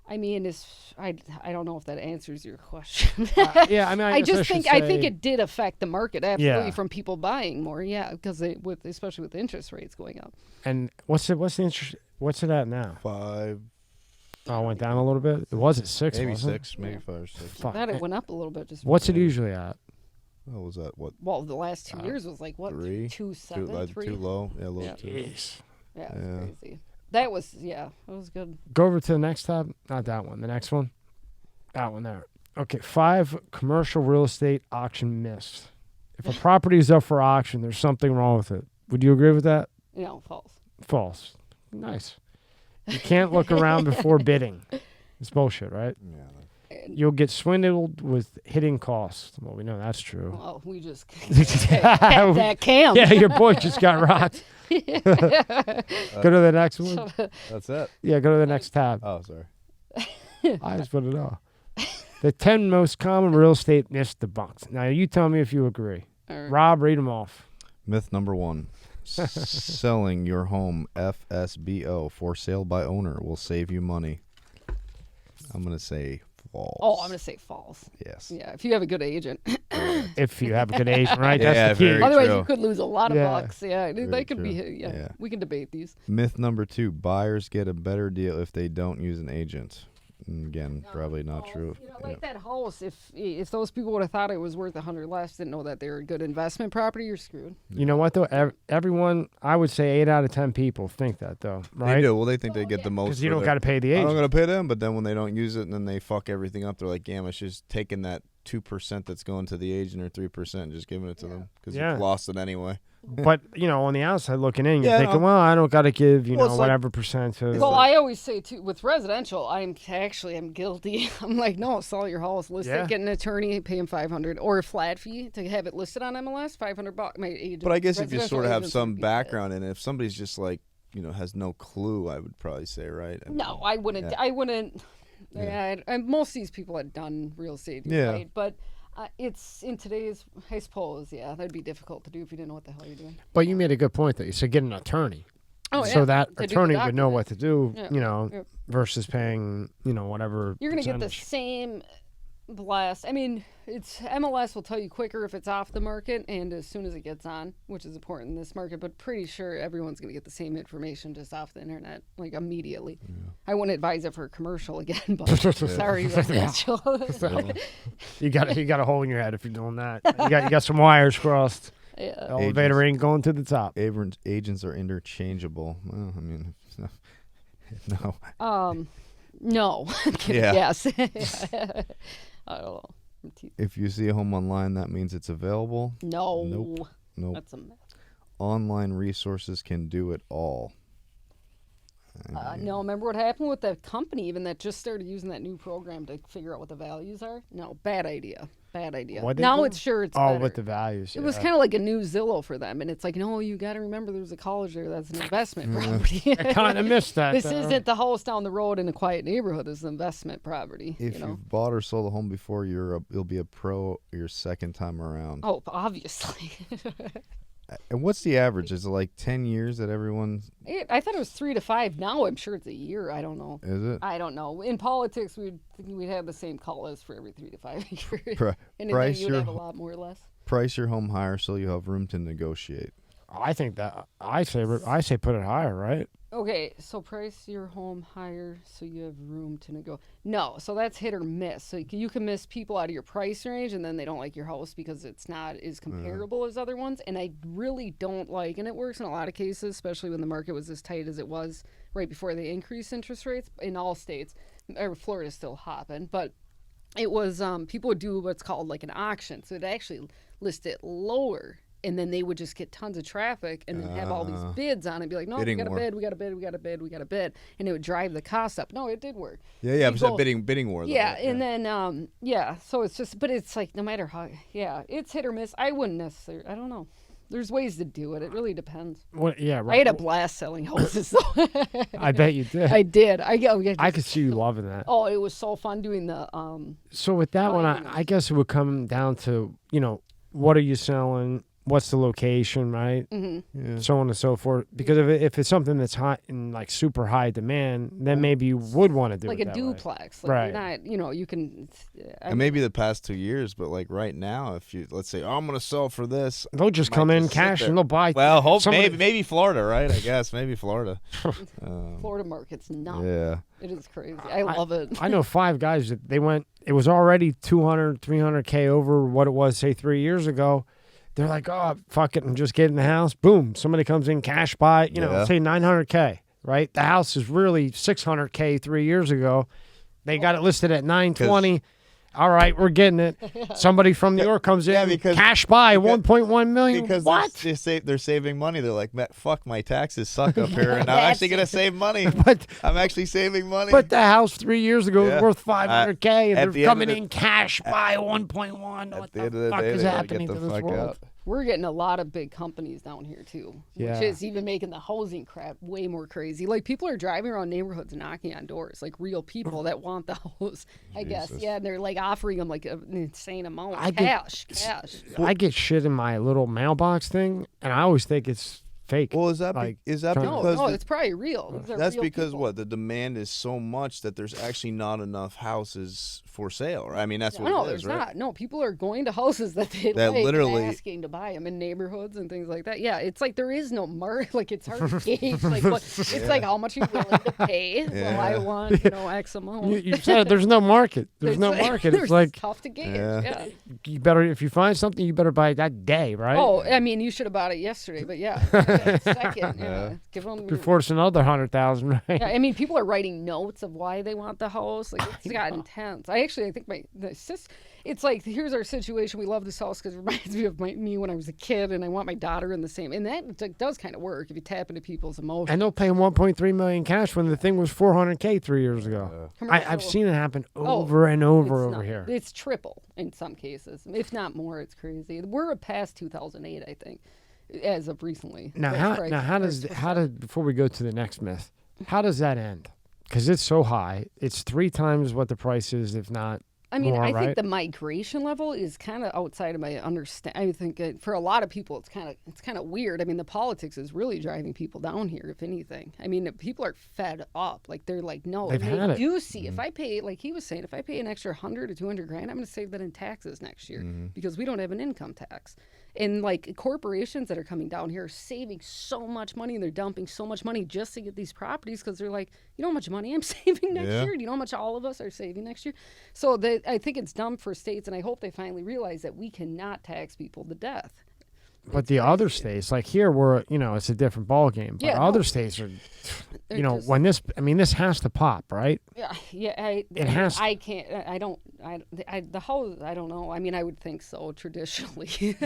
I mean, I don't know if that answers your question. Yeah, I mean, I think it did affect the market absolutely from people buying more. Yeah, because especially with interest rates going up. And what's the interest? What's it at now? 5. Oh, it went down a little bit. It was at 6. Maybe 6, maybe 5 or 6. I thought it went up a little bit. What's it usually at? What was that? What? Well, the last 2 years was like what? 3, 2.7, 3. Too low. Yeah, low. Jeez. Yeah, it's crazy. That was good. Go over to the next tab. Not that one. The next one. That one there. Okay, 5 commercial real estate auction myths. If a property is up for auction, there's something wrong with it. Would you agree with that? No, false. False. Nice. You can't look around before bidding. It's bullshit, right? Yeah. You'll get swindled with hitting costs. Well, we know that's true. Well, we just had that cam. Yeah, your boy just got rocked. Go to the next one. That's it? Yeah, go to the next tab. Oh, sorry. I just put it off. The 10 most common real estate myths debunked. Now, you tell me if you agree. Right. Rob, read them off. Myth number 1. Selling your home FSBO, for sale by owner, will save you money. I'm going to say false. Oh, I'm going to say false. Yes. Yeah, if you have a good agent. If you have a good agent, right? That's the key. Otherwise, you could lose a lot of bucks. Yeah, that could be. Yeah, we can debate these. Myth number 2: buyers get a better deal if they don't use an agent. Again, probably not true. Like that house, if those people would have thought it was worth $100 less, didn't know that they were a good investment property, you're screwed. You know what, though? Everyone, I would say 8 out of 10 people think that, though, right? They do. Well, they think they get the most. Because you don't got to pay the agent. I don't got to pay them, but then when they don't use it and then they fuck everything up, they're like, damn, I should just taking that 2% that's going to the agent or 3% and just giving it to them because you've lost it anyway. But, on the outside looking in, you're thinking, well, I don't got to give, whatever percent to... Well, I always say, too, with residential, I'm guilty. I'm like, no, sell your house, list it, get an attorney, pay him $500, or a flat fee to have it listed on MLS, $500. My agent. But I guess if you sort of have some background in it, if somebody's just like has no clue, I would probably say, right? No, I wouldn't. Yeah. I wouldn't. Yeah. Most of these people had done real estate, right? But it's in today's, I suppose, that'd be difficult to do if you didn't know what the hell you're doing. But you made a good point, though. You said get an attorney. Oh, so that to attorney would know what to do, Yeah. versus paying, whatever. You're going to get the percentage. same blast. I mean, MLS will tell you quicker if it's off the market and as soon as it gets on, which is important in this market, but pretty sure everyone's going to get the same information just off the internet, like immediately. Yeah. I wouldn't advise it for a commercial again, but sorry, residential. You got a hole in your head if you're doing that. You got some wires crossed. Yeah. The elevator ain't going to the top. Agents are interchangeable. Well, I mean, no. No. Yeah. Yes. I don't know. If you see a home online, that means it's available. No. Nope. That's a mess. Online resources can do it all. No, remember what happened with that company even that just started using that new program to figure out what the values are? No, bad idea. Now it's better. With the values. It was kind of like a new Zillow for them. And it's like, no, you got to remember there's a college there. That's an investment property. I kind of missed that. This isn't the house down the road in a quiet neighborhood. This is an investment property. If you've bought or sold a home before, you'll be a pro your second time around. Oh, obviously. And what's the average? Is it like 10 years that everyone's... I thought it was 3 to 5. Now I'm sure it's a year. I don't know. Is it? I don't know. In politics, we'd have the same call-outs for every 3 to 5 years. And then you'd have a lot more or less. Price your home higher so you have room to negotiate. I think that I say put it higher, right? Okay, so price your home higher so you have room to negotiate. No, so that's hit or miss. So you can miss people out of your price range, and then they don't like your house because it's not as comparable as other ones. And I really don't like, and it works in a lot of cases, especially when the market was as tight as it was right before they increased interest rates in all states. Florida's still hopping, but it was people would do what's called like an auction. So they'd actually list it lower. And then they would just get tons of traffic and then have all these bids on it and be like, no, we got a bid. And it would drive the cost up. No, it did work. Yeah, it was a bidding war. Yeah, and then, so it's just, but it's like no matter how, it's hit or miss. I wouldn't necessarily, I don't know. There's ways to do it. It really depends. Right. I had a blast selling houses, though. I bet you did. I did. I could see you loving that. Oh, it was so fun doing the. So with that one, I guess it would come down to, what are you selling? What's the location, right? Mm-hmm. Yeah. So on and so forth. Because if it's something that's hot and like super high demand, then maybe you would want to do like it a duplex. Right. You're not, you can. And maybe the past 2 years, but like right now, if you let's say, I'm going to sell for this, they'll just come in cash and they'll buy. Well, maybe Florida, right? I guess maybe Florida. Florida market's nuts. Yeah, it is crazy. I love it. I know 5 guys that they went. It was already 200, 300K over what it was, say 3 years ago. They're like, oh, fuck it, and just get in the house. Boom, somebody comes in, cash buy, say 900K, right? The house is really 600K 3 years ago. They got it listed at 920. All right, we're getting it. Somebody from New York comes in, cash buy, 1.1 million. Because what? They're saving money. They're like, fuck, my taxes suck up here, and I'm actually going to save money. I'm actually saving money. But the house 3 years ago was worth 500K, and they're coming in cash buy 1.1. What the fuck is happening to this world? We're getting a lot of big companies down here, too, which is even making the housing crap way more crazy. Like, people are driving around neighborhoods knocking on doors, like real people that want the house, I guess. Yeah, and they're, like, offering them, like, an insane amount of cash. I get shit in my little mailbox thing, and I always think it's fake. Well, is that because no, it's probably real. That's real because people. what the demand is so much that there's actually not enough houses for sale. Right? I mean, that's what it is, there's not. No, people are going to houses that they that like, literally asking to buy them in neighborhoods and things like that. Yeah, it's like there is no market. Like it's hard to gauge. Like it's like how much are you willing to pay? Yeah. Well, I want X amount. You said there's no market. There's no market. It's like tough to gauge. Yeah. You better if you find something, you better buy it that day, right? Oh, I mean, you should have bought it yesterday, but second. Yeah. Give them before it's another 100,000, right? Yeah, I mean, people are writing notes of why they want the house. Like it's got intense. I think it's like, here's our situation. We love this house because it reminds me of me when I was a kid, and I want my daughter in the same. And that does kind of work if you tap into people's emotions. And they'll pay $1.3 million cash when the thing was $400K 3 years ago. I've seen it happen over and over here. It's triple in some cases, if not more. It's crazy. We're past 2008, I think. as of recently. Now, how does before we go to the next myth, how does that end? Because it's so high, it's 3 times what the price is, if not. I mean, more, I right? think the migration level is kind of outside of my understanding. I think for a lot of people, it's kind of weird. I mean, the politics is really driving people down here, if anything. I mean, people are fed up. Like they're like, no, They've had it. do see if I pay, like he was saying, if I pay an extra 100 to 200 grand, I'm going to save that in taxes next year because we don't have an income tax. And like corporations that are coming down here are saving so much money, and they're dumping so much money just to get these properties because they're like, you know how much money I'm saving next year? Do you know how much all of us are saving next year? So I think it's dumb for states, and I hope they finally realize that we cannot tax people to death. But the other states, like here, it's a different ball game. But other states are, when this has to pop, right? Yeah. It has. I can't. I don't. The whole. I don't know. I mean, I would think so traditionally.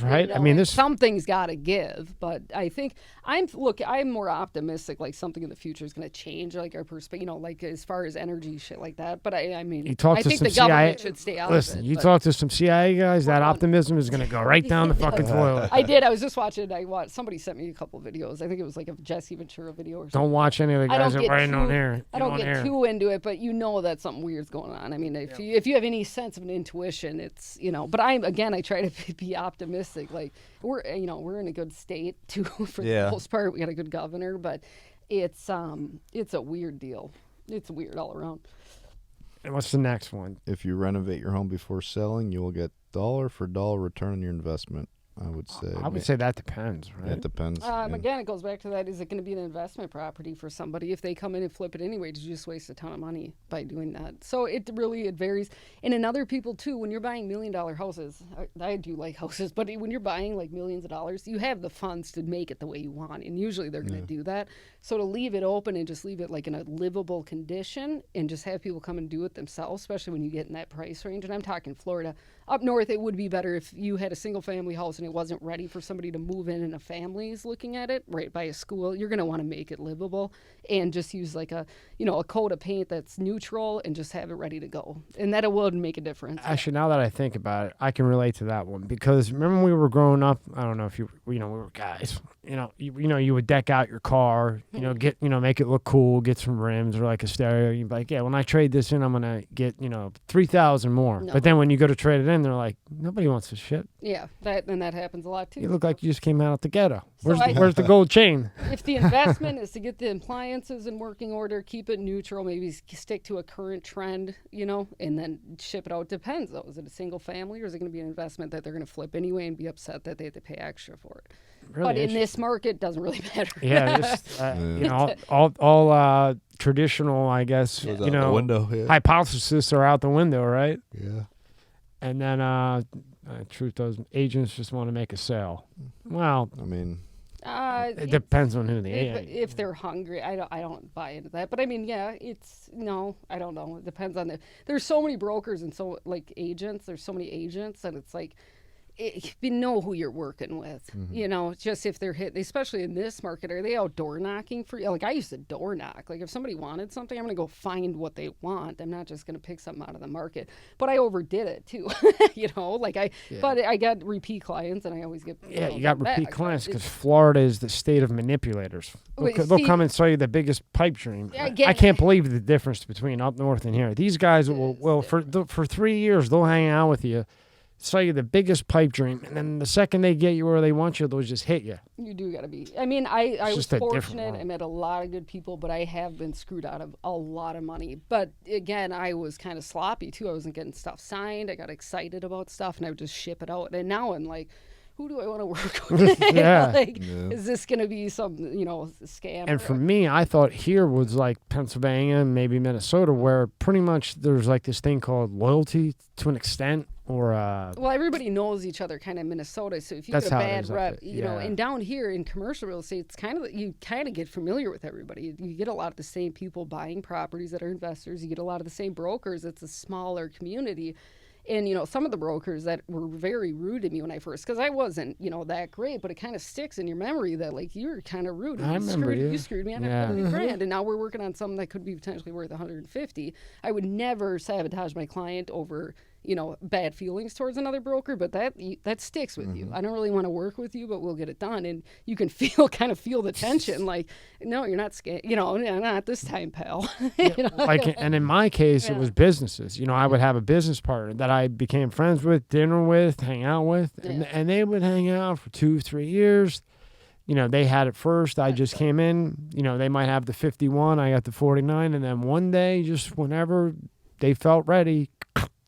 Right. I mean, something's got to give. But I think I'm more optimistic. Like something in the future is going to change. Like our perspective. Like as far as energy shit like that. But I mean, I think the government should stay out of it. Listen, you talk to some CIA guys. That optimism is going to go right down the fucking toilet. I did. I was just watching. Somebody sent me a couple of videos. I think it was like a Jesse Ventura video or something. Don't watch any of the guys that are writing on air. I don't get too into it, but that something weird's going on. I mean, if you have any sense of an intuition, it's But I try to be optimistic. Like we're in a good state too for the most part. We got a good governor, but it's a weird deal. It's weird all around. And what's the next one? If you renovate your home before selling, you will get dollar for dollar return on your investment. I would say. I would say that depends, right? It depends. Again, it goes back to that. Is it going to be an investment property for somebody? If they come in and flip it anyway, did you just waste a ton of money by doing that? So it varies. And in other people, too, when you're buying $1 million houses, I do like houses, but when you're buying like millions of dollars, you have the funds to make it the way you want. And usually they're going to do that. So to leave it open and just leave it like in a livable condition and just have people come and do it themselves, especially when you get in that price range. And I'm talking Florida. Up north, it would be better if you had a single-family house and it wasn't ready for somebody to move in and a family is looking at it right by a school. You're going to want to make it livable and just use like a coat of paint that's neutral and just have it ready to go. And that would make a difference. Actually, now that I think about it, I can relate to that one because remember when we were growing up, I don't know if we were guys, you would deck out your car, make it look cool, get some rims or like a stereo. You'd be like, yeah, when I trade this in, I'm going to get, $3,000 more. No. But then when you go to trade it in, they're like, nobody wants this shit. Yeah, that happens a lot too. You look like you just came out of the ghetto. Where's the gold chain? If the investment is to get the appliances in working order, keep it neutral, maybe stick to a current trend, and then ship it out. Depends though. Is it a single family or is it going to be an investment that they're going to flip anyway and be upset that they have to pay extra for it? Really but in this market, it doesn't really matter. Yeah, all traditional, I guess, the window, hypotheses are out the window, right? Yeah. And then, truth does, agents just want to make a sale. Well, I mean, it depends on who the agent. If they're hungry, I don't buy into that. But I mean, I don't know. It depends on there's so many brokers and so like agents. There's so many agents, and it's like. You know who you're working with, just if they're hit, especially in this market, are they out door knocking for you? Like I used to door knock. Like if somebody wanted something, I'm going to go find what they want. I'm not just going to pick something out of the market, but I overdid it too, but I got repeat clients and I always get, you got repeat clients because Florida is the state of manipulators. They'll come and sell you the biggest pipe dream. I can't believe the difference between up north and here. These guys for 3 years, they'll hang out with you. Sell you the biggest pipe dream, and then the second they get you where they want you, they'll just hit you. You do got to be. I mean, I was fortunate. I met a lot of good people, but I have been screwed out of a lot of money. But again, I was kind of sloppy too. I wasn't getting stuff signed. I got excited about stuff, and I would just ship it out. And now I'm like, who do I want to work with? Is this going to be some, scam? And for me, I thought here was like Pennsylvania, maybe Minnesota, where pretty much there's like this thing called loyalty to an extent. Well, everybody knows each other kind of in Minnesota, so if you get a bad rep, and down here in commercial real estate, it's you kind of get familiar with everybody. You get a lot of the same people buying properties that are investors. You get a lot of the same brokers. It's a smaller community. And, some of the brokers that were very rude to me when I first, because I wasn't, that great, but it kind of sticks in your memory that, like, you were kind of rude. I remember you. You screwed me on $100,000, and now we're working on something that could be potentially worth $150,000. I would never sabotage my client over bad feelings towards another broker, but that sticks with you. I don't really want to work with you, but we'll get it done. And you can kind of feel the tension. Like, no, you're not scared. Not this time, pal. And in my case, it was businesses. I would have a business partner that I became friends with, dinner with, hang out with, and they would hang out for 2-3 years. They had it first. I just came in. They might have the 51. I got the 49. And then one day, just whenever they felt ready.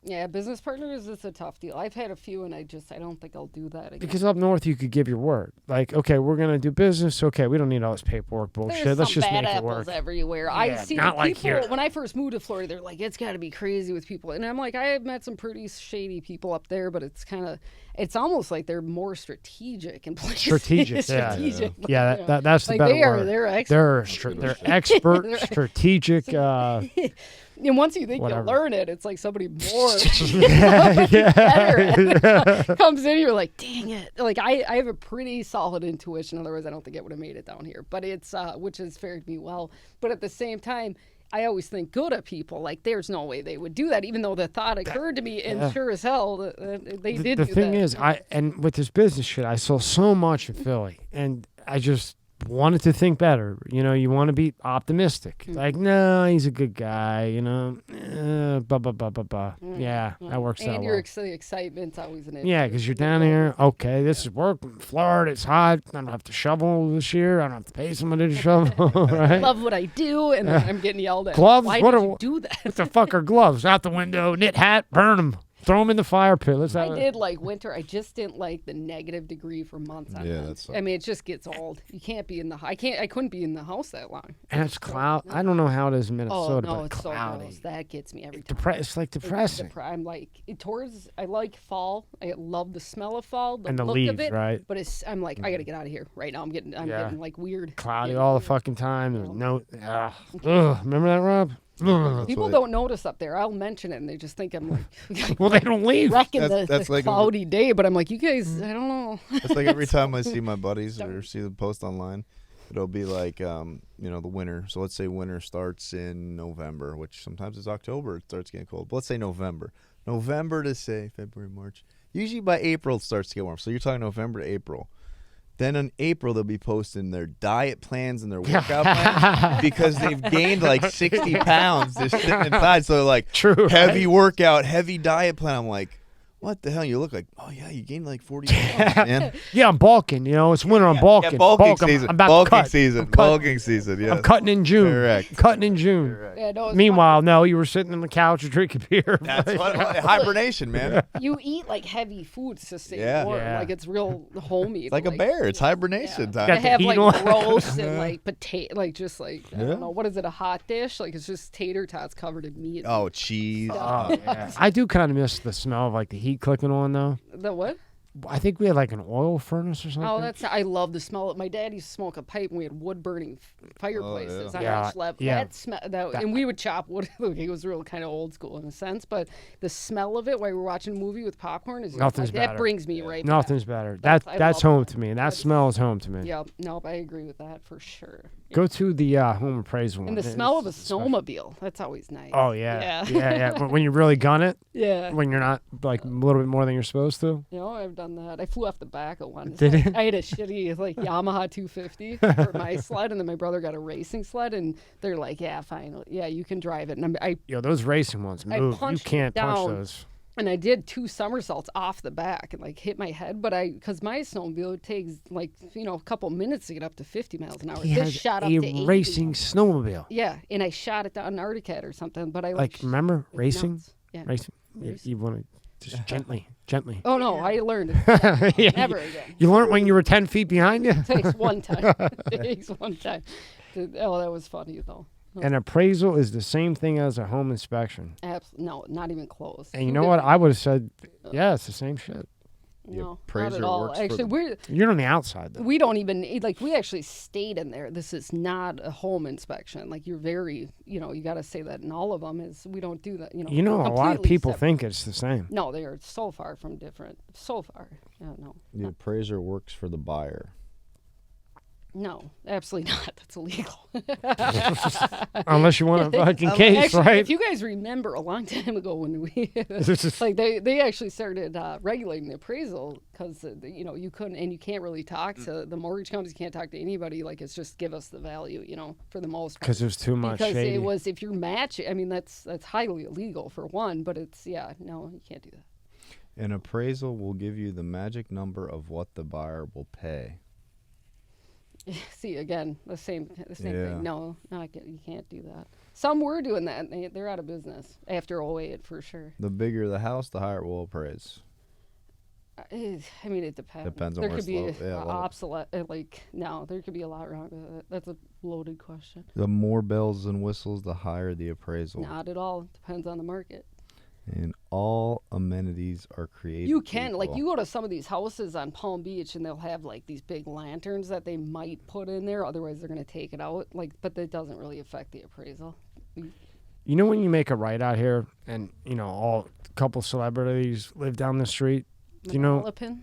Yeah, business partners, it's a tough deal. I've had a few, and I don't think I'll do that again. Because up north, you could give your word. Like, okay, we're going to do business. Okay, we don't need all this paperwork bullshit. There's Let's some just bad make it apples work. everywhere. Yeah, I see not like people, here. when I first moved to Florida, they're like, it's got to be crazy with people. And I'm like, I have met some pretty shady people up there, but it's almost like they're more strategic in places. Strategic, yeah. That's the like better they are, word. They're experts. They're expert, strategic. And once you think Whatever. you'll learn it, it's like somebody more Yeah. comes in, you're like, dang it. Like I have a pretty solid intuition, otherwise I don't think I would have made it down here. But it's which has fared me well. But at the same time, I always think good of people. Like there's no way they would do that, even though the thought occurred to me, and sure as hell they did do that. The thing is, and with this business shit, I saw so much in Philly, and I just wanted to think better. You want to be optimistic. Like, no, he's a good guy. Blah blah blah blah blah. Yeah, that works out And well. the excitement's always an issue. Yeah, because you're down here. Okay, this is work. Florida, it's hot. I don't have to shovel this year. I don't have to pay somebody to shovel. Right? Love what I do, and then I'm getting yelled at. Gloves? Why What did are- you do that? What the fuck are gloves? Out the window. Knit hat. Burn them. Throw them in the fire pit. I did like winter. I just didn't like the negative degree for months on end. that's. I mean, it just gets old. You can't be in the. I couldn't be in the house that long. And it's cloud. I don't know how it is in Oh Minnesota, no, but it's cloudy. so gross. That gets me every time. It's like depressing. I'm like I like fall. I love the smell of fall, the And the look leaves, of it. right? But I'm like, I gotta get out of here right now. I'm getting like weird. Cloudy Yeah. all the fucking time. There's no. Ugh. Remember that, Rob? Ugh. People don't notice up there. I'll mention it, and they just think I'm like, Well, they don't leave. wrecking That's the like a- cloudy day. But I'm like, you guys, I don't know. It's like every time I see my buddies or see the post online, it'll be like, the winter. So let's say winter starts in November, which sometimes it's October. It starts getting cold. But let's say November. November to say February, March. Usually by April it starts to get warm. So you're talking November to April. Then in April, they'll be posting their diet plans and their workout plans because they've gained like 60 pounds just sitting inside. So like True, heavy right? workout, heavy diet plan. I'm like, what the hell? You look like, oh yeah, you gained like 40 pounds, man. Yeah, I'm bulking. It's winter. I'm bulking. Yeah, bulking Bulk, season. I'm about Bulking to cut. season. I'm cut- Bulking season. Yeah. I'm cutting in June. Correct. Cutting in June. Yeah, no, it's Meanwhile, no, you were sitting on the couch drinking beer. That's what hibernation, man. you eat like heavy foods to stay Yeah. warm. Yeah. Like it's real homey. It's like a bear. It's hibernation time. Got I the have heat like on. roast and like potato, like just like I Yeah. don't know what is it, a hot dish? Like it's just tater tots covered in meat. Oh, cheese. Oh, yeah. I do kind of miss the smell of like the heat clicking on though. The what? I think we had like an oil furnace or something. Oh, I love the smell. My dad used to smoke a pipe, and we had wood burning fireplaces on Yeah, our slab. yeah. That smell, and we would chop wood. It was real kind of old school in a sense, but the smell of it while we're watching a movie with popcorn is Nothing's that better. brings me right. Nothing's back. better. I That's love home that. to me. That That's- smell is home to me. Yeah, nope, I agree with that for sure. Go to the home appraisal one. And the It's smell of a special. snowmobile, that's always nice. Oh yeah, Yeah. yeah. When you really gun it, Yeah. when you're not like a little bit more than you're supposed to. You know, I've done that. I flew off the back of one. Did you? I had a shitty like Yamaha 250 for my sled, and then my brother got a racing sled, and they're like, "Yeah, fine, yeah, you can drive it." And Those racing ones I move. You punched it can't punch down. those. And I did 2 somersaults off the back and like hit my head, but because my snowmobile takes like a couple minutes to get up to 50 miles an hour. He This has shot up a to 80. racing snowmobile. Yeah, and I shot it down Arctic or something, but I Like remember it's racing? nuts. Yeah. Racing. You want to just gently. Oh no, I learned it. Yeah, Never again. You learned when you were 10 feet behind you. Takes one time. Takes one time. Oh, that was funny though. An appraisal is the same thing as a home inspection. No, not even close. And you know what? I would have said, yeah, it's the same shit. No, not appraiser at all. works for Actually, You're on the outside though. we don't even we actually stayed in there. This is not a home inspection. Like you're very, you got to say that in all of them is we don't do that. A lot of completely people separate. think it's the same. No, they are so far from different. So far, yeah, no. The appraiser works for the buyer. No, absolutely not. That's illegal. Unless you want a fucking case, actually, right? If you guys remember a long time ago when we, like they actually started regulating the appraisal because, you couldn't, and you can't really talk to the mortgage companies, can't talk to anybody. Like, it's just give us the value, for the most part. Because there's too much Because shady. it was, if you're matching, I mean, that's highly illegal for one, but it's, no, you can't do that. An appraisal will give you the magic number of what the buyer will pay. See, again, the same Yeah. thing. No, you can't do that. Some were doing that. They're out of business after 08 for sure. The bigger the house, the higher it will appraise. I mean, it depends. Depends on there where could it's be obsolete. no, there could be a lot wrong with it. That's a loaded question. The more bells and whistles, the higher the appraisal. Not at all. Depends on the market. And all amenities are created You can, equal. you go to some of these houses on Palm Beach and they'll have like these big lanterns that they might put in there. Otherwise, they're going to take it out. But that doesn't really affect the appraisal. You know when you make a right out here and, a couple celebrities live down the street? Alapin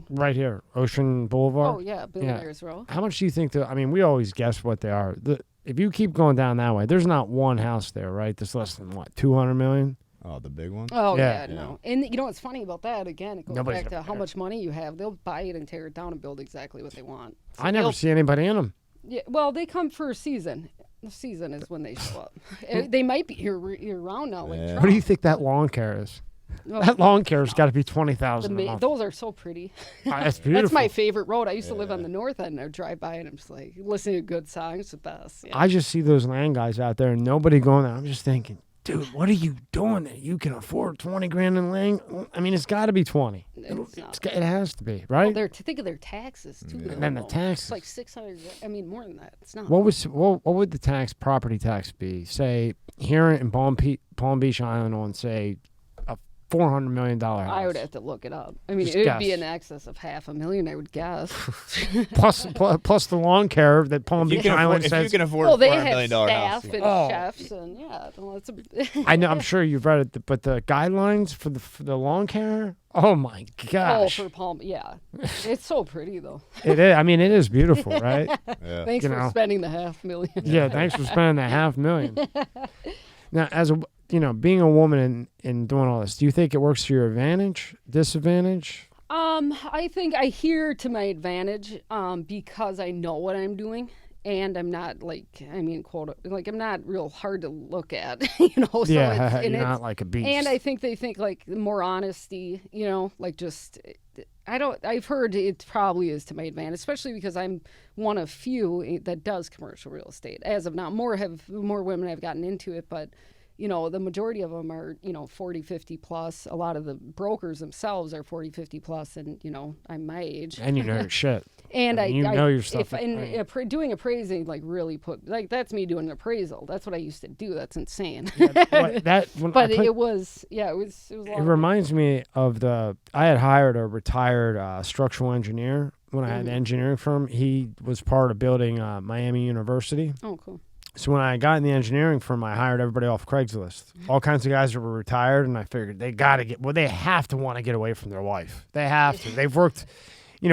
Right here, Ocean Boulevard. Oh, yeah, Billionaires Row. How much do you think we always guess what they are. If you keep going down that way, there's not one house there, right? That's less than, 200 million? Oh, the big one? Oh, Yeah. no. And what's funny about that, again, it goes Nobody's back to ever how there. much money you have. They'll buy it and tear it down and build exactly what they want. So I never see anybody in them. Yeah, well, they come for a season. The season is when they show up. They might be here year-round now. Like Yeah. Trump. What do you think that lawn care is? That lawn care's got to be $20,000 a month. Those are so pretty. That's beautiful. That's my favorite road. I used to live on the north end. I would drive by and I'm just like, listening to good songs, the best. Yeah. I just see those land guys out there and nobody going there. I'm just thinking, dude, what are you doing there? You can afford 20 grand in land? I mean, it's got to be 20. It has to be, right? Well, think of their taxes too. And then the taxes. It's like 600. I mean, more than that. It's not. What would the property tax be? Say here in Palm Beach Island on say a $400 million house. I would have to look it up. I mean, Just it would guess. be in excess of $500,000, I would guess. plus the lawn care that Palm Beach Island if says. you can afford Well, a they $400 have million staff house. and chefs and well, it's I know. I'm sure you've read it, but the guidelines for the lawn care. Oh my gosh! for Palm, yeah, it's so pretty though. It is. I mean, it is beautiful, right? Yeah. Thanks for spending the $500,000. Yeah. Thanks for spending the $500,000. Now, as being a woman and doing all this, do you think it works to your advantage, disadvantage? I think I hear to my advantage because I know what I'm doing. And I'm not I'm not real hard to look at, So Yeah, it's, you're not like a beast. And I think they think like more honesty, I've heard it probably is to my advantage, especially because I'm one of few that does commercial real estate. As of now, more women have gotten into it, but the majority of them are, 40, 50 plus. A lot of the brokers themselves are 40, 50 plus, and, I'm my age. And you know your shit. And I mean, you know your stuff. Doing appraising, really that's me doing an appraisal. That's what I used to do. That's insane. It was a lot. It reminds me of I had hired a retired structural engineer when I had an engineering firm. He was part of building Miami University. Oh, cool. So when I got in the engineering firm, I hired everybody off Craigslist. All kinds of guys that were retired, and I figured they have to want to get away from their wife. They have to. They've worked,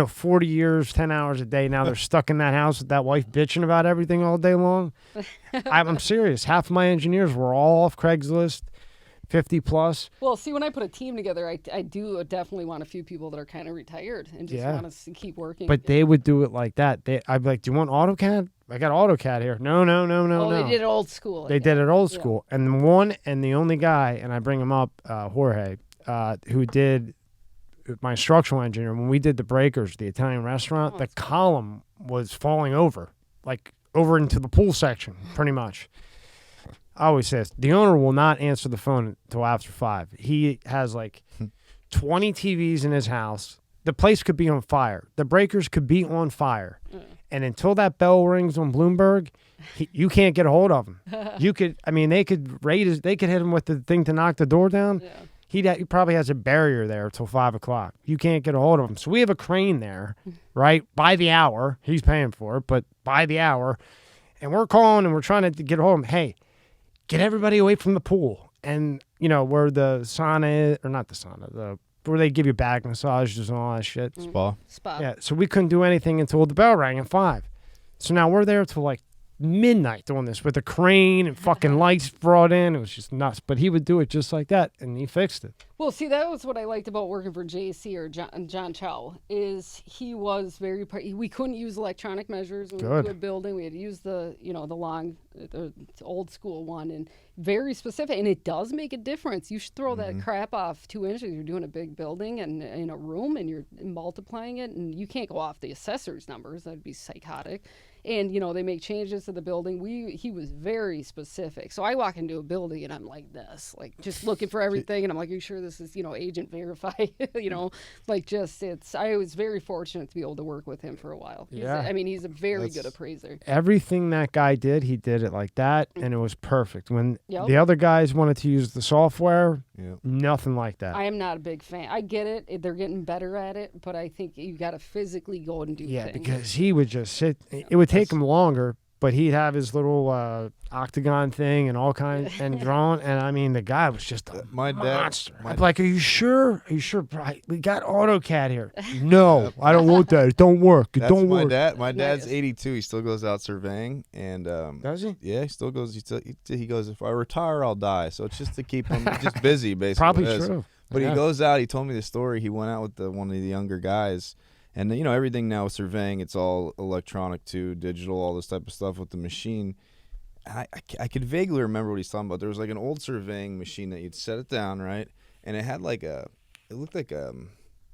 40 years, 10 hours a day. Now they're stuck in that house with that wife bitching about everything all day long. I'm serious. Half of my engineers were all off Craigslist, 50 plus. Well, see, when I put a team together, I do definitely want a few people that are kind of retired and just want to keep working. But they would do it like that. I'd be like, do you want AutoCAD? I got AutoCAD here. No. They did it old school. They did it old school. And the one and the only guy, and I bring him up, Jorge, who did my structural engineer, when we did the breakers, the Italian restaurant, the column was falling over into the pool section, pretty much. I always say this, the owner will not answer the phone until after 5. He has 20 TVs in his house. The place could be on fire. The breakers could be on fire. And until that bell rings on Bloomberg, you can't get a hold of him. They could hit him with the thing to knock the door down. Yeah. He probably has a barrier there till 5 o'clock. You can't get a hold of him. So we have a crane there, right? By the hour. He's paying for it, but by the hour. And we're calling and we're trying to get a hold of him. Hey, get everybody away from the pool. And, where the sauna is, or not the sauna, where they give you back massages and all that shit. Spa. Yeah, so we couldn't do anything until the bell rang at 5. So now we're there till like midnight doing this with a crane and fucking lights brought in. It was just nuts. But he would do it just like that, and he fixed it. Well, see, that was what I liked about working for JC or John Chow, is he was very, we couldn't use electronic measures when we were building. We had to use the old school one, and very specific. And it does make a difference. You should throw that crap off 2 inches. You're doing a big building and in a room, and you're multiplying it, and you can't go off the assessor's numbers. That'd be psychotic. And, they make changes to the building. He was very specific. So I walk into a building and I'm like this, like just looking for everything. And I'm like, are you sure this is, agent verify? I was very fortunate to be able to work with him for a while. He's a very good appraiser. Everything that guy did, he did it like that. And it was perfect. When the other guys wanted to use the software, nothing like that. I am not a big fan. I get it. They're getting better at it. But I think you got to physically go and do things. Yeah, because he would just sit. It would take him longer, but he'd have his little octagon thing and all kinds and drawn. And the guy was just a monster. I'm like, are you sure? Are you sure? We got AutoCAD here. No, I don't want that. It don't work. It don't work. My dad's 82. He still goes out surveying, and does he? Yeah, he still goes. He goes. If I retire, I'll die. So it's just to keep him just busy, basically. Probably true. But he goes out. He told me the story. He went out with one of the younger guys. And, everything now with surveying, it's all electronic too, digital, all this type of stuff with the machine. I could vaguely remember what he's talking about. There was like an old surveying machine that you'd set it down, right? And it had it looked like a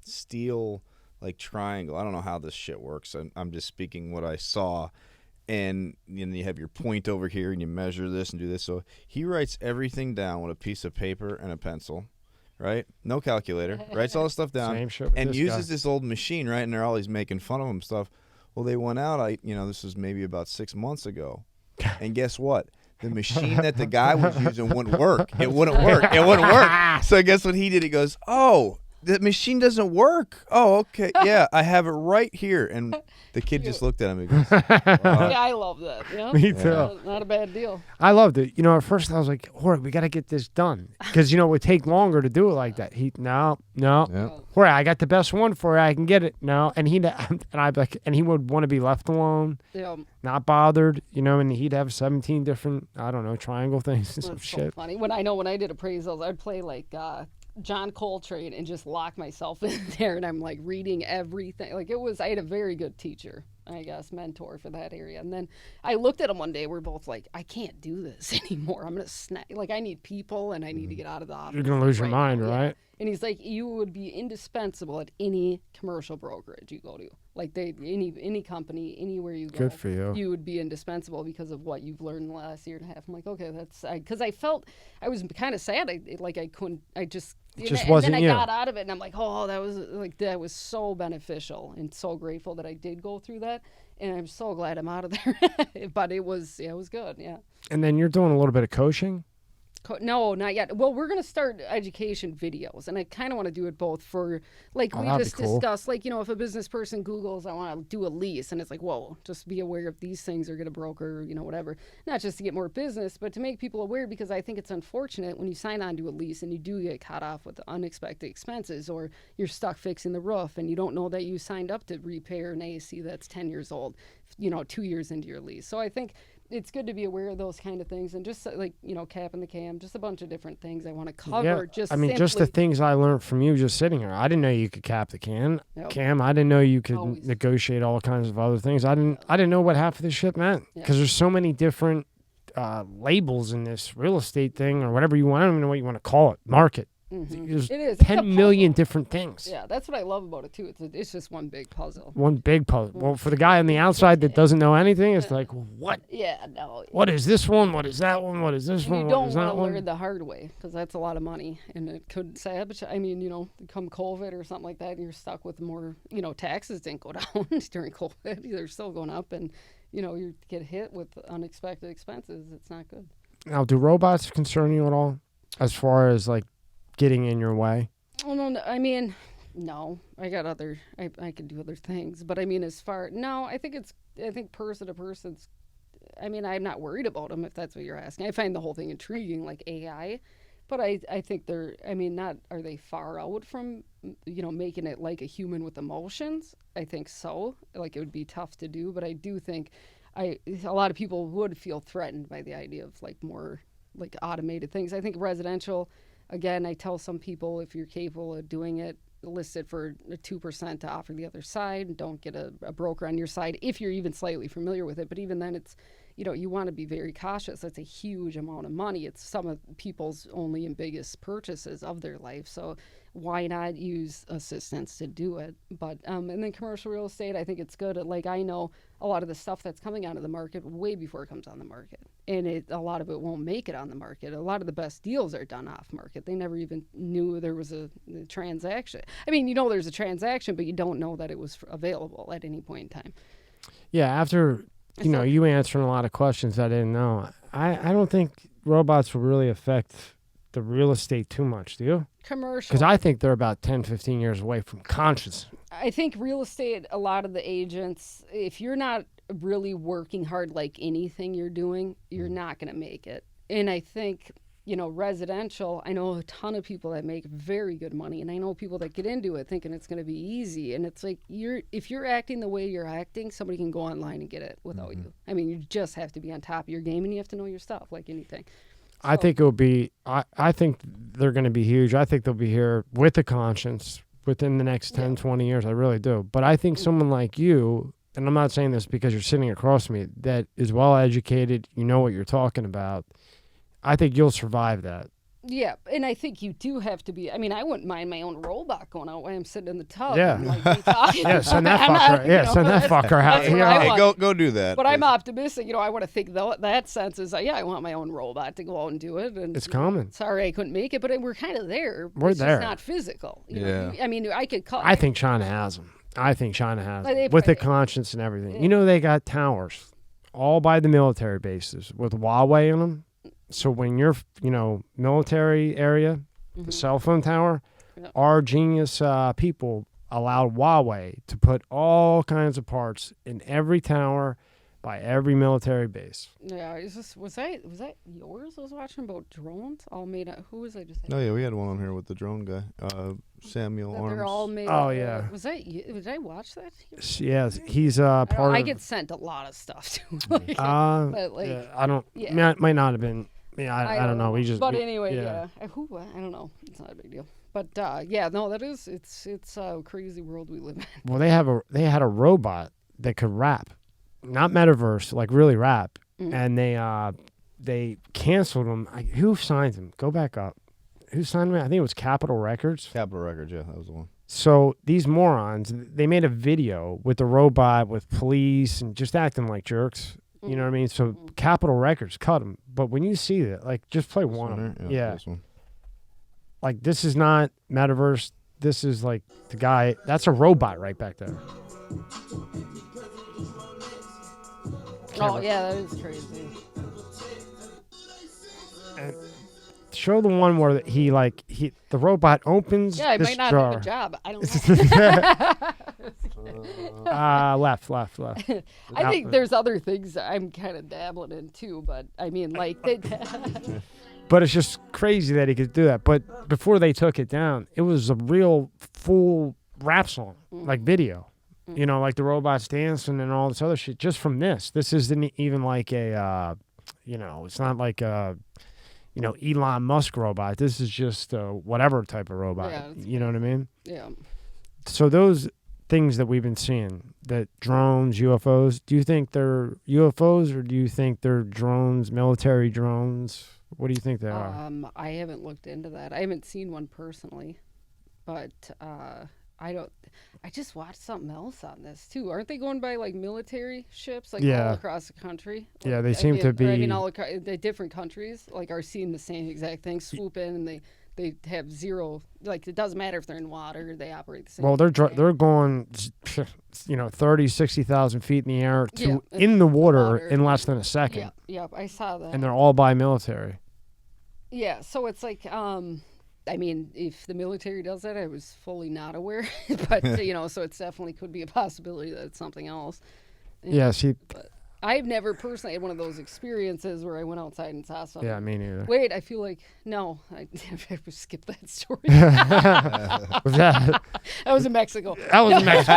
steel, like triangle. I don't know how this shit works. I'm just speaking what I saw. And you have your point over here and you measure this and do this. So he writes everything down with a piece of paper and a pencil. Right? No calculator. Writes all the stuff down. Same shit with and this uses guy. This old machine, right? And they're always making fun of him stuff. Well, they went out, this was maybe about 6 months ago. And guess what? The machine that the guy was using wouldn't work. It wouldn't work. So guess what he did? He goes, oh, the machine doesn't work. Oh, okay. Yeah, I have it right here. And the kid just looked at him and goes, yeah, I love that. Yeah? Me too. Not a bad deal. I loved it. At first I was like, Jorge, we got to get this done. Because, it would take longer to do it like that. No. Yeah. Jorge, I got the best one for you. I can get it. No. And he would want to be left alone. Yeah. Not bothered, and he'd have 17 different, triangle things and some That's shit. So funny. When I did appraisals, I'd play like John Coltrane and just lock myself in there, and I'm like reading everything. Like I had a very good teacher, I guess, mentor for that area. And then I looked at him one day. We're both like, I can't do this anymore. I'm gonna snap. Like I need people, and I need to get out of the office. You're gonna lose your mind, now. right? Yeah. And he's like, you would be indispensable at any commercial brokerage you go to. Like any company, anywhere you go. Good for you. You would be indispensable because of what you've learned the last year and a half. I'm like, okay, because I felt I was kind of sad. I couldn't. It just and wasn't then you. I got out of it, and I'm like, oh, that was so beneficial and so grateful that I did go through that. And I'm so glad I'm out of there. But it was good, yeah. And then you're doing a little bit of coaching? No, not yet. Well, we're going to start education videos, and I kind of want to do it both for, we just discussed, if a business person Googles, I want to do a lease, and it's like, whoa, just be aware if these things are going to broker, whatever. Not just to get more business, but to make people aware, because I think it's unfortunate when you sign on to a lease and you do get caught off with unexpected expenses, or you're stuck fixing the roof, and you don't know that you signed up to repair an AC that's 10 years old, 2 years into your lease. So I think it's good to be aware of those kind of things, and just capping the cam, just a bunch of different things I want to cover. Yeah. Just the things I learned from you just sitting here. I didn't know you could cap the cam. I didn't know you could negotiate all kinds of other things. I didn't know what half of this shit meant, because there's so many different labels in this real estate thing, or whatever you want. I don't even know what you want to call it. Market. Mm-hmm. There's it is. 10 million different things. Yeah, that's what I love about it too. It's just one big puzzle. One big puzzle. Well, for the guy on the outside that doesn't know anything, it's like, what? Yeah, no. What is this one? What is that one? What is this one? You don't want to learn the hard way, because that's a lot of money, and it could sabotage. Come COVID or something like that, and you're stuck with more. Taxes didn't go down during COVID; they're still going up, and you get hit with unexpected expenses. It's not good. Now, do robots concern you at all, as far as getting in your way? Oh, no, no. I got I can do other things. But I think person to person's, I'm not worried about them, if that's what you're asking. I find the whole thing intriguing, like AI. But I think they're, are they far out from making it like a human with emotions, I think so. Like, it would be tough to do, but I do think a lot of people would feel threatened by the idea of like more like automated things. I think residential, again, I tell some people, if you're capable of doing it, list it for 2% to offer the other side, and don't get a broker on your side if you're even slightly familiar with it. But even then, it's, you want to be very cautious. That's a huge amount of money. It's some of people's only and biggest purchases of their life. So why not use assistance to do it? But and then commercial real estate, I think it's good. Like, I know a lot of the stuff that's coming out of the market way before it comes on the market, and a lot of it won't make it on the market. A lot of the best deals are done off market. They never even knew there was a transaction. I mean, there's a transaction, but you don't know that it was available at any point in time. Yeah, after you answering a lot of questions I didn't know, I don't think robots will really affect the real estate too much, do you? Commercial. Because I think they're about 10, 15 years away from conscious. I think real estate, a lot of the agents, if you're not really working hard like anything you're doing, you're not going to make it. And I think, residential, I know a ton of people that make very good money, and I know people that get into it thinking it's going to be easy. And it's like, if you're acting the way you're acting, somebody can go online and get it without you. I mean, you just have to be on top of your game, and you have to know your stuff like anything. So, I think it'll be, I think they're going to be huge. I think they'll be here with a conscience within the next 10, 20 years. I really do. But I think someone like you, and I'm not saying this because you're sitting across from me, that is well educated, you know what you're talking about, I think you'll survive that. Yeah, and I think you do have to be. I mean, I wouldn't mind my own robot going out while I'm sitting in the tub. Yeah, and, like, talking. Yeah, send that fucker. Send that fucker out. Hey, go do that. But I'm optimistic. I want to think that sense is, I want my own robot to go out and do it. And it's common. Sorry, I couldn't make it, but we're kind of there. We're it's there. Just not physical. Yeah. I mean, I could call. I think China has them. With the conscience and everything. Yeah. They got towers all by the military bases with Huawei in them. So when you're, military area, the cell phone tower, our genius people allowed Huawei to put all kinds of parts in every tower by every military base. Yeah, was that yours? I was watching about drones all made up. Who was I just? Oh yeah, we had one on here with the drone guy, Samuel Arms. They're all made. Oh yeah. Was that you? Did I watch that? Yes, he's part of. I get sent a lot of stuff too. But yeah, I don't. Yeah. Might not have been. Yeah, I don't know. We just. But anyway, yeah. I don't know. It's not a big deal. But that is. It's a crazy world we live in. Well, they had a robot that could rap, not metaverse, like really rap, and they canceled him. Who signed him? Go back up. Who signed him? I think it was Capitol Records. Capitol Records, yeah, that was the one. So these morons, they made a video with the robot, with police, and just acting like jerks. You know what I mean? So Capitol Records cut him. But when you see that, like, just play one of them. Yeah. This one. Like, this is not metaverse. This is like the guy. That's a robot right back there. Oh, yeah, that is crazy. And show the one where the robot opens I this might not jar. have a job. I don't know. Left. I think there's other things I'm kind of dabbling in too, but I mean, like, but it's just crazy that he could do that. But before they took it down, it was a real full rap song, like video. Like the robots dancing and all this other shit. Just from this isn't even like a, it's not like a, Elon Musk robot. This is just whatever type of robot. Yeah, you know what I mean? Yeah. So those things that we've been seeing, that drones, UFOs, do you think they're UFOs or do you think they're drones, military drones? What do you think they are? I haven't looked into that. I haven't seen one personally, but I just watched something else on this too. Aren't they going by like military ships, like all across the country? Yeah, they seem to be. All the different countries are seeing the same exact thing. Swoop in and they have zero. Like, it doesn't matter if they're in water. They operate the same. Well, they're going, 30, 60,000 feet in the air to in the water in less than a second. Yeah, I saw that. And they're all by military. Yeah, so it's like, I mean, if the military does that, I was fully not aware. But, so it's definitely could be a possibility that it's something else. Yeah, see, I've never personally had one of those experiences where I went outside and saw something. Yeah, me neither. Wait, I feel like no, I never skipped that story. Was that? That was in Mexico. That was in Mexico.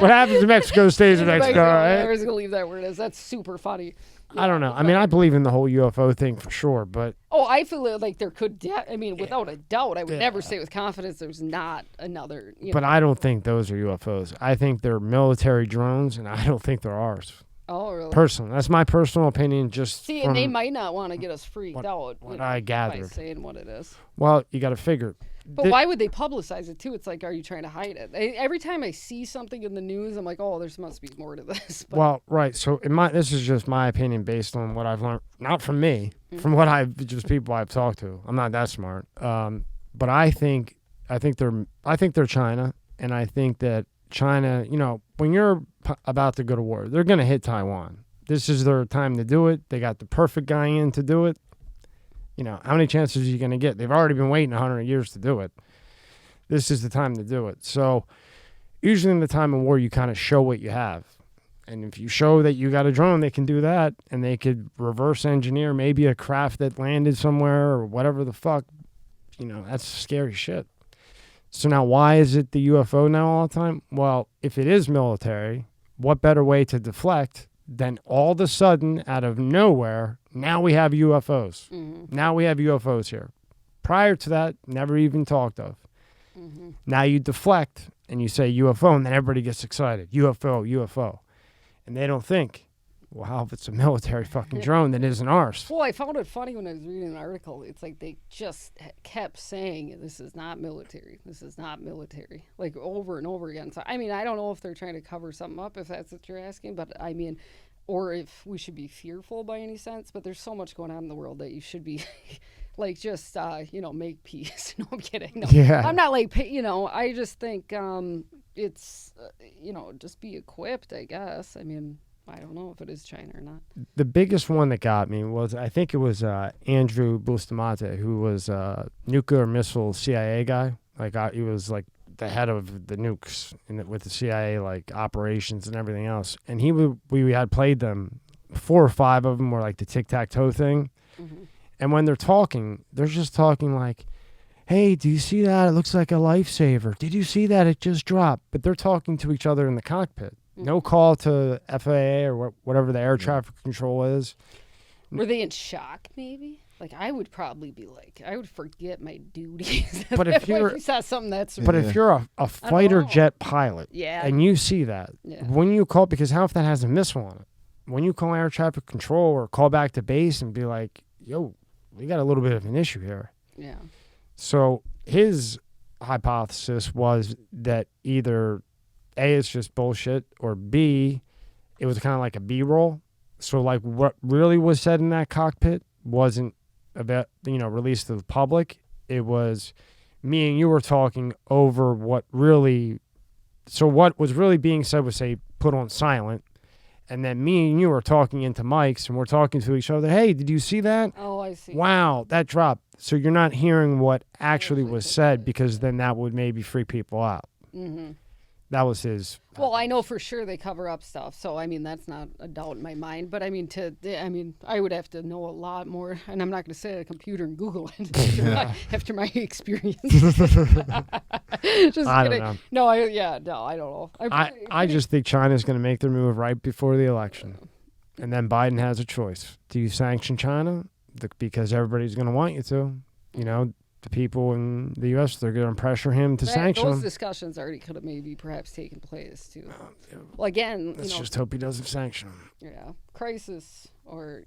What happens in Mexico stays in Mexico, I right? was gonna leave that where it is. That's super funny. I don't know. I mean, I believe in the whole UFO thing for sure, but Oh, I feel like there could. Without a doubt, I would never say with confidence there's not another. But I don't think those are UFOs. I think they're military drones, and I don't think they're ours. Oh, really? Personally, that's my personal opinion. Just see, and they might not want to get us freaked out. What I gathered. By saying what it is. Well, you got to figure. But why would they publicize it too? It's like, are you trying to hide it? Every time I see something in the news, I'm like, oh, there must be more to this. But well, right. So this is just my opinion based on what I've learned, not from me, from what people I've talked to. I'm not that smart. But I think they're China, and I think that China, when you're about to go to war, they're going to hit Taiwan. This is their time to do it. They got the perfect guy in to do it. How many chances are you going to get? They've already been waiting 100 years to do it. This is the time to do it. So usually in the time of war, you kind of show what you have. And if you show that you got a drone, they can do that. And they could reverse engineer maybe a craft that landed somewhere or whatever the fuck. That's scary shit. So now why is it the UFO now all the time? Well, if it is military, what better way to deflect than all of a sudden, out of nowhere, now we have UFOs. Mm-hmm. Now we have UFOs here. Prior to that, never even talked of. Mm-hmm. Now you deflect and you say UFO, and then everybody gets excited. UFO, UFO. And they don't think, well, how if it's a military fucking drone that isn't ours? Well, I found it funny when I was reading an article. It's like they just kept saying, this is not military. This is not military. Like over and over again. So, I don't know if they're trying to cover something up, if that's what you're asking. But, or if we should be fearful by any sense. But there's so much going on in the world that you should be, like, just, make peace. No, I'm kidding. No, yeah. I'm not like, I just think it's, just be equipped, I guess. I don't know if it is China or not. The biggest one that got me was, I think it was Andrew Bustamante, who was a nuclear missile CIA guy. He was like the head of the nukes with the CIA, like operations and everything else. And we had played them. 4 or 5 of them were like the tic-tac-toe thing. Mm-hmm. And when they're talking, they're just talking like, hey, do you see that? It looks like a lifesaver. Did you see that? It just dropped. But they're talking to each other in the cockpit. No call to FAA or whatever the air traffic control is. Were they in shock, maybe? Like, I would probably be like, I would forget my duties. But if you saw something that's... But if you're a fighter jet pilot and you see that, when you call, because how if that has a missile on it? When you call air traffic control or call back to base and be like, yo, we got a little bit of an issue here. Yeah. So his hypothesis was that either A, it's just bullshit, or B, it was kind of like a B-roll. So like what really was said in that cockpit wasn't about, released to the public. It was me and you were talking over what was really being said was, say, put on silent. And then me and you were talking into mics and we're talking to each other. Hey, did you see that? Oh, I see. Wow, that dropped. So you're not hearing what actually was said, because then that would maybe freak people out. Mm-hmm. That was his. Well, I know for sure they cover up stuff, so that's not a doubt in my mind. But I would have to know a lot more, and I'm not going to sit at a computer and Google it after my experience. Just I kidding. don't know. No, I don't know. I just think China's going to make their move right before the election, and then Biden has a choice: do you sanction China because everybody's going to want you to, The people in the U.S., they're going to pressure him to sanction those him. Discussions already could have maybe perhaps taken place, too. Well, again, let's just hope he doesn't sanction him. Yeah. Crisis or,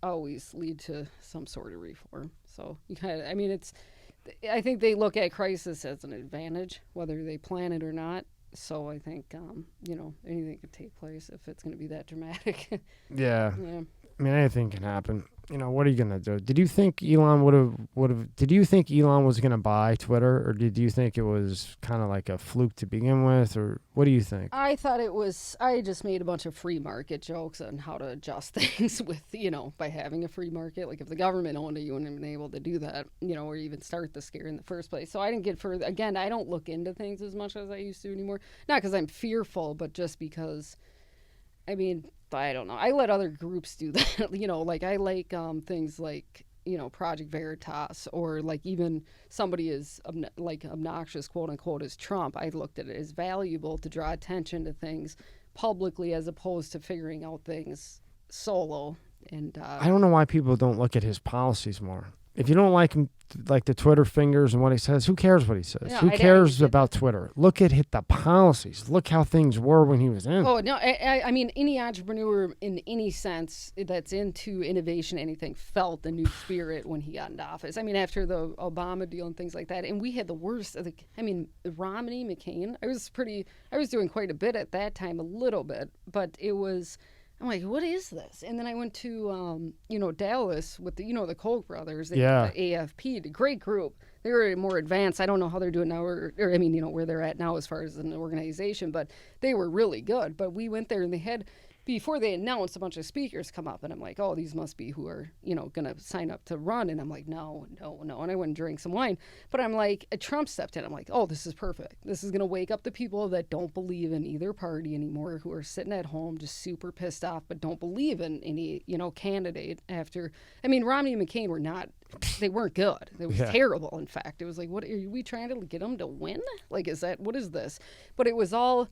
always lead to some sort of reform. So, you kind of, I think they look at crisis as an advantage, whether they plan it or not. So, I think, anything could take place if it's going to be that dramatic. Yeah. Anything can happen. What are you gonna do? Did you think Elon would have? Did you think Elon was gonna buy Twitter, or did you think it was kind of like a fluke to begin with, or what do you think? I thought it was. I just made a bunch of free market jokes on how to adjust things with, by having a free market. Like if the government owned it, you wouldn't have been able to do that, or even start the scare in the first place. So I didn't get further. Again, I don't look into things as much as I used to anymore. Not because I'm fearful, but just because, the I don't know. I let other groups do that. Like I like things like, Project Veritas, or like even somebody as like obnoxious, quote unquote, as Trump. I looked at it as valuable to draw attention to things publicly as opposed to figuring out things solo. And I don't know why people don't look at his policies more. If you don't like him, like the Twitter fingers and what he says, who cares what he says? Yeah, who cares about Twitter? Look at the policies. Look how things were when he was in. Oh, no, I mean, any entrepreneur in any sense that's into innovation, anything, felt the new spirit when he got into office. I mean, after the Obama deal and things like that. And we had the worst of Romney, McCain. I was doing quite a bit at that time, a little bit, but I'm like, what is this? And then I went to, Dallas with the Koch brothers, the AFP, the great group. They were more advanced. I don't know how they're doing now, or where they're at now as far as an organization, but they were really good. But we went there and they had, before they announced, a bunch of speakers come up, and I'm like, oh, these must be who are, going to sign up to run. And I'm like, no. And I went and drank some wine. But I'm like, Trump stepped in. I'm like, oh, this is perfect. This is going to wake up the people that don't believe in either party anymore, who are sitting at home just super pissed off, but don't believe in any, candidate after. I mean, Romney and McCain they weren't good. It was terrible, in fact. It was like, what, are we trying to get them to win? Like, what is this? But it was all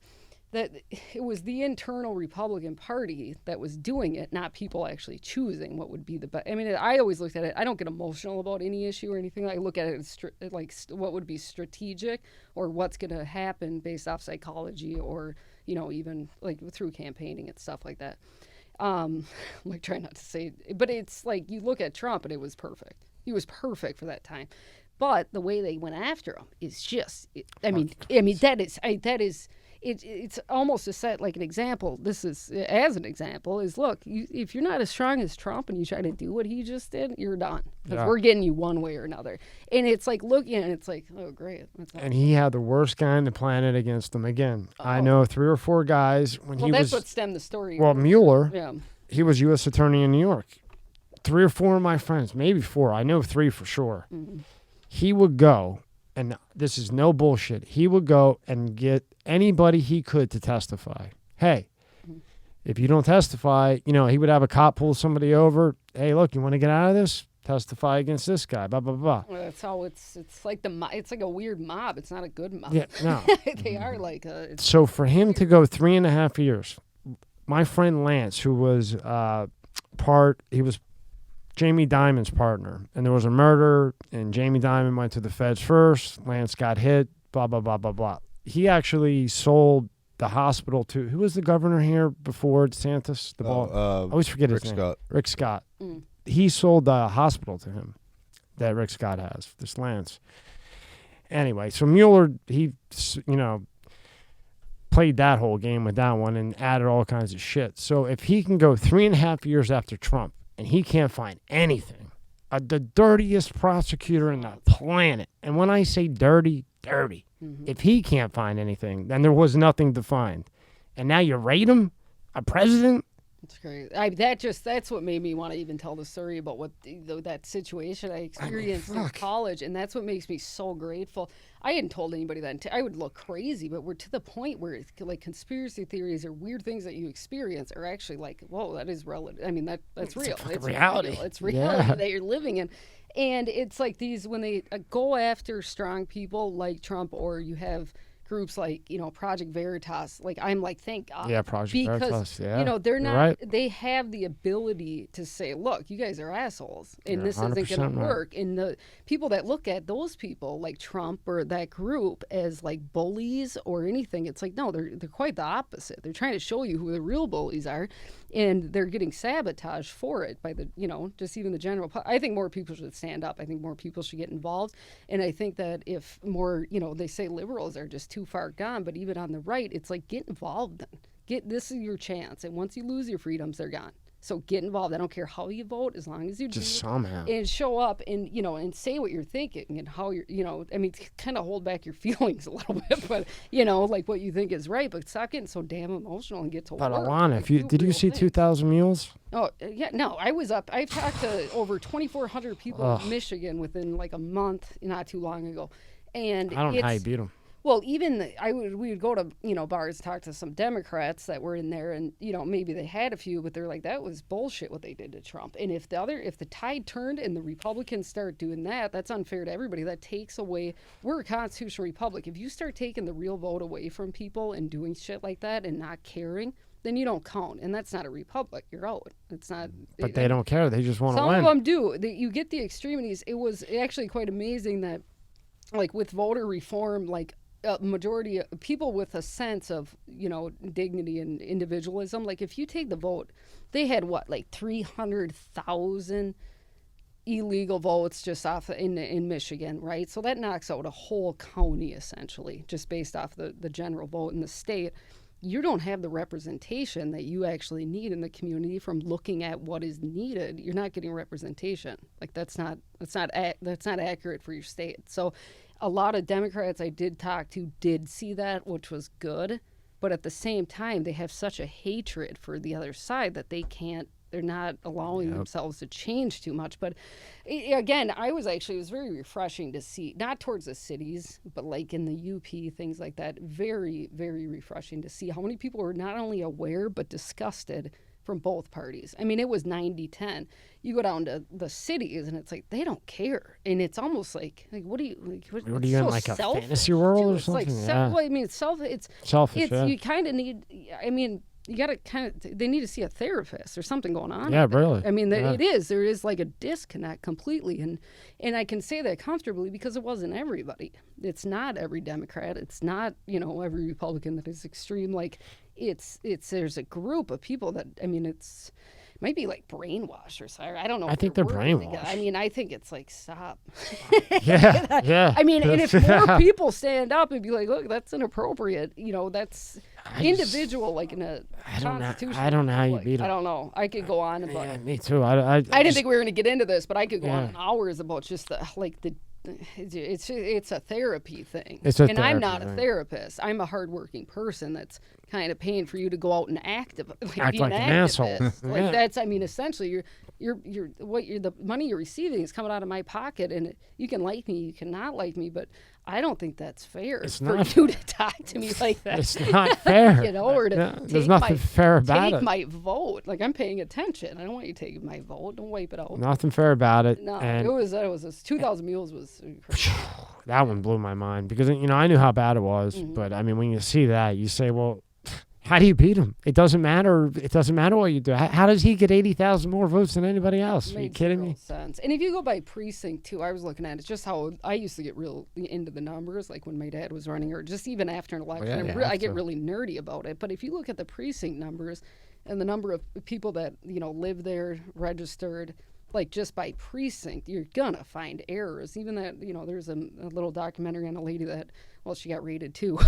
that it was the internal Republican Party that was doing it, not people actually choosing what would be the best. I mean, I always looked at it. I don't get emotional about any issue or anything. I look at it as like what would be strategic, or what's going to happen based off psychology, or even like through campaigning and stuff like that. I'm like trying not to say it, but it's like you look at Trump and it was perfect. He was perfect for that time, but the way they went after him is just. That is. It's almost to set like an example. This is, as an example, is look, if you're not as strong as Trump and you try to do what he just did, you're done. Because we're getting you one way or another. And it's like looking and it's like, oh, great. And he had the worst guy on the planet against him again. Oh. I know 3 or 4 guys when he was. Well, that's what stemmed the story. Well, Mueller, he was U.S. Attorney in New York. 3 or 4 of my friends, maybe 4, I know 3 for sure. Mm-hmm. He would go, and this is no bullshit, he would go and get anybody he could to testify. Hey, if you don't testify, he would have a cop pull somebody over. Hey, look, you want to get out of this? Testify against this guy. Blah blah blah. Well, that's how it's like it's like a weird mob. It's not a good mob. Yeah, no. They are like. So for him to go 3.5 years, my friend Lance, who was he was Jamie Dimon's partner, and there was a murder, and Jamie Dimon went to the feds first. Lance got hit. Blah blah blah blah blah. He actually sold the hospital to, who was the governor here before DeSantis? I always forget his name. Rick Scott. Mm. He sold the hospital to him that Rick Scott has, this Lance. Anyway, so Mueller, he, played that whole game with that one and added all kinds of shit. So if he can go 3.5 years after Trump and he can't find anything, the dirtiest prosecutor in the planet, and when I say dirty, mm-hmm. If he can't find anything, then there was nothing to find. And now you rate him a president? That's great. That's what made me want to even tell the story about that situation I experienced in college, and that's what makes me so grateful. I hadn't told anybody that. I would look crazy, but we're to the point where it's like conspiracy theories or weird things that you experience are actually like, whoa, that is relative. I mean, that's real. It's reality. Real. It's reality that you're living in. And it's like these, when they go after strong people like Trump, or you have groups like, Project Veritas, like I'm like, thank God. Yeah, Project Veritas, yeah. They're not, right. They have the ability to say, look, you guys are assholes, and this isn't going to work. And the people that look at those people like Trump or that group as like bullies or anything, it's like, no, they're quite the opposite. They're trying to show you who the real bullies are. And they're getting sabotaged for it by the, just even the general. I think more people should stand up. I think more people should get involved. And I think that if more, they say liberals are just too far gone, but even on the right, it's like, get involved then. This is your chance. And once you lose your freedoms, they're gone. So get involved. I don't care how you vote, as long as you just somehow and show up and and say what you're thinking and how you're kind of hold back your feelings a little bit, but like what you think is right, but stop getting so damn emotional and get to work. But Alana, did you see 2,000 Mules? Oh yeah, no, I've talked to over 2,400 people in Michigan within like a month, not too long ago, and I don't know how you beat them. Well, even we would go to, bars, talk to some Democrats that were in there, and, maybe they had a few, but they're like, that was bullshit what they did to Trump. And if the tide turned and the Republicans start doing that, that's unfair to everybody. That takes away, we're a constitutional republic. If you start taking the real vote away from people and doing shit like that and not caring, then you don't count. And that's not a republic. You're out. It's not. But they don't care. They just want to win. Some of them do. You get the extremities. It was actually quite amazing that, like, with voter reform, like, a majority of people with a sense of, dignity and individualism, like, if you take the vote, they had like 300,000 illegal votes just off in Michigan, right? So that knocks out a whole county, essentially, just based off the general vote in the state. You don't have the representation that you actually need in the community from looking at what is needed. You're not getting representation. Like, that's not accurate for your state. So a lot of Democrats I did talk to did see that, which was good. But at the same time, they have such a hatred for the other side that they're not allowing themselves to change too much. But again, it was very refreshing to see, not towards the cities, but like in the UP, things like that. Very, very refreshing to see how many people were not only aware, but disgusted from both parties. I mean, it was 90-10. You go down to the cities, and it's like, they don't care. And it's almost like what are you, like, what are you in, like, a fantasy world or something? It's like, well, I mean, it's selfish, you kind of need, I mean, you got to they need to see a therapist or something going on. Yeah, really. I mean, there is like a disconnect completely. And I can say that comfortably because it wasn't everybody. It's not every Democrat. It's not, every Republican that is extreme. Like, there's a group of people that, I mean, it might be like brainwashed or something. I don't know. I think they're brainwashed. I mean, I think it's like, stop. Yeah. I mean, and if more people stand up and be like, look, that's inappropriate, that's individual, like in a constitution. I don't know how you beat them. I don't know. I could go on about it. Me too. I didn't think we were going to get into this, but I could go on hours about just it's a therapy thing. And I'm not a therapist. I'm a hardworking person that's kind of paying for you to go out and act like an asshole. Like, that's, I mean, essentially the money you're receiving is coming out of my pocket, and you can like me, you cannot like me, but I don't think that's fair you to talk to me like that. It's not fair. Or to there's nothing fair about it. Take my vote. Like, I'm paying attention. I don't want you taking my vote. Don't wipe it out. Nothing fair about it. No, and it was 2,000 mules was incredible. That one blew my mind because, I knew how bad it was. Mm-hmm. But, I mean, when you see that, you say, well, how do you beat him? It doesn't matter. It doesn't matter what you do. How does he get 80,000 more votes than anybody else? Are you kidding me? Sense. And if you go by precinct, too, I was looking at it, just how I used to get real into the numbers, like when my dad was running, or just even after an election. I get really nerdy about it. But if you look at the precinct numbers and the number of people that, live there, registered, like just by precinct, you're going to find errors. Even that, there's a little documentary on a lady that, well, she got rated too.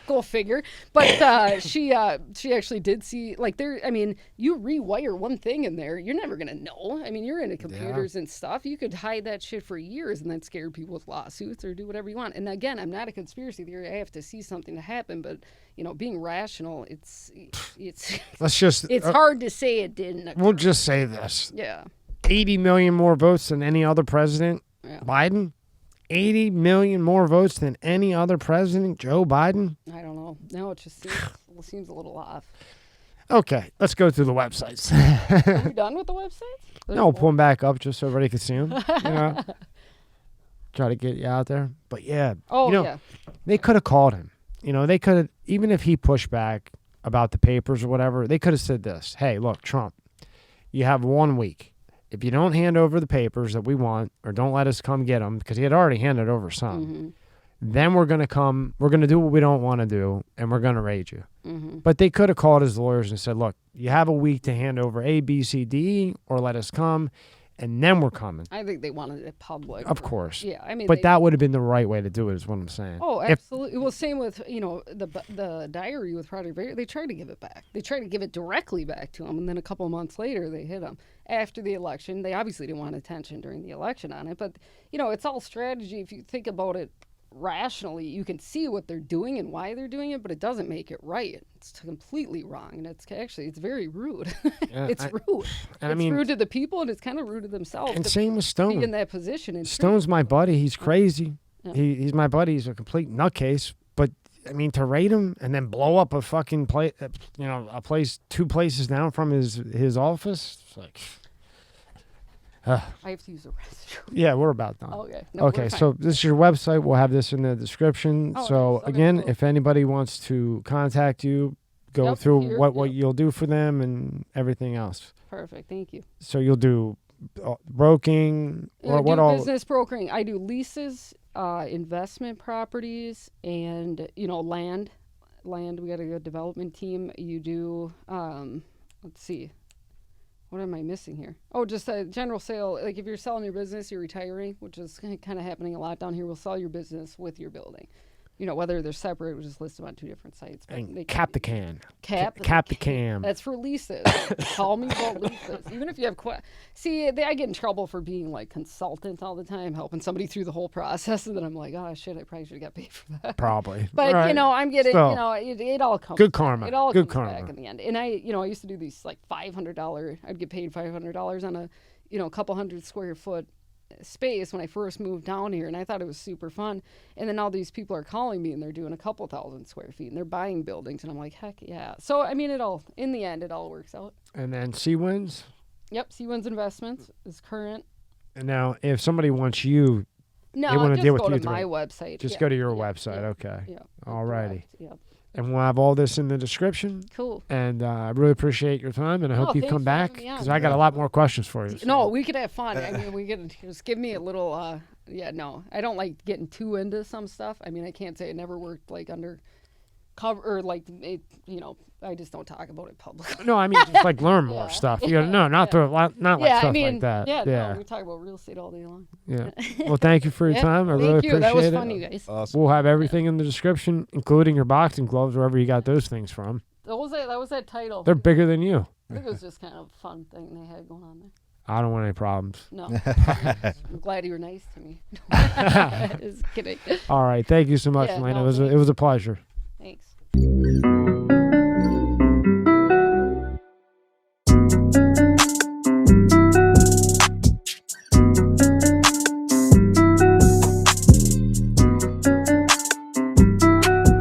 Go figure. But she actually did see, like, you rewire one thing in there, you're never going to know. I mean, you're into computers and stuff. You could hide that shit for years and then scare people with lawsuits or do whatever you want. And again, I'm not a conspiracy theory. I have to see something to happen. But, being rational, it's hard to say it didn't occur. We'll just say this. Yeah. 80 million more votes than any other president, Biden. 80 million more votes than any other president, Joe Biden. I don't know. Now it just seems a little off. Okay, let's go through the websites. Are we done with the websites? No, pull them back up just so everybody can see them. Try to get you out there. But yeah, they could have called him. They could have, even if he pushed back about the papers or whatever, they could have said this. Hey, look, Trump, you have 1 week. If you don't hand over the papers that we want, or don't let us come get them, because he had already handed over some, then we're going to do what we don't want to do, and we're going to raid you. Mm-hmm. But they could have called his lawyers and said, look, you have a week to hand over A, B, C, D, or let us come, and then we're coming. I think they wanted it public. Of course. Yeah, I mean, but that would have been the right way to do it, is what I'm saying. Oh, absolutely. Well, same with, the diary with Project Vandeveer. They tried to give it back. They tried to give it directly back to him, and then a couple of months later, they hit him. After the election, they obviously didn't want attention during the election on it, but, it's all strategy. If you think about it rationally, you can see what they're doing and why they're doing it, but it doesn't make it right. It's completely wrong, and it's very rude. It's rude. It's rude to the people, and it's kind of rude to themselves. And same with Stone. Be in that position. Stone's my buddy. He's crazy. He's my buddy. He's a complete nutcase. But I mean, to rate him and then blow up a fucking place, a place 2 places down from his office. It's like, I have to use the restroom. yeah, we're about done. Okay. No, Okay, so this is your website. We'll have this in the description. Oh, so nice. Okay, again, cool. if anybody wants to contact you, go Yep, through here, what yep. you'll do for them and everything else. Perfect. Thank you. So you'll do broking or I what do all? business brokering. I do leases, investment properties, and land. We got a good development team. You do. Let's see. What am I missing here? Oh, just a general sale. Like if you're selling your business, you're retiring, which is kind of happening a lot down here. We'll sell your business with your building. Whether they're separate, we'll just list them on 2 different sites. But And cap the can. Cap the cam. That's for leases. Call me about leases. Even if you have I get in trouble for being like consultant all the time, helping somebody through the whole process, and then I'm like, oh shit, I probably should have got paid for that. Probably. But Right. I'm getting, Still, it all comes. good back. karma. It all Good comes karma. back in the end. And I used to do these like $500. I'd get paid $500 on a couple 100 square foot space when I first moved down here, and I thought it was super fun. And then all these people are calling me and they're doing a couple 1,000 square feet and they're buying buildings, and I'm like, heck yeah. So I mean, in the end it all works out. And then Seawinds. Yep, Seawinds Investments is current. And now, if somebody wants you, No, they want to just deal with go you to my through. website. Just Yeah, go to your yeah, website. yeah, Okay. Yeah. Alrighty. Yep. And we'll have all this in the description. Cool. And I really appreciate your time, and I hope you thanks come for back having me on. because I got a lot more questions for you. No, we could have fun. I mean, we could just give me a little. No, I don't like getting too into some stuff. I mean, I can't say I never worked like under cover or like it. I just don't talk about it publicly. No, I mean just like learn more Yeah. stuff. Not like stuff like that. No, we talk about real estate all day long. Yeah. Well, thank you for your Yeah, time. I really Thank you. appreciate That was it. fun, you guys. Awesome. We'll have everything in the description, including your boxing gloves, wherever you got those things from. That was that title. They're bigger than you. I think it was just kind of a fun thing they had going on there. I don't want any problems. No, I'm glad you were nice to me. Just kidding. All right. Thank you so much, Yeah, Elena. no, It was a pleasure. Thanks.